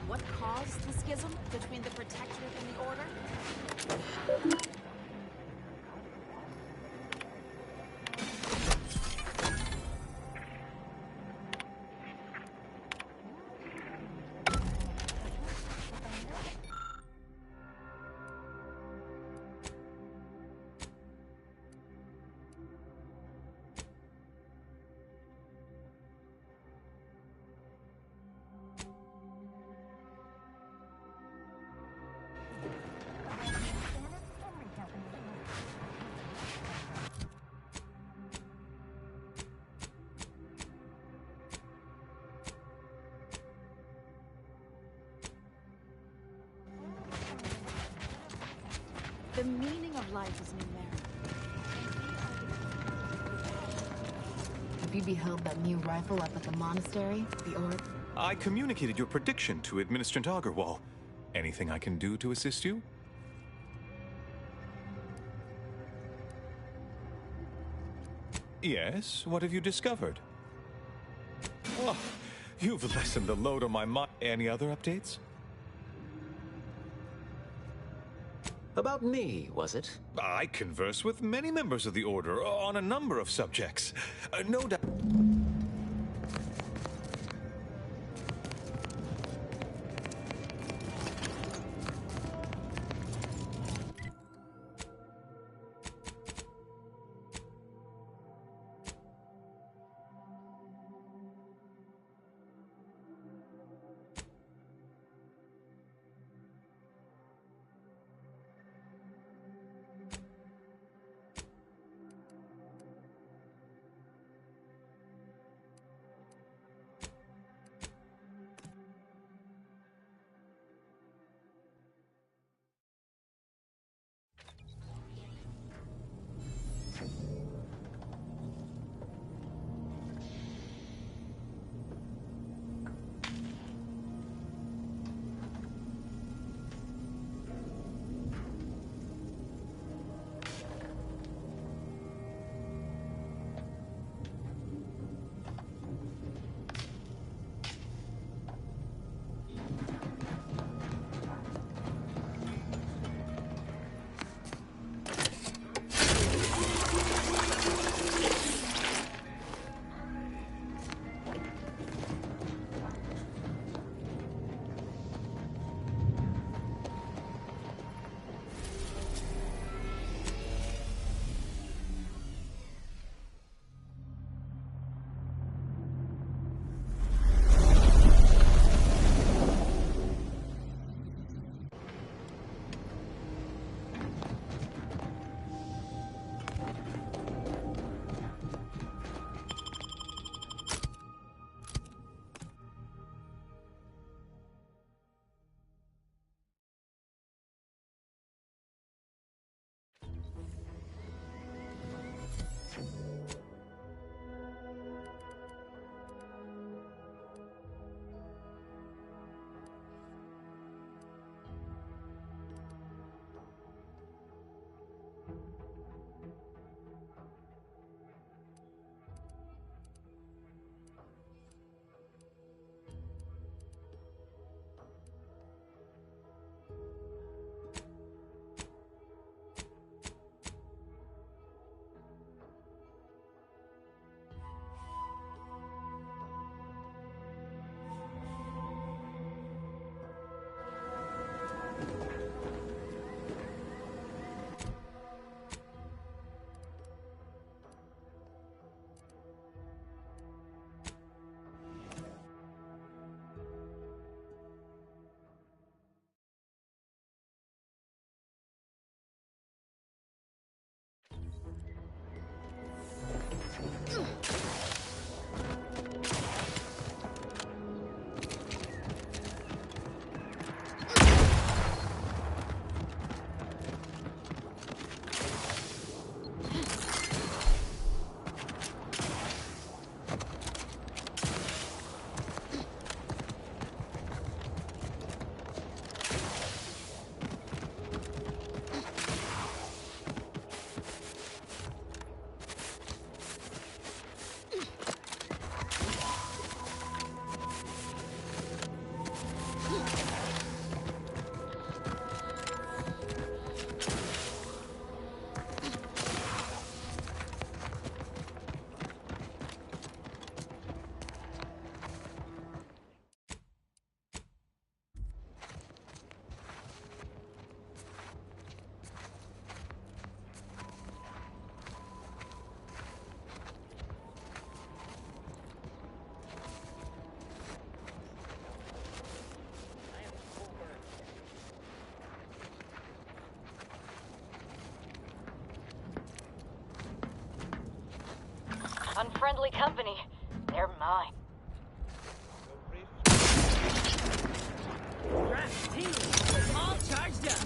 What caused the schism between the Protectorate and the Order? The meaning of life is numerical.
Have you beheld that new rifle up at the monastery? The orb?
I communicated your prediction to Administrator Agarwal. Anything I can do to assist you? Yes, what have you discovered? Oh, you've lessened the load on my mind. Any other updates?
About me, was it?
I converse with many members of the Order on a number of subjects. No doubt.
unfriendly company. They're mine.
All charged up.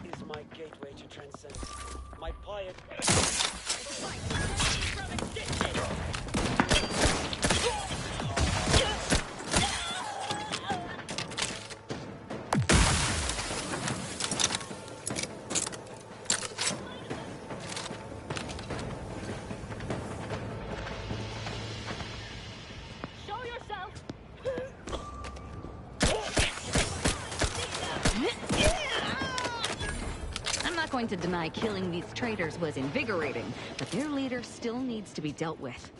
Is my gateway to transcendence. My pious...
Show yourself!
I'm not going to deny killing these traitors was invigorating, but their leader still needs to be dealt with.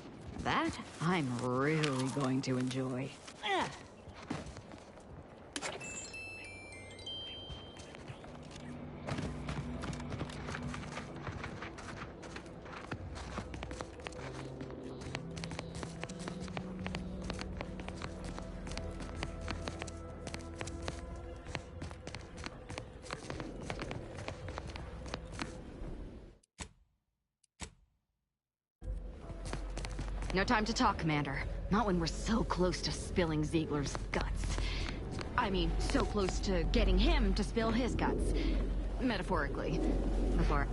That I'm really going to enjoy. No time to talk, Commander. Not when we're so close to spilling Ziegler's guts. I mean, so close to getting him to spill his guts. Metaphorically. Before...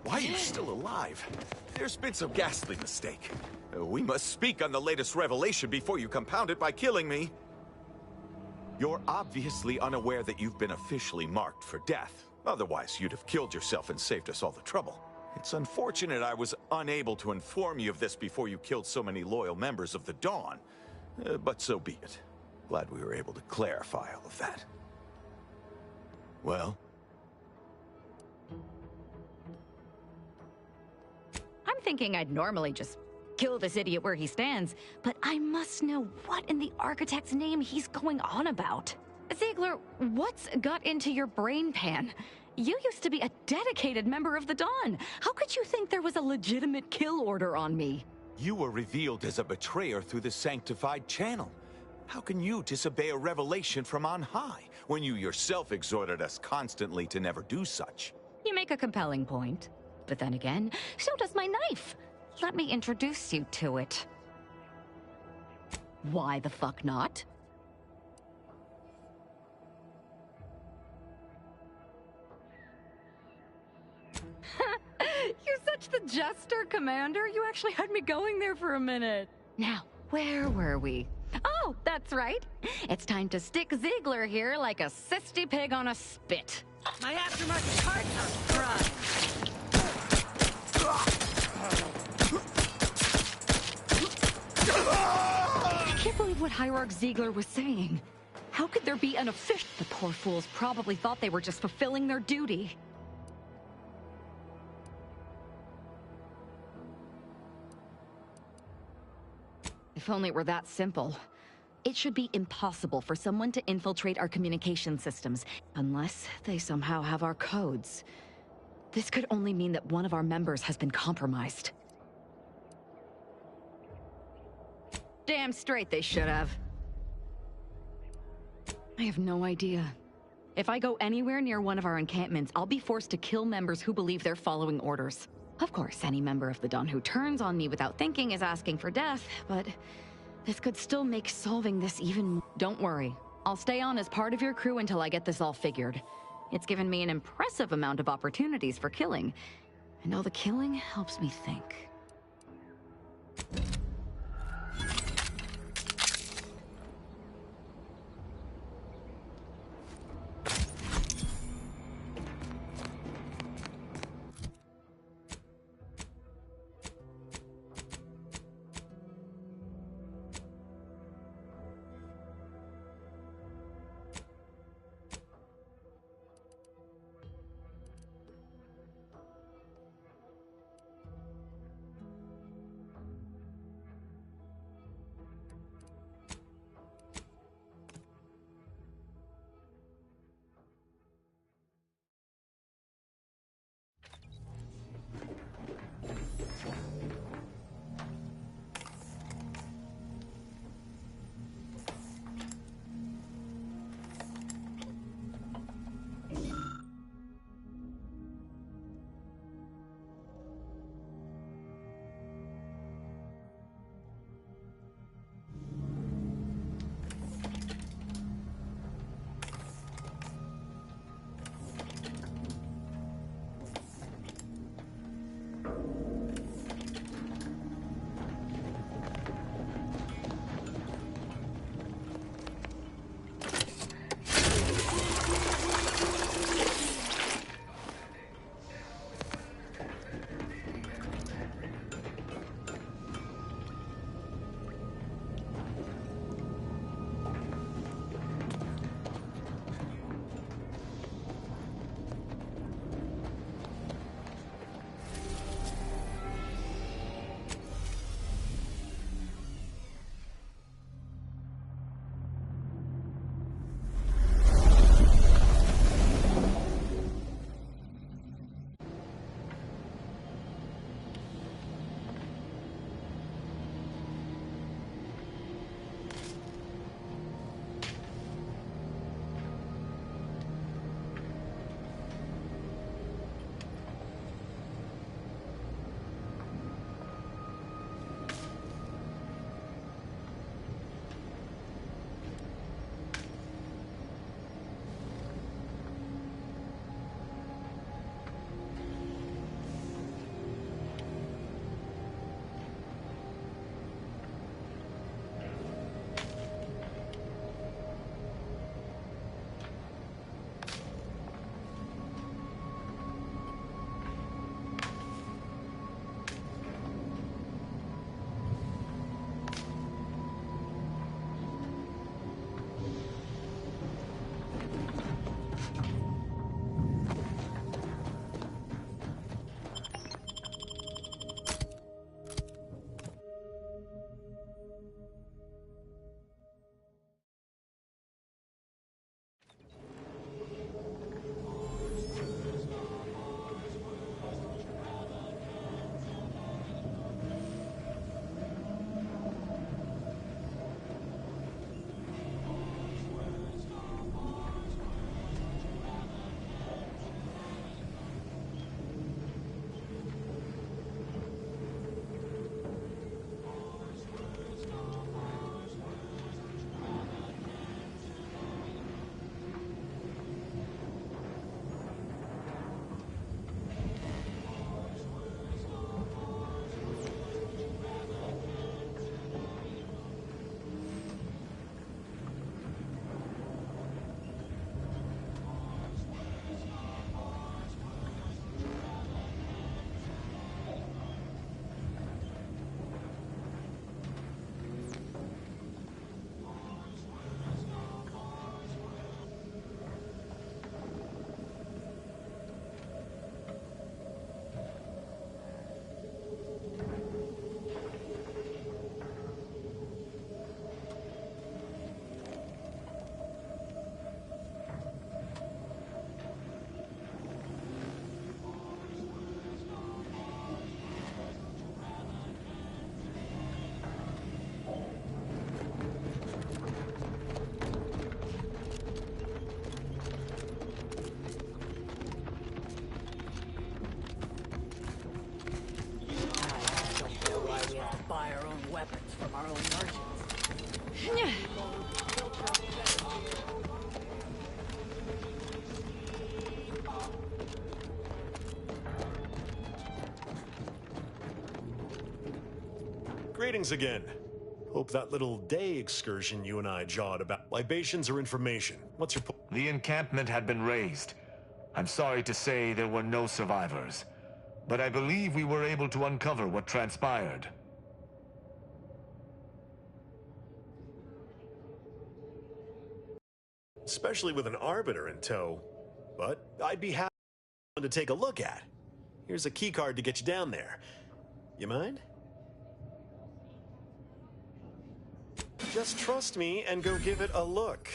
Why are you still alive? There's been some ghastly mistake. We must speak on the latest revelation before you compound it by killing me. You're obviously unaware that you've been officially marked for death. Otherwise, you'd have killed yourself and saved us all the trouble. It's unfortunate I was unable to inform you of this before you killed so many loyal members of the Dawn. But so be it. Glad we were able to clarify all of that. Well,
thinking I'd normally just kill this idiot where he stands, but I must know what in the architect's name he's going on about. Ziegler, what's got into your brain pan? You used to be a dedicated member of the Dawn. How could you think there was a legitimate kill order on me?
You were revealed as a betrayer through the sanctified channel. How can you disobey a revelation from on high, when you yourself exhorted us constantly to never do such?
You make a compelling point. But then again, so does my knife. Let me introduce you to it. Why the fuck not? You're such the jester, Commander. You actually had me going there for a minute. Now, where were we? Oh, that's right. It's time to stick Ziegler here like a cysty pig on a spit.
My aftermarket parts are prime.
I can't believe what Hierarch Ziegler was saying. How could there be an official? The poor fools probably thought they were just fulfilling their duty. If only it were that simple. It should be impossible for someone to infiltrate our communication systems, unless they somehow have our codes. This could only mean that one of our members has been compromised. Damn straight they should have. I have no idea. If I go anywhere near one of our encampments, I'll be forced to kill members who believe they're following orders. Of course, any member of the Dawn who turns on me without thinking is asking for death, but this could still make solving this even more. Don't worry. I'll stay on as part of your crew until I get this all figured. It's given me an impressive amount of opportunities for killing, and all the killing helps me think.
Greetings again. Hope that little day excursion you and I jawed about. Libations or information? What's your
The encampment had been razed. I'm sorry to say there were no survivors, but I believe we were able to uncover what transpired.
Especially with an Arbiter in tow. But I'd be happy to take a look at. Here's a keycard to get you down there. You mind? Just trust me and go give it a look.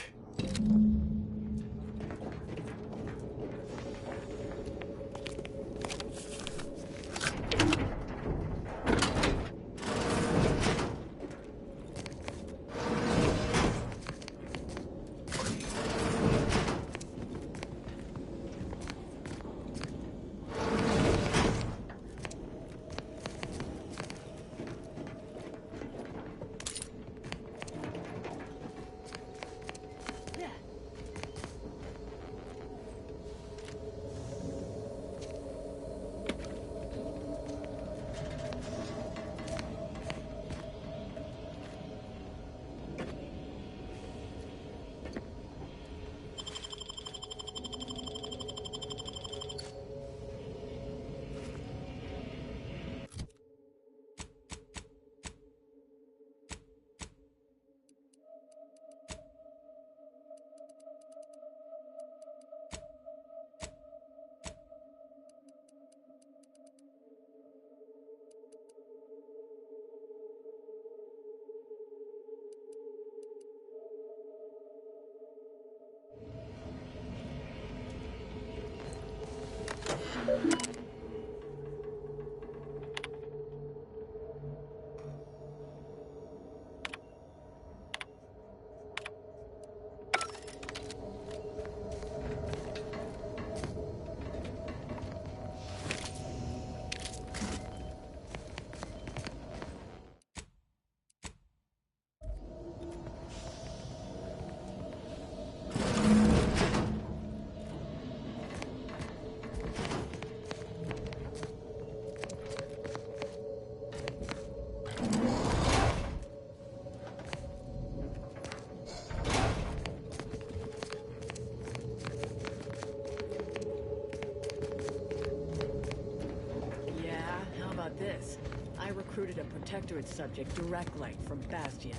This. I recruited a Protectorate subject direct light from Bastion,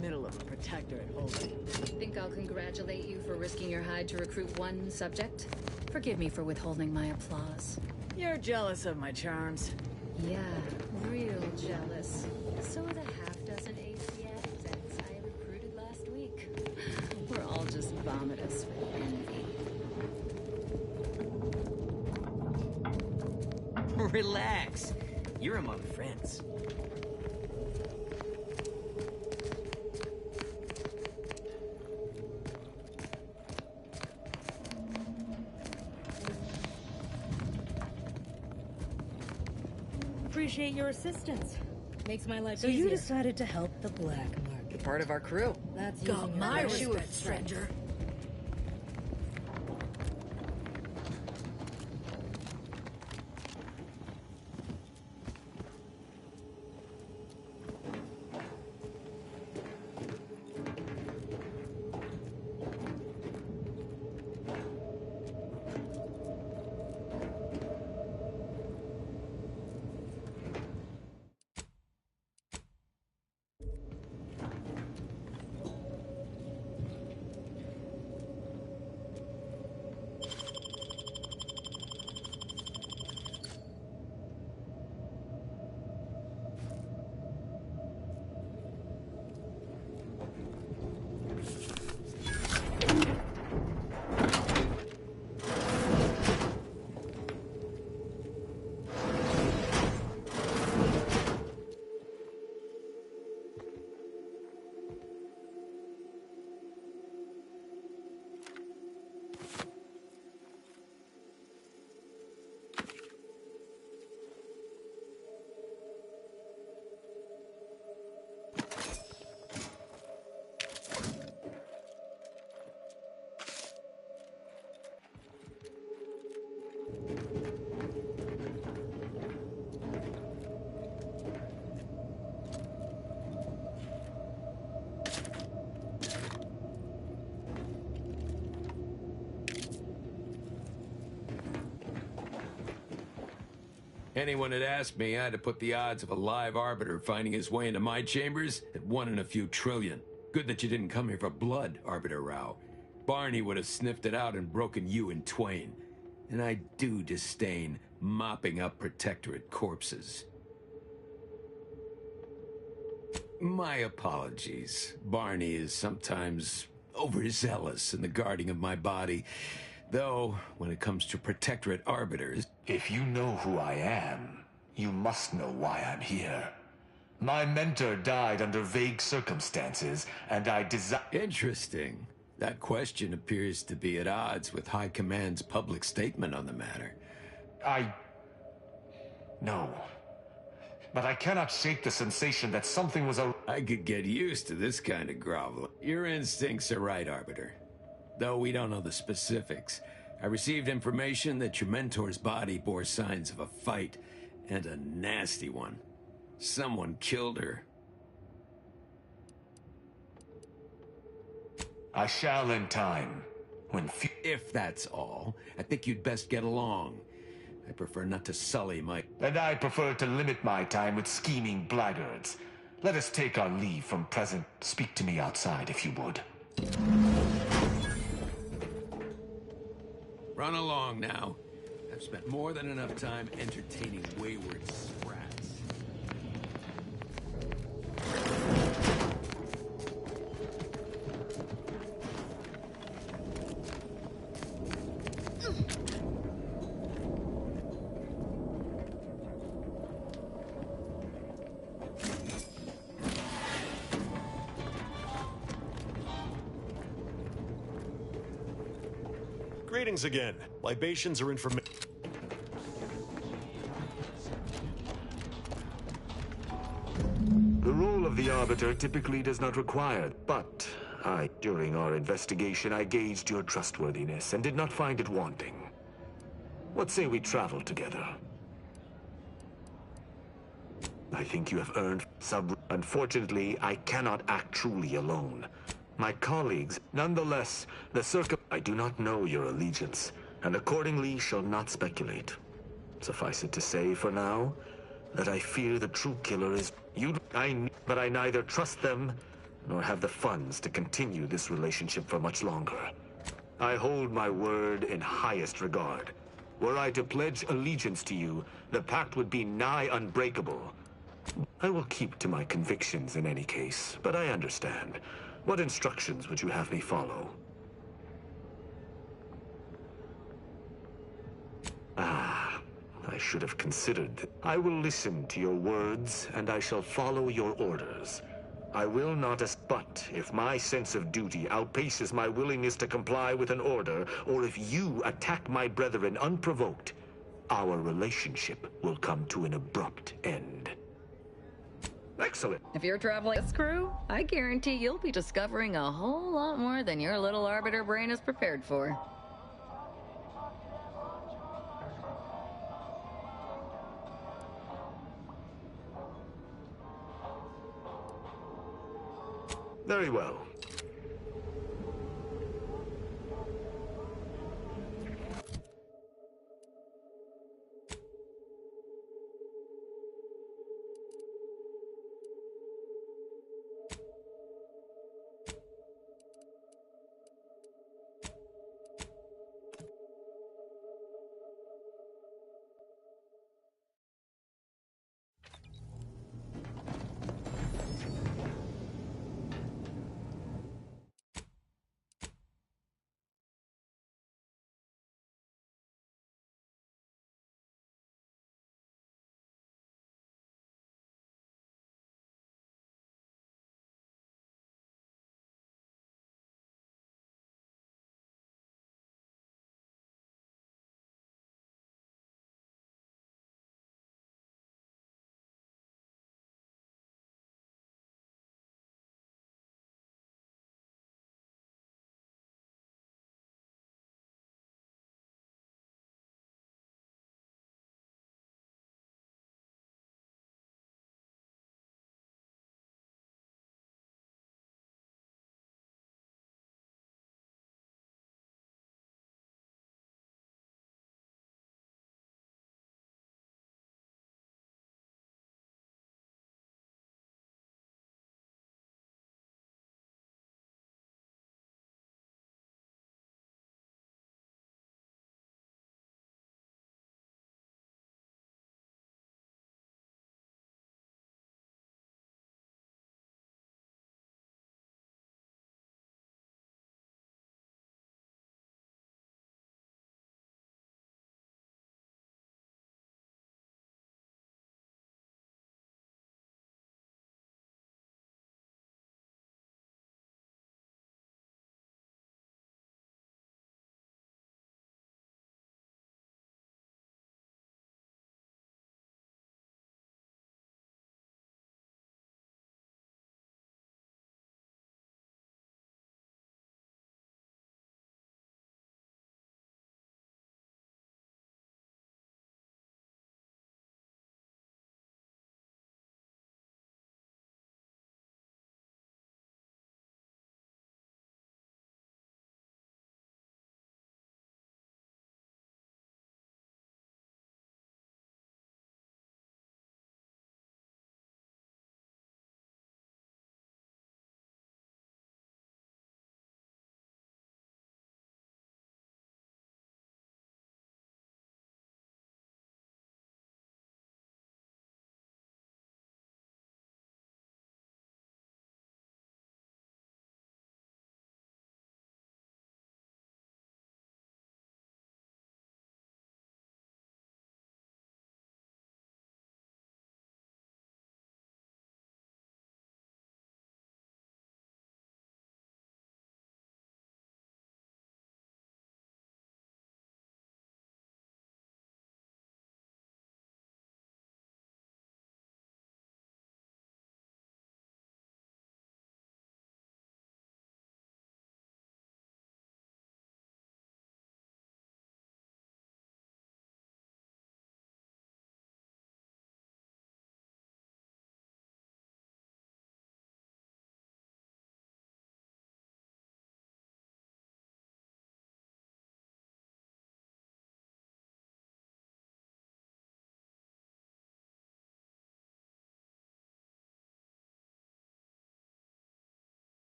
middle of a Protectorate holding.
Think I'll congratulate you for risking your hide to recruit one subject? Forgive me for withholding my applause.
You're jealous of my charms.
Yeah, real jealous. So the half-dozen ACSs I recruited last week. We're all just vomitous with envy.
Relax. You're among friends.
Appreciate your assistance. Makes my life
So
easier.
you decided to help the black market.
You're part of our crew. That's
Got
using
my
your
respect,
stranger.
Anyone had asked me, I'd have put the odds of a live arbiter finding his way into my chambers at 1 in a few trillion. Good that you didn't come here for blood, Arbiter Rao. Barney would have sniffed it out and broken you in twain. And I do disdain mopping up Protectorate corpses. My apologies. Barney is sometimes overzealous in the guarding of my body. Though, when it comes to Protectorate arbiters...
If you know who I am, you must know why I'm here. My mentor died under vague circumstances, and I desire...
Interesting. That question appears to be at odds with High Command's public statement on the matter.
No. But I cannot shake the sensation that something was a...
I could get used to this kind of grovel. Your instincts are right, Arbiter. Though we don't know the specifics. I received information that your mentor's body bore signs of a fight, and a nasty one. Someone killed her.
I shall in time.
If that's all, I think you'd best get along. I prefer not to sully my...
And I prefer to limit my time with scheming blackguards. Let us take our leave from present. Speak to me outside, if you would.
Run along now. I've spent more than enough time entertaining wayward sprats.
Greetings again. Libations are information.
The role of the Arbiter typically does not require, but during our investigation, I gauged your trustworthiness and did not find it wanting. What say we travel together? I think you have earned Unfortunately, I cannot act truly alone. My colleagues, nonetheless, I do not know your allegiance, and accordingly shall not speculate. Suffice it to say, for now, that I fear the true killer is you. But I neither trust them, nor have the funds to continue this relationship for much longer. I hold my word in highest regard. Were I to pledge allegiance to you, the pact would be nigh unbreakable. I will keep to my convictions in any case, but I understand. What instructions would you have me follow? I should have considered. I will listen to your words, and I shall follow your orders. I will not but if my sense of duty outpaces my willingness to comply with an order, or if you attack my brethren unprovoked, our relationship will come to an abrupt end. Excellent.
If you're traveling this crew, I guarantee you'll be discovering a whole lot more than your little arbiter brain is prepared for.
Very well.